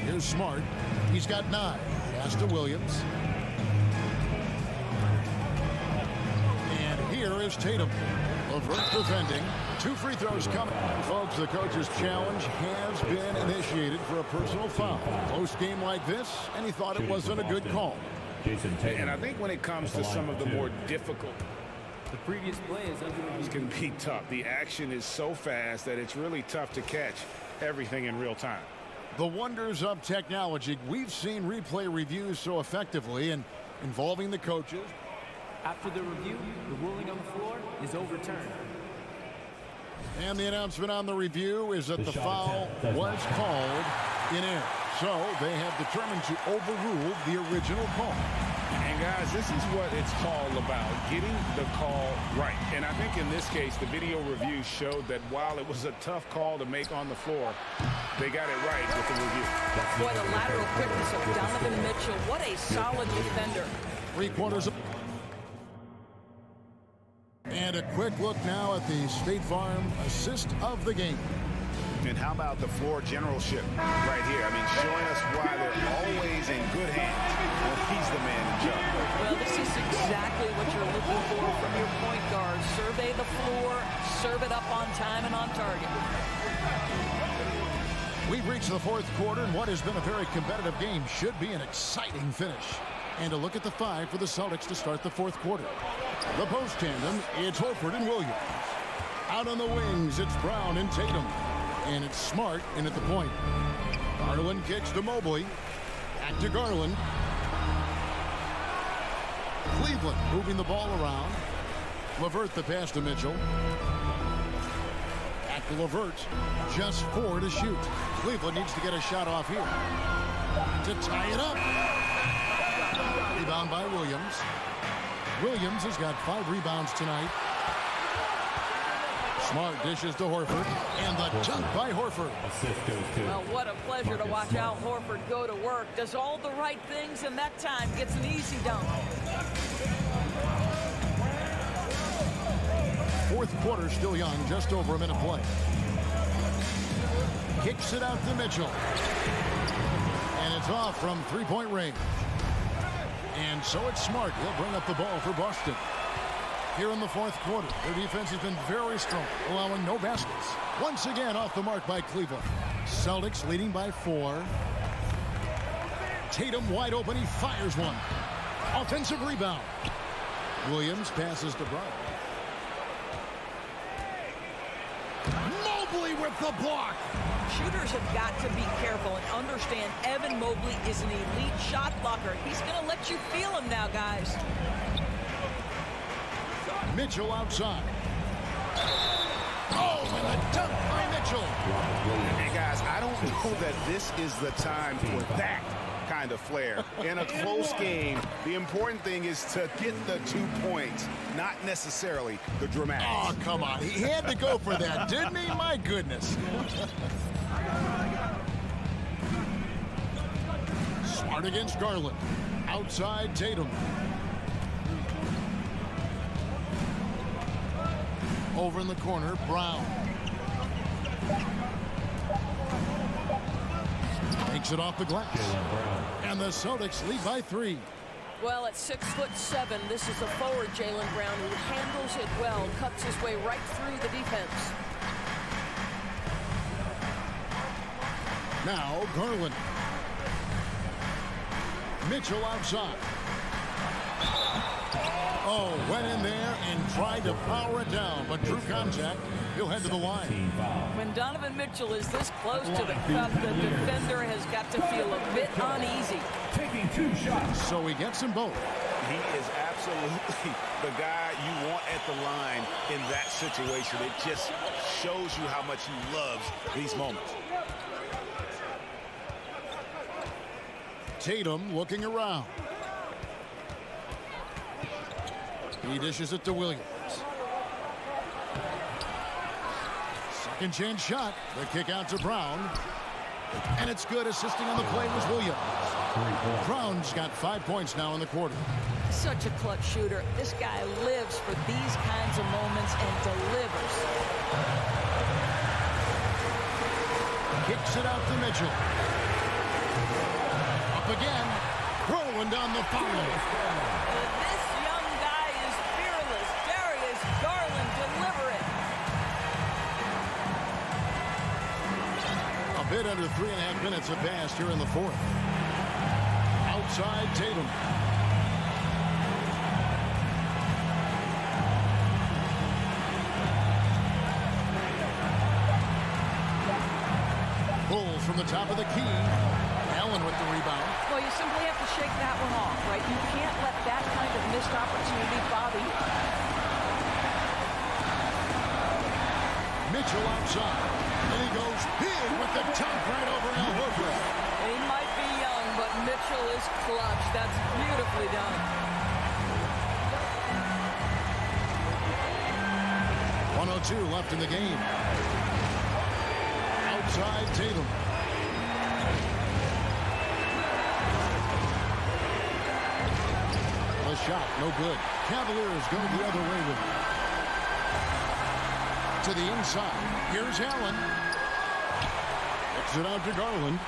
Here's Smart. He's got 9. Pass to Williams. And here is Tatum. LeVert defending. 2 free throws coming. Folks, the coach's challenge has been initiated for a personal foul. Close game like this, and he thought it wasn't a good call. And I think when it comes to some of the more difficult, the previous play is under review. Can be tough. The action is so fast that it's really tough to catch everything in real time. The wonders of technology. We've seen replay reviews so effectively and involving the coaches. After the review, the ruling on the floor is overturned. And the announcement on the review is that the foul was called in air. So they have determined to overrule the original call. And guys, this is what it's all about, getting the call right. And I think in this case, the video review showed that while it was a tough call to make on the floor, they got it right with the review. Boy, the lateral quickness of Donovan Mitchell. What a solid defender. 3/4 of... And a quick look now at the State Farm assist of the game. And how about the floor generalship right here? I mean, showing us why they're always in good hands when he's the man in charge. Well, this is exactly what you're looking for from your point guard. Survey the floor, serve it up on time and on target. We've reached the fourth quarter, and what has been a very competitive game should be an exciting finish. And a look at the five for the Celtics to start the fourth quarter. The post tandem, it's Horford and Williams. Out on the wings, it's Brown and Tatum. And it's Smart in at the point. Garland kicks to Mobley. Back to Garland. Cleveland moving the ball around. LeVert the pass to Mitchell. Back to LeVert. Just 4 to shoot. Cleveland needs to get a shot off here to tie it up. Rebound by Williams. Williams has got 5 rebounds tonight. Smart dishes to Horford, and the dunk by Horford. Well, what a pleasure to watch Al Horford go to work. Does all the right things, and that time gets an easy dunk. Fourth quarter still young, just over a minute play. Kicks it out to Mitchell. And it's off from three-point range. And so it's Smart. He'll bring up the ball for Boston. Here in the fourth quarter, their defense has been very strong, allowing no baskets. Once again off the mark by Cleveland. Celtics leading by 4. Tatum wide open, he fires one. Offensive rebound. Williams passes to Brown. Mobley with the block. Shooters have got to be careful and understand Evan Mobley is an elite shot blocker. He's going to let you feel him now, guys. Mitchell outside. Oh, and a dunk by Mitchell. Hey, guys, I don't know that this is the time for that kind of flair. In a close game, the important thing is to get the 2 points, not necessarily the dramatics. Oh, come on. He had to go for that, didn't he? My goodness. Smart against Garland. Outside Tatum. Over in the corner, Brown. Takes it off the glass. And the Celtics lead by 3. Well, at 6'7", this is a forward, Jaylen Brown, who handles it well, cuts his way right through the defense. Now, Garland. Mitchell outside. Oh, went in there and tried to power it down, but drew contact. He'll head to the line. When Donovan Mitchell is this close to the cup, the defender has got to feel a bit uneasy. Taking 2 shots. So he gets them both. He is absolutely the guy you want at the line in that situation. It just shows you how much he loves these moments. Tatum looking around. He dishes it to Williams. Second chance shot. The kick out to Brown. And it's good. Assisting on the play was Williams. Brown's got 5 points now in the quarter. Such a clutch shooter. This guy lives for these kinds of moments and delivers. Kicks it out to Mitchell. Up again. Rowland on the foul. This young guy is fearless. Darius Garland, deliver it. A bit under 3.5 minutes have passed here in the fourth. Outside Tatum. Pulls from the top of the key. Allen with the rebound. Well, you simply have to shake that one off, right? You can't let that kind of missed opportunity bother you. Mitchell outside. And he goes big with the dunk right over Al Horford. He might be young, but Mitchell is clutch. That's beautifully done. 1:02 left in the game. Outside Tatum. A shot, no good. Cavaliers go the other way with it. To the inside. Here's Allen. Kicks it out to Garland.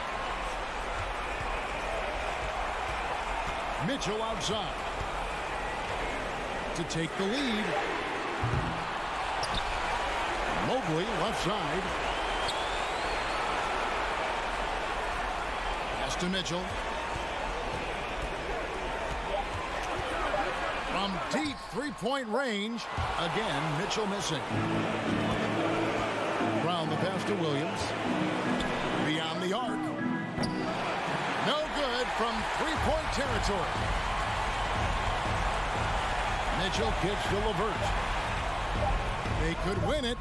Mitchell outside. To take the lead. Mobley left side. Pass to Mitchell. From deep three-point range. Again, Mitchell missing. Brown the pass to Williams. Beyond the arc. No good from three-point territory. Mitchell kicks to LeVert. They could win it.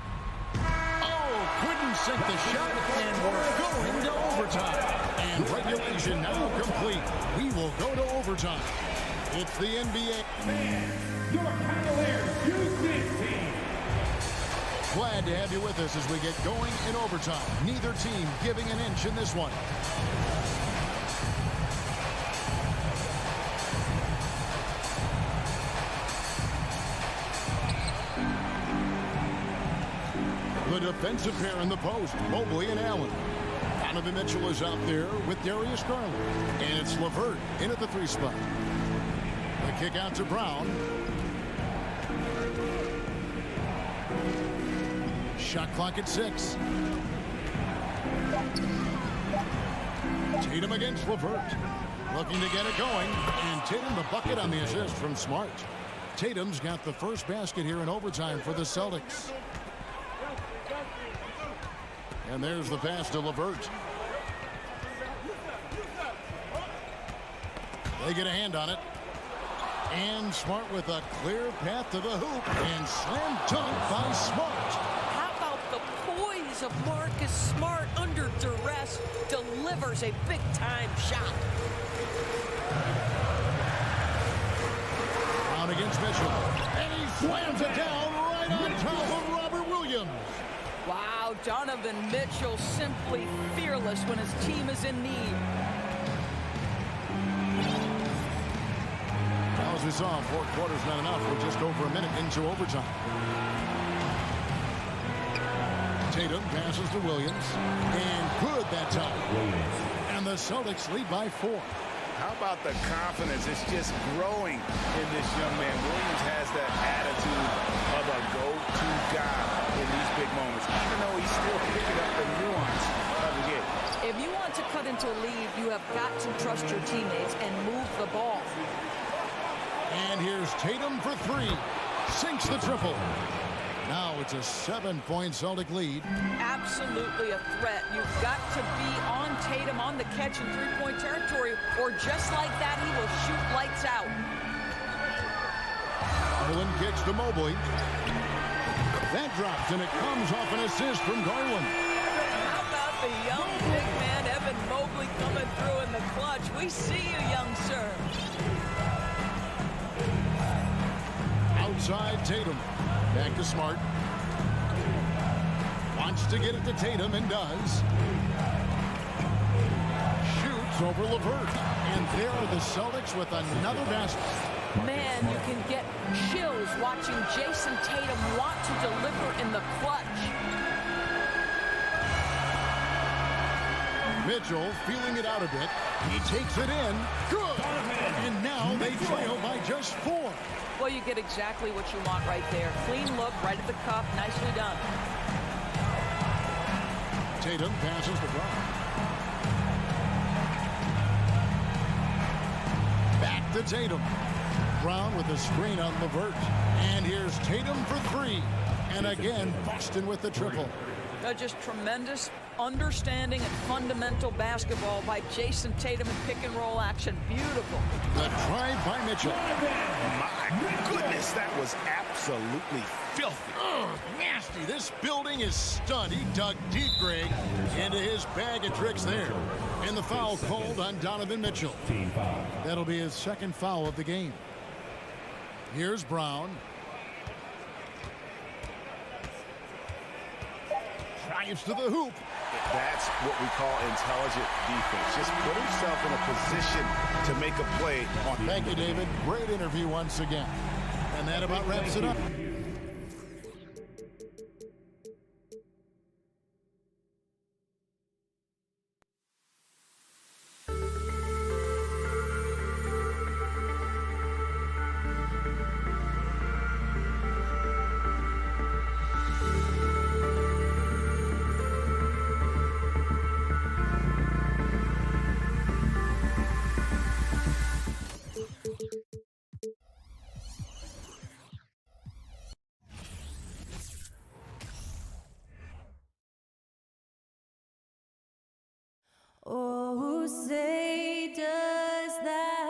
Oh, couldn't sink the shot, and we're going to overtime. And regulation now complete. We will go to overtime. It's the NBA. Your Cavaliers U16. Glad to have you with us as we get going in overtime. Neither team giving an inch in this one. The defensive pair in the post, Mobley and Allen. Donovan Mitchell is out there with Darius Garland. And it's LeVert in at the 3 spot. The kick out to Brown. Shot clock at 6. Tatum against LeVert. Looking to get it going. And Tatum the bucket on the assist from Smart. Tatum's got the first basket here in overtime for the Celtics. And there's the pass to LeVert. They get a hand on it. And Smart with a clear path to the hoop. And slam dunk by Smart. How about the poise of Marcus Smart under duress? Delivers a big-time shot. Brown against Mitchell. And he slams it down right on top of Robert Williams. Wow, Donovan Mitchell simply fearless when his team is in need. Now, as we saw, 4 quarters not enough. We're just over a minute into overtime. Tatum passes to Williams. And good that time. And the Celtics lead by 4. How about the confidence? It's just growing in this young man. Williams has that attitude of a go-to guy in these big moments, even though he's still picking up the nuance of the game. If you want to cut into a lead, you have got to trust your teammates and move the ball. And here's Tatum for 3. Sinks the triple. Now it's a 7-point Celtic lead. Absolutely a threat. You've got to be on Tatum on the catch in three-point territory, or just like that, he will shoot lights out. Garland kicks to Mobley. That drops, and it comes off an assist from Garland. How about the young big man, Evan Mobley, coming through in the clutch? We see you, young sir. Outside Tatum. Back to Smart. Wants to get it to Tatum and does. Shoots over LeVert. And there are the Celtics with another basket. Man, you can get chills watching Jason Tatum want to deliver in the clutch. Mitchell feeling it out a bit. He takes it in. Good. And now they trail by just 4. Well, you get exactly what you want right there. Clean look, right at the cup. Nicely done. Tatum passes to Brown. Back to Tatum. Brown with the screen on LeVert. And here's Tatum for 3. And again, Boston with the triple. Just tremendous understanding and fundamental basketball by Jason Tatum in pick-and-roll action. Beautiful. The drive by Mitchell. My goodness, that was absolutely filthy. Nasty. This building is stunned. He dug deep, Greg, into his bag of tricks there. And the foul called on Donovan Mitchell. That'll be his second foul of the game. Here's Brown. Drives to the hoop. That's what we call intelligent defense. Just put himself in a position to make a play. Thank you, David. Great interview once again. And that about wraps it up. Oh, say does that.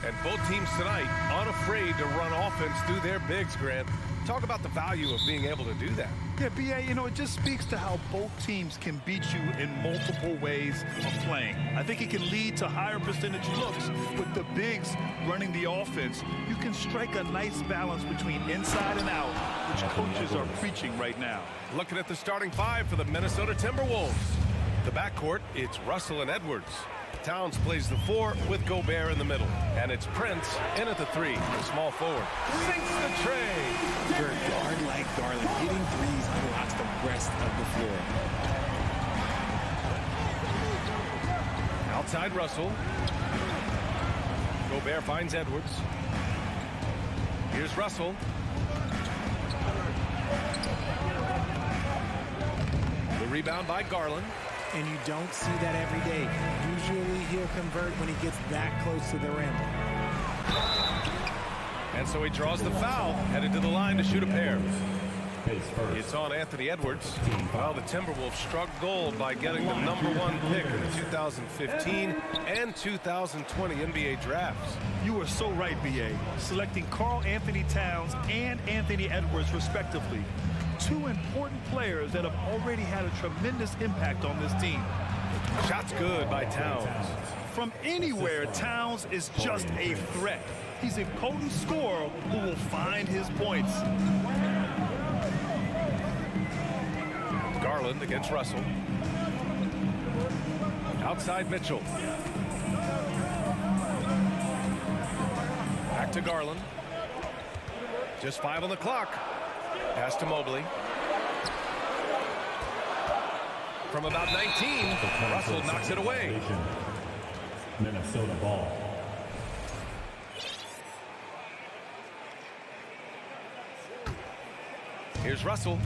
And both teams tonight unafraid to run offense through their bigs, Grant. Talk about the value of being able to do that. Yeah, B.A., you know, it just speaks to how both teams can beat you in multiple ways of playing. I think it can lead to higher percentage looks. With the bigs running the offense, you can strike a nice balance between inside and out, which coaches are preaching right now. Looking at the starting five for the Minnesota Timberwolves. The backcourt, it's Russell and Edwards. Towns plays the 4 with Gobert in the middle. And it's Prince in at the 3, the small forward. Sinks the tray. For a guard like Garland, hitting threes unlocks the rest of the floor. Outside Russell. Gobert finds Edwards. Here's Russell. The rebound by Garland. And you don't see that every day. Usually he'll convert when he gets that close to the rim. And so he draws the foul, headed to the line to shoot a pair. It's on Anthony Edwards. Well, the Timberwolves struck gold by getting the #1 pick in the 2015 and 2020 NBA drafts. You are so right, B.A. Selecting Karl Anthony Towns and Anthony Edwards, respectively. Two important players that have already had a tremendous impact on this team. Shot's good by Towns. From anywhere, Towns is just a threat. He's a potent scorer who will find his points. Garland against Russell. Outside Mitchell. Back to Garland. Just 5 on the clock. Pass to Mobley. From about 19, Russell knocks it away. Minnesota ball. Here's Russell.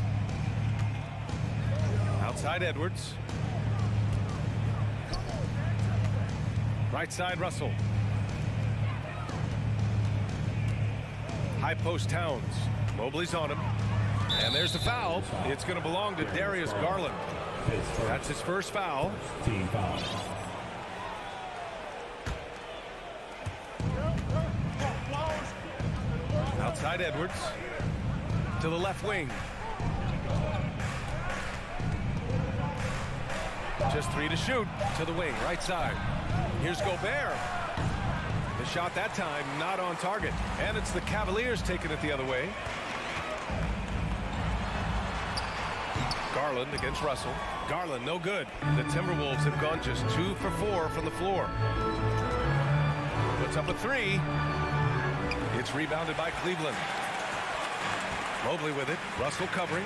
Outside Edwards. Right side Russell. High post Towns. Mobley's on him. And there's the foul. It's going to belong to Darius Garland. That's his first foul. Team foul. Outside Edwards. To the left wing. Just 3 to shoot. To the wing, right side. Here's Gobert. The shot that time not on target. And it's the Cavaliers taking it the other way. Garland against Russell. Garland no good. The Timberwolves have gone just 2 for 4 from the floor. Puts up a 3. It's rebounded by Cleveland. Mobley with it. Russell covering.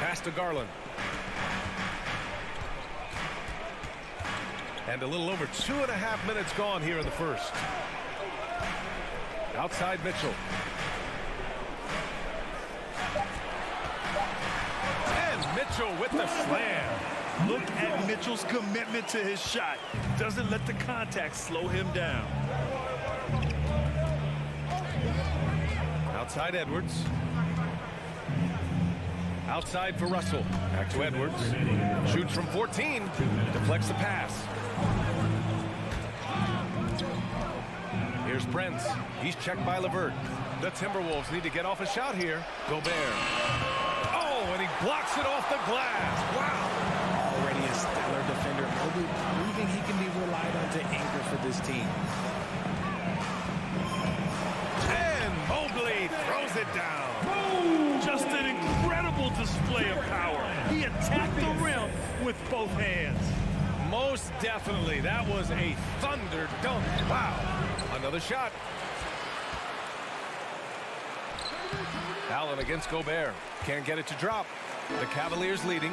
Pass to Garland. And a little over 2.5 minutes gone here in the first. Outside Mitchell. And Mitchell with the slam. Look at Mitchell's commitment to his shot. Doesn't let the contact slow him down. Outside Edwards. Outside for Russell. Back to Edwards. Shoots from 14. Deflects the pass. Here's Brents. He's checked by LeVert. The Timberwolves need to get off a shot here. Gobert. Oh, and he blocks it off the glass. Wow. Already a stellar defender. Mobley proving he can be relied on to anchor for this team. And Mobley throws it down. Just an incredible display of power. He attacked the rim with both hands. Most definitely. That was a thunder dunk. Wow. Another shot. Allen against Gobert. Can't get it to drop. The Cavaliers leading.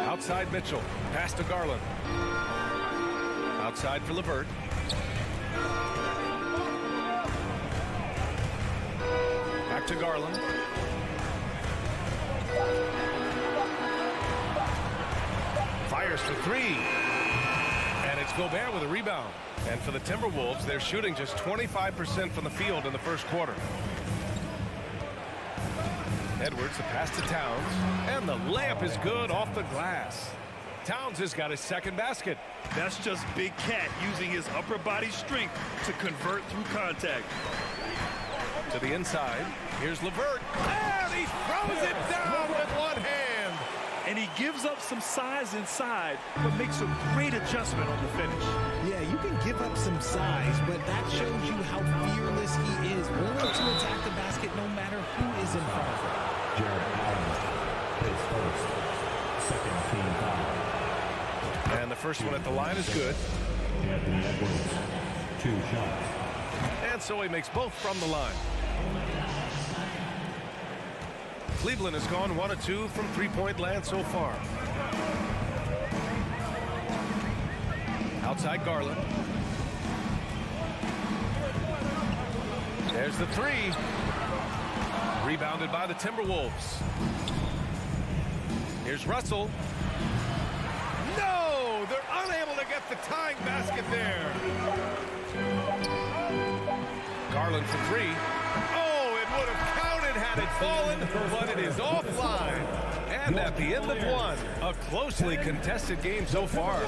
Outside Mitchell. Pass to Garland. Outside for LeVert. Back to Garland. Fires for three. And it's Gobert with a rebound. And for the Timberwolves, they're shooting just 25% from the field in the first quarter. Edwards, a pass to Towns. And the layup is good off the glass. Towns has got his second basket. That's just Big Cat using his upper body strength to convert through contact. To the inside. Here's LeVert. And he throws it down with one hand. And he gives up some size inside, but makes a great adjustment on the finish. Yeah, you can give up some size, but that shows you how fearless he is, willing to attack the basket no matter who is in front of him. Jared Allen plays first. Second team foul. And the first one at the line is good. Anthony Edwards, 2 shots. And so he makes both from the line. Cleveland has gone 1 of 2 from three-point land so far. Outside Garland. There's the three. Rebounded by the Timberwolves. Here's Russell. No! They're unable to get the tying basket there. Garland for three. Oh, it would have counted had it fallen, but it is offline. And at the end of one, a closely contested game so far.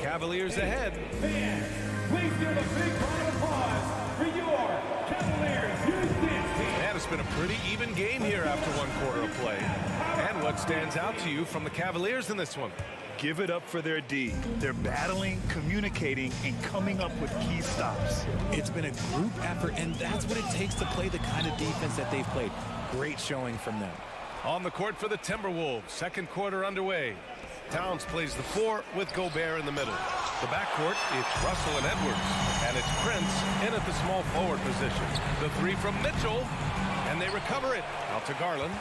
Cavaliers ahead. Fans, please give a big round of applause for your Cavaliers Youth Dance Team. And it's been a pretty even game here after 1 quarter of play. And what stands out to you from the Cavaliers in this one? Give it up for their D. They're battling, communicating, and coming up with key stops. It's been a group effort, and that's what it takes to play the kind of defense that they've played. Great showing from them. On the court for the Timberwolves, second quarter underway. Towns plays the 4 with Gobert in the middle. The backcourt, it's Russell and Edwards. And it's Prince in at the small forward position. The 3 from Mitchell, and they recover it. Out to Garland.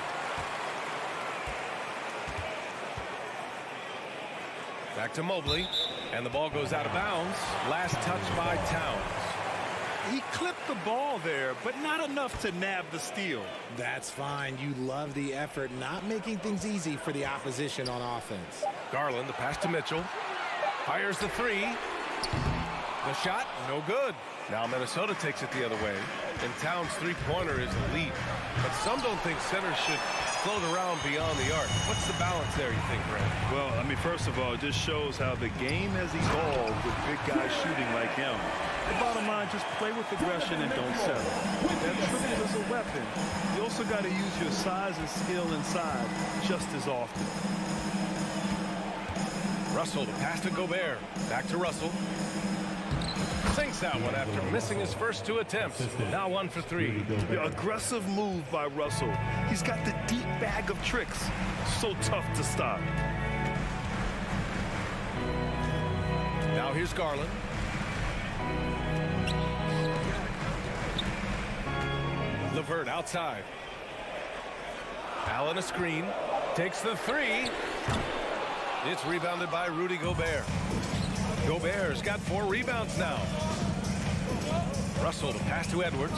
Back to Mobley, and the ball goes out of bounds. Last touch by Towns. He clipped the ball there, but not enough to nab the steal. That's fine. You love the effort, not making things easy for the opposition on offense. Garland, the pass to Mitchell. Fires the 3. The shot, no good. Now Minnesota takes it the other way, and Towns' three-pointer is elite. But some don't think centers should float around beyond the arc. What's the balance there, you think, Brad? Well, I mean, first of all, it just shows how the game has evolved with big guys shooting like him. The bottom line, just play with aggression and don't settle. That triple is a weapon. You also got to use your size and skill inside just as often. Russell, the pass to Gobert. Back to Russell. Sinks that one after missing his first 2 attempts. Now 1 for 3. The aggressive move by Russell. He's got the deep bag of tricks. So tough to stop. Now here's Garland. LeVert outside. Allen a screen. Takes the 3. It's rebounded by Rudy Gobert. Gobert's got 4 rebounds now. Russell, the pass to Edwards.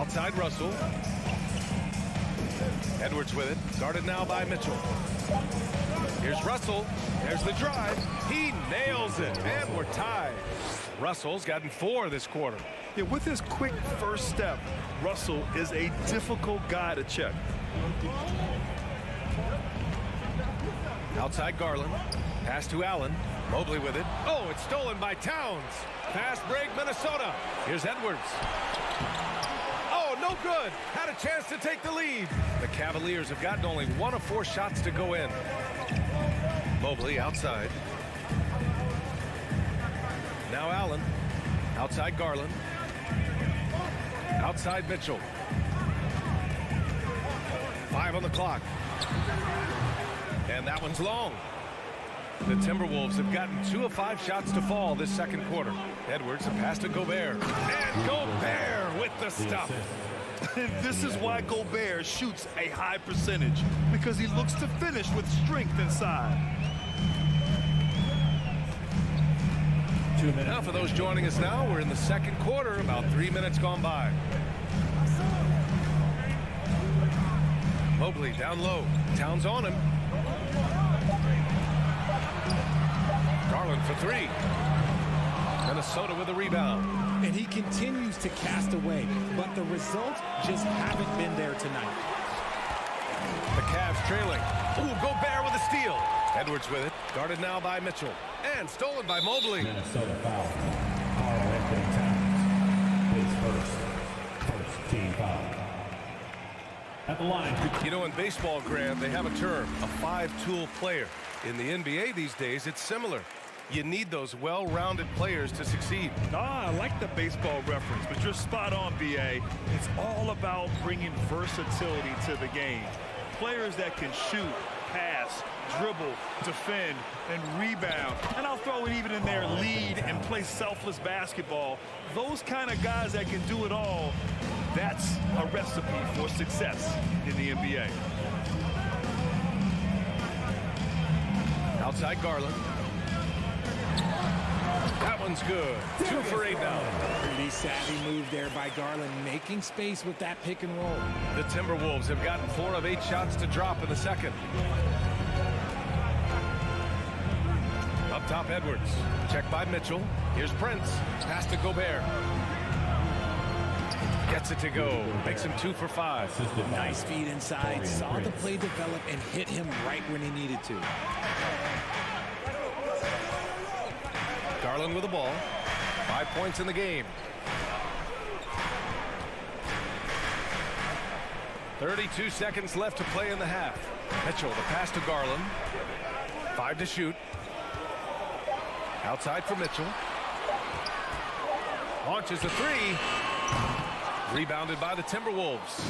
Outside Russell. Edwards with it. Guarded now by Mitchell. Here's Russell. There's the drive. He nails it. And we're tied. Russell's gotten 4 this quarter. Yeah, with his quick first step, Russell is a difficult guy to check. Outside Garland. Pass to Allen. Mobley with it. Oh, it's stolen by Towns. Fast break, Minnesota. Here's Edwards. Oh, no good. Had a chance to take the lead. The Cavaliers have gotten only 1 of 4 shots to go in. Mobley outside. Now Allen. Outside Garland. Outside Mitchell. 5 on the clock. And that one's long. The Timberwolves have gotten 2 of 5 shots to fall this second quarter. Edwards, a pass to Gobert. And Gobert with the stuff. This is why Gobert shoots a high percentage, because he looks to finish with strength inside. Now for those joining us now, we're in the second quarter, about 3 minutes gone by. Mobley down low. Towns on him. Garland for 3. Minnesota with a rebound. And he continues to cast away, but the results just haven't been there tonight. The Cavs trailing. Ooh, Gobert with a steal. Edwards with it. Guarded now by Mitchell. And stolen by Mobley. Minnesota foul. Karl-Anthony Towns. His first team foul. At the line. You know, in baseball, Graham, they have a term, a 5-tool player. In the NBA these days, it's similar. You need those well-rounded players to succeed. I like the baseball reference, but you're spot on, B.A. It's all about bringing versatility to the game. Players that can shoot, pass, dribble, defend, and rebound. And I'll throw it even in there, lead and play selfless basketball. Those kind of guys that can do it all, that's a recipe for success in the NBA. Outside Garland. That one's good. 2 for 8 now. Pretty savvy move there by Garland, making space with that pick and roll. The Timberwolves have gotten 4 of 8 shots to drop in the second. Up top, Edwards. Checked by Mitchell. Here's Prince. Pass to Gobert. Gets it to go. Makes him 2 for 5. Nice feed inside. Saw the play develop and hit him right when he needed to. Garland with the ball. 5 points in the game. 32 seconds left to play in the half. Mitchell, the pass to Garland. 5 to shoot. Outside for Mitchell. Launches a 3. Rebounded by the Timberwolves.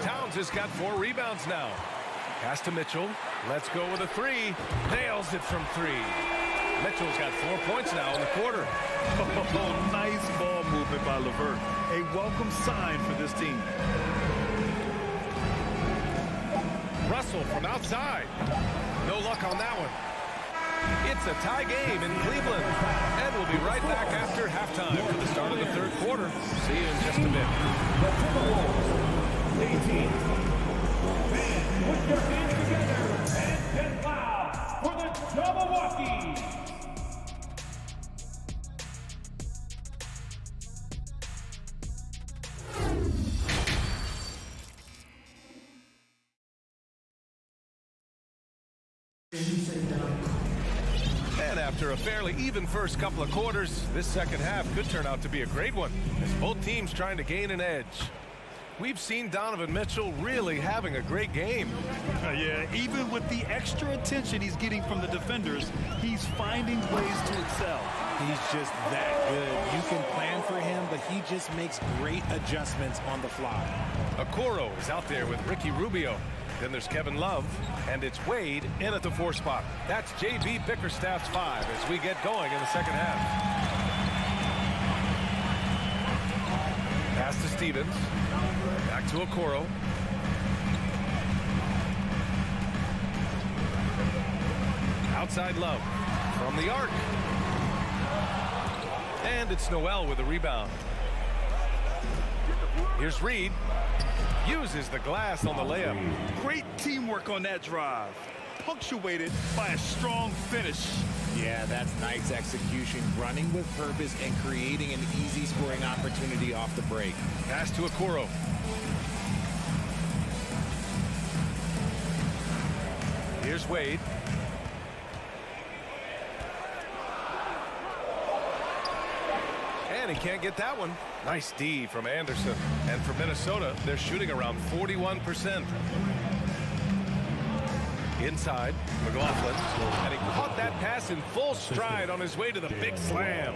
Towns has got 4 rebounds now. Pass to Mitchell. Let's go with a 3. Nails it from 3. Mitchell's got 4 points now in the quarter. Oh, nice ball movement by LeVert. A welcome sign for this team. Russell from outside. No luck on that one. It's a tie game in Cleveland. And we'll be right back after halftime for the start of the third quarter. See you in just a bit. The Timberwolves. 18. Men, put your hands together and get loud for the Milwaukee. And after a fairly even first couple of quarters, this second half could turn out to be a great one, as both teams trying to gain an edge. We've seen Donovan Mitchell really having a great game. Yeah, even with the extra attention he's getting from the defenders, he's finding ways to excel. He's just that good. You can plan for him, but he just makes great adjustments on the fly. Okoro is out there with Ricky Rubio. Then there's Kevin Love, and it's Wade in at the 4 spot. That's J.B. Bickerstaff's 5 as we get going in the second half. Pass to Stevens. Back to Okoro. Outside Love from the arc. And it's Noel with a rebound. Here's Reed. Uses the glass on the layup. Great teamwork on that drive. Punctuated by a strong finish. Yeah, that's nice execution. Running with purpose and creating an easy scoring opportunity off the break. Pass to Okoro. Here's Wade. And he can't get that one. Nice D from Anderson. And for Minnesota, they're shooting around 41%. Inside, McLaughlin. And he caught that pass in full stride on his way to the big slam.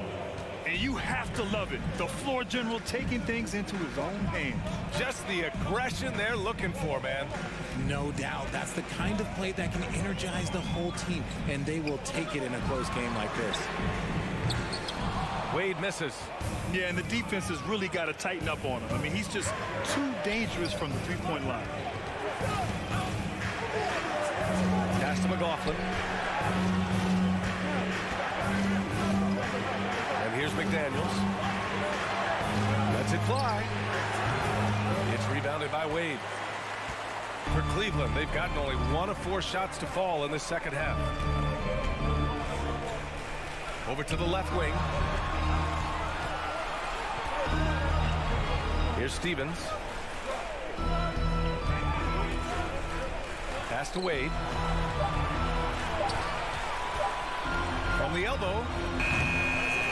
And you have to love it. The floor general taking things into his own hands. Just the aggression they're looking for, man. No doubt. That's the kind of play that can energize the whole team, and they will take it in a close game like this. Wade misses. Yeah, and the defense has really got to tighten up on him. I mean, he's just too dangerous from the three-point line. Pass to McLaughlin. And here's McDaniels. Lets it fly. It's rebounded by Wade. For Cleveland, they've gotten only 1 of 4 shots to fall in the second half. Over to the left wing. Here's Stevens. Pass to Wade. From the elbow.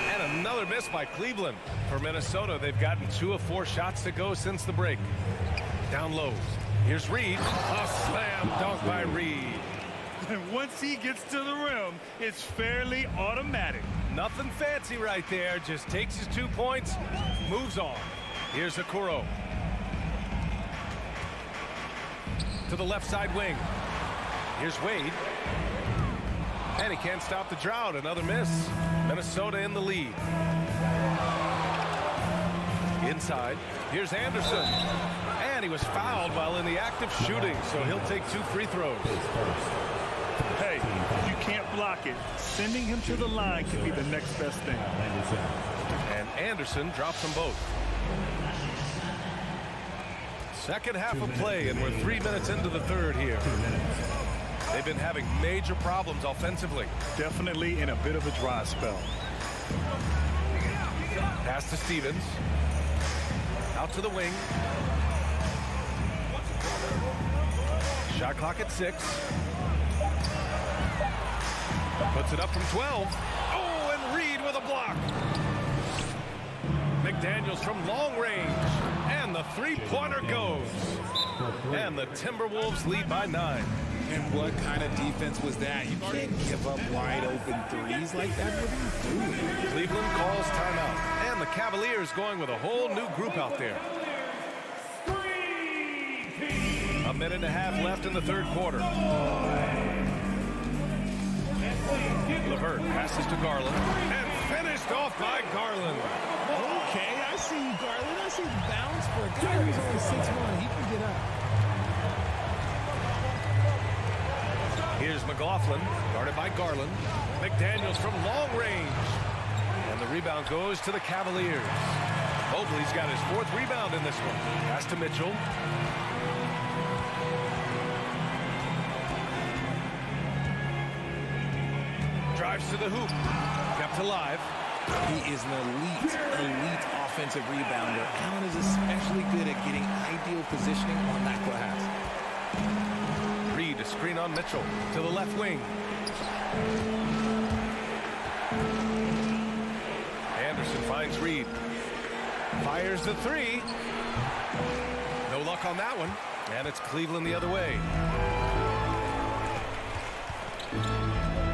And another miss by Cleveland. For Minnesota, they've gotten 2 of 4 shots to go since the break. Down low. Here's Reed. A slam dunk by Reed. And once he gets to the rim, it's fairly automatic. Nothing fancy right there. Just takes his 2 points, moves on. Here's Okoro. To the left side wing. Here's Wade. And he can't stop the drought. Another miss. Minnesota in the lead. Inside. Here's Anderson. And he was fouled while in the act of shooting, so he'll take 2 free throws. Hey, if you can't block it, sending him to the line could be the next best thing. And Anderson drops them both. Second half of play, and we're 3 minutes into the third here. They've been having major problems offensively. Definitely in a bit of a dry spell. Pass to Stevens. Out to the wing. Shot clock at 6. Puts it up from 12. Oh, and Reed with a block. McDaniels from long range. And the three-pointer goes. And the Timberwolves lead by 9. And what kind of defense was that? You can't give up wide open threes like that. What are you doing? Cleveland calls timeout. And the Cavaliers going with a whole new group out there. 1.5 minutes left in the third quarter. LeVert passes to Garland. And finished off by Garland. Okay, I see you, Garland. I see the bounce for a guy who's only 6'1". He can get up. Here's McLaughlin, guarded by Garland. McDaniels from long range. And the rebound goes to the Cavaliers. Mobley's got his 4th rebound in this one. Pass to Mitchell. Drives to the hoop. Kept alive. He is an elite offensive rebounder. Allen is especially good at getting ideal positioning on that glass. Reed, a screen on Mitchell. To the left wing. Anderson finds Reed. Fires the 3. No luck on that one. And it's Cleveland the other way.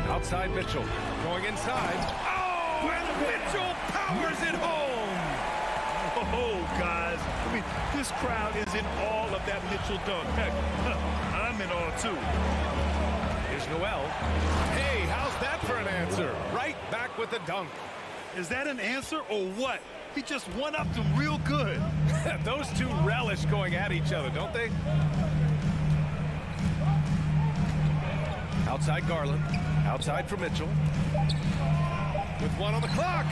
Outside Mitchell. Going inside. Oh, and Mitchell powers it home. Oh, guys. I mean, this crowd is in awe of that Mitchell dunk. Heck, I'm in awe, too. Here's Noel. Hey, how's that for an answer? Right back with the dunk. Is that an answer or what? He just one-upped him real good. Those two relish going at each other, don't they? Outside Garland. Outside for Mitchell. With 1 on the clock.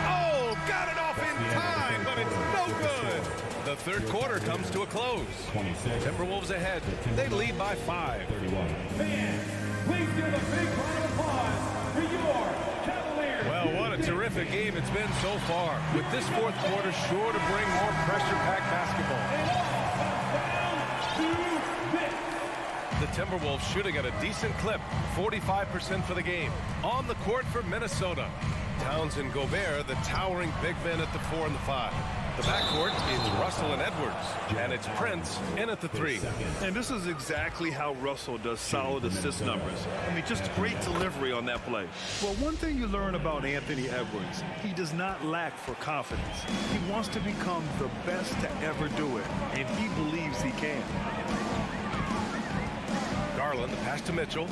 Oh, got it off off in time, but it's no good. The third quarter comes to a close. Timberwolves ahead. They lead by 5. Fans, please give a big round of applause for your Cavaliers. Well, what a terrific game it's been so far. With this fourth quarter sure to bring more pressure-packed basketball. The Timberwolves shooting at a decent clip, 45% for the game. On the court for Minnesota, Towns and Gobert, the towering big men at the 4 and the 5. The backcourt is Russell and Edwards, and it's Prince in at the 3. And this is exactly how Russell does solid assist numbers. I mean, just great delivery on that play. Well, one thing you learn about Anthony Edwards, he does not lack for confidence. He wants to become the best to ever do it, and he believes he can. Garland, the pass to Mitchell.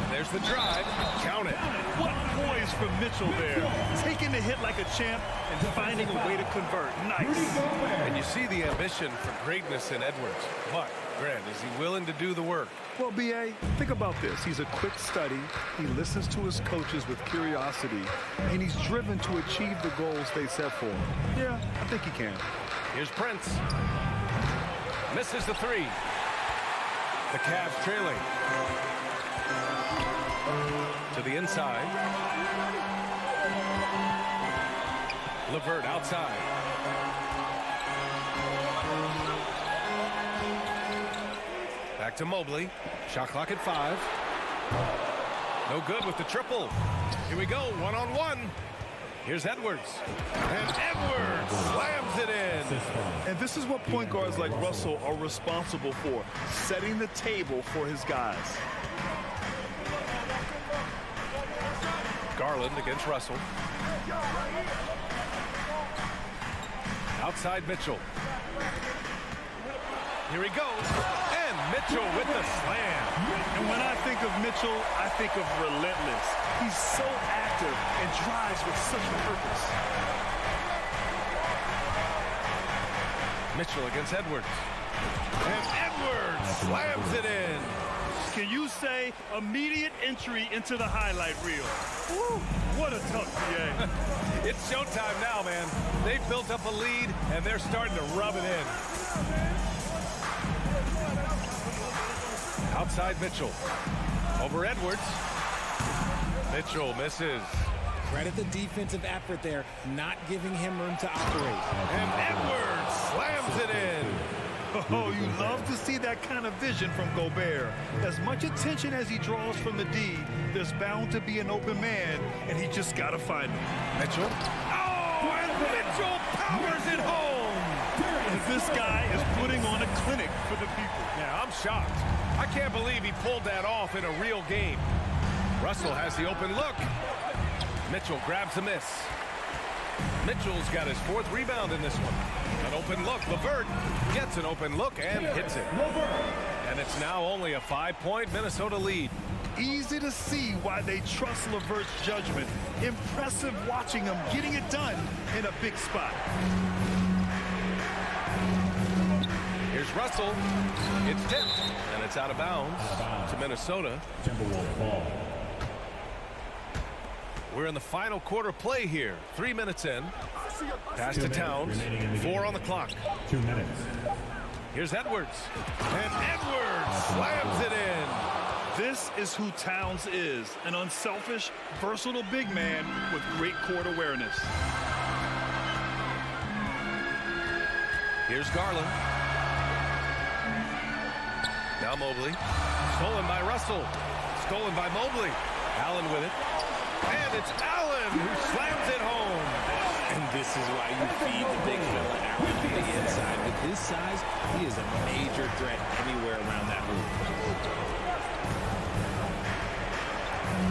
There's the drive. Count it. What poise from Mitchell there. Taking the hit like a champ and finding a way to convert. Nice. And you see the ambition for greatness in Edwards. But, Grant, is he willing to do the work? Well, B.A., think about this. He's a quick study. He listens to his coaches with curiosity. And he's driven to achieve the goals they set for him. Yeah, I think he can. Here's Prince. Misses the 3. The Cavs trailing. To the inside. LeVert outside. Back to Mobley. Shot clock at 5. No good with the triple. Here we go, one-on-one. Here's Edwards. And Edwards slams it in. And this is what point guards like Russell are responsible for, setting the table for his guys. Garland against Russell. Outside Mitchell. Here he goes. And Mitchell with the slam. And when I think of Mitchell, I think of relentless. He's so active and drives with such purpose. Mitchell against Edwards. And Edwards slams it in. Can you say immediate entry into the highlight reel? Woo, what a tough PA. It's showtime now, man. They've built up a lead, and they're starting to rub it in. Outside Mitchell. Over Edwards. Mitchell misses. Credit the defensive effort there, not giving him room to operate. And Edwards slams it in. Oh, you love to see that kind of vision from Gobert. As much attention as he draws from the D, there's bound to be an open man, and he just got to find him. Mitchell. Oh, and Mitchell powers it home. And this guy is putting on a clinic for the people. Yeah, I'm shocked. I can't believe he pulled that off in a real game. Russell has the open look. Mitchell grabs the miss. Mitchell's got his 4th rebound in this one. An open look. LeVert gets an open look and hits it. And it's now only a 5-point Minnesota lead. Easy to see why they trust LeVert's judgment. Impressive watching him getting it done in a big spot. Here's Russell. It's tipped, and it's out of bounds to Minnesota. Timberwolves ball. We're in the final quarter play here. 3 minutes in. Pass to Towns. 4 on the clock. 2 minutes. Here's Edwards. And Edwards slams it in. This is who Towns is. An unselfish, versatile big man with great court awareness. Here's Garland. Now Mobley. Stolen by Russell. Stolen by Mobley. Allen with it. And it's Allen who slams it home. And this is why you feed the big fella Allen on the inside. With his size, he is a major threat anywhere around that hoop.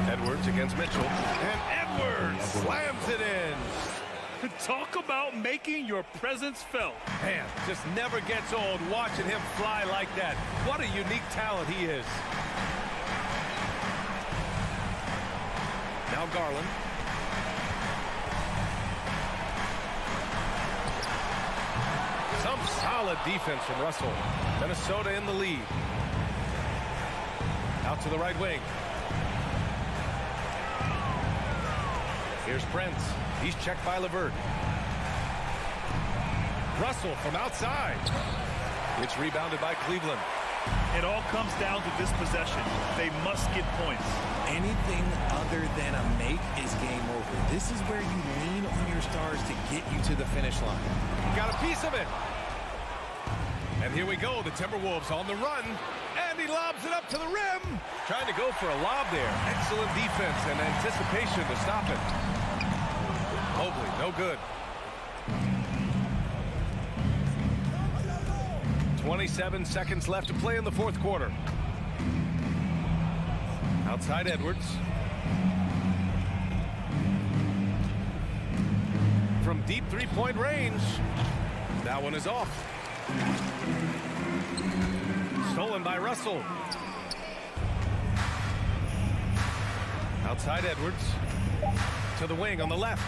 Edwards against Mitchell. And Edwards slams it in. Talk about making your presence felt. Man, just never gets old watching him fly like that. What a unique talent he is. Now Garland. Some solid defense from Russell. Minnesota in the lead. Out to the right wing. Here's Prince. He's checked by LeVert. Russell from outside. It's rebounded by Cleveland. It all comes down to this possession. They must get points. Anything other than a make is game over. This is where you lean on your stars to get you to the finish line. Got a piece of it. And here we go. The Timberwolves on the run. And he lobs it up to the rim. Trying to go for a lob there. Excellent defense and anticipation to stop it. Mobley, no good. 27 seconds left to play in the fourth quarter. Outside Edwards. From deep three-point range. That one is off. Stolen by Russell. Outside Edwards. To the wing on the left.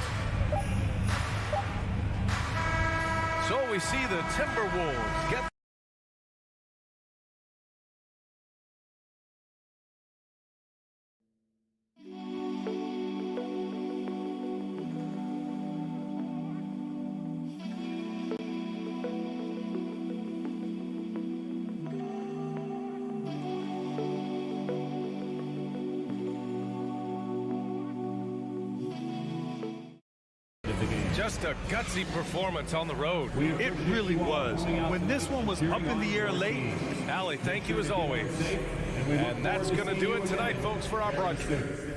So we see the Timberwolves get just a gutsy performance on the road. It really was. When this one was up in the air late. Allie, thank you as always. And that's going to do it tonight, folks, for our broadcast.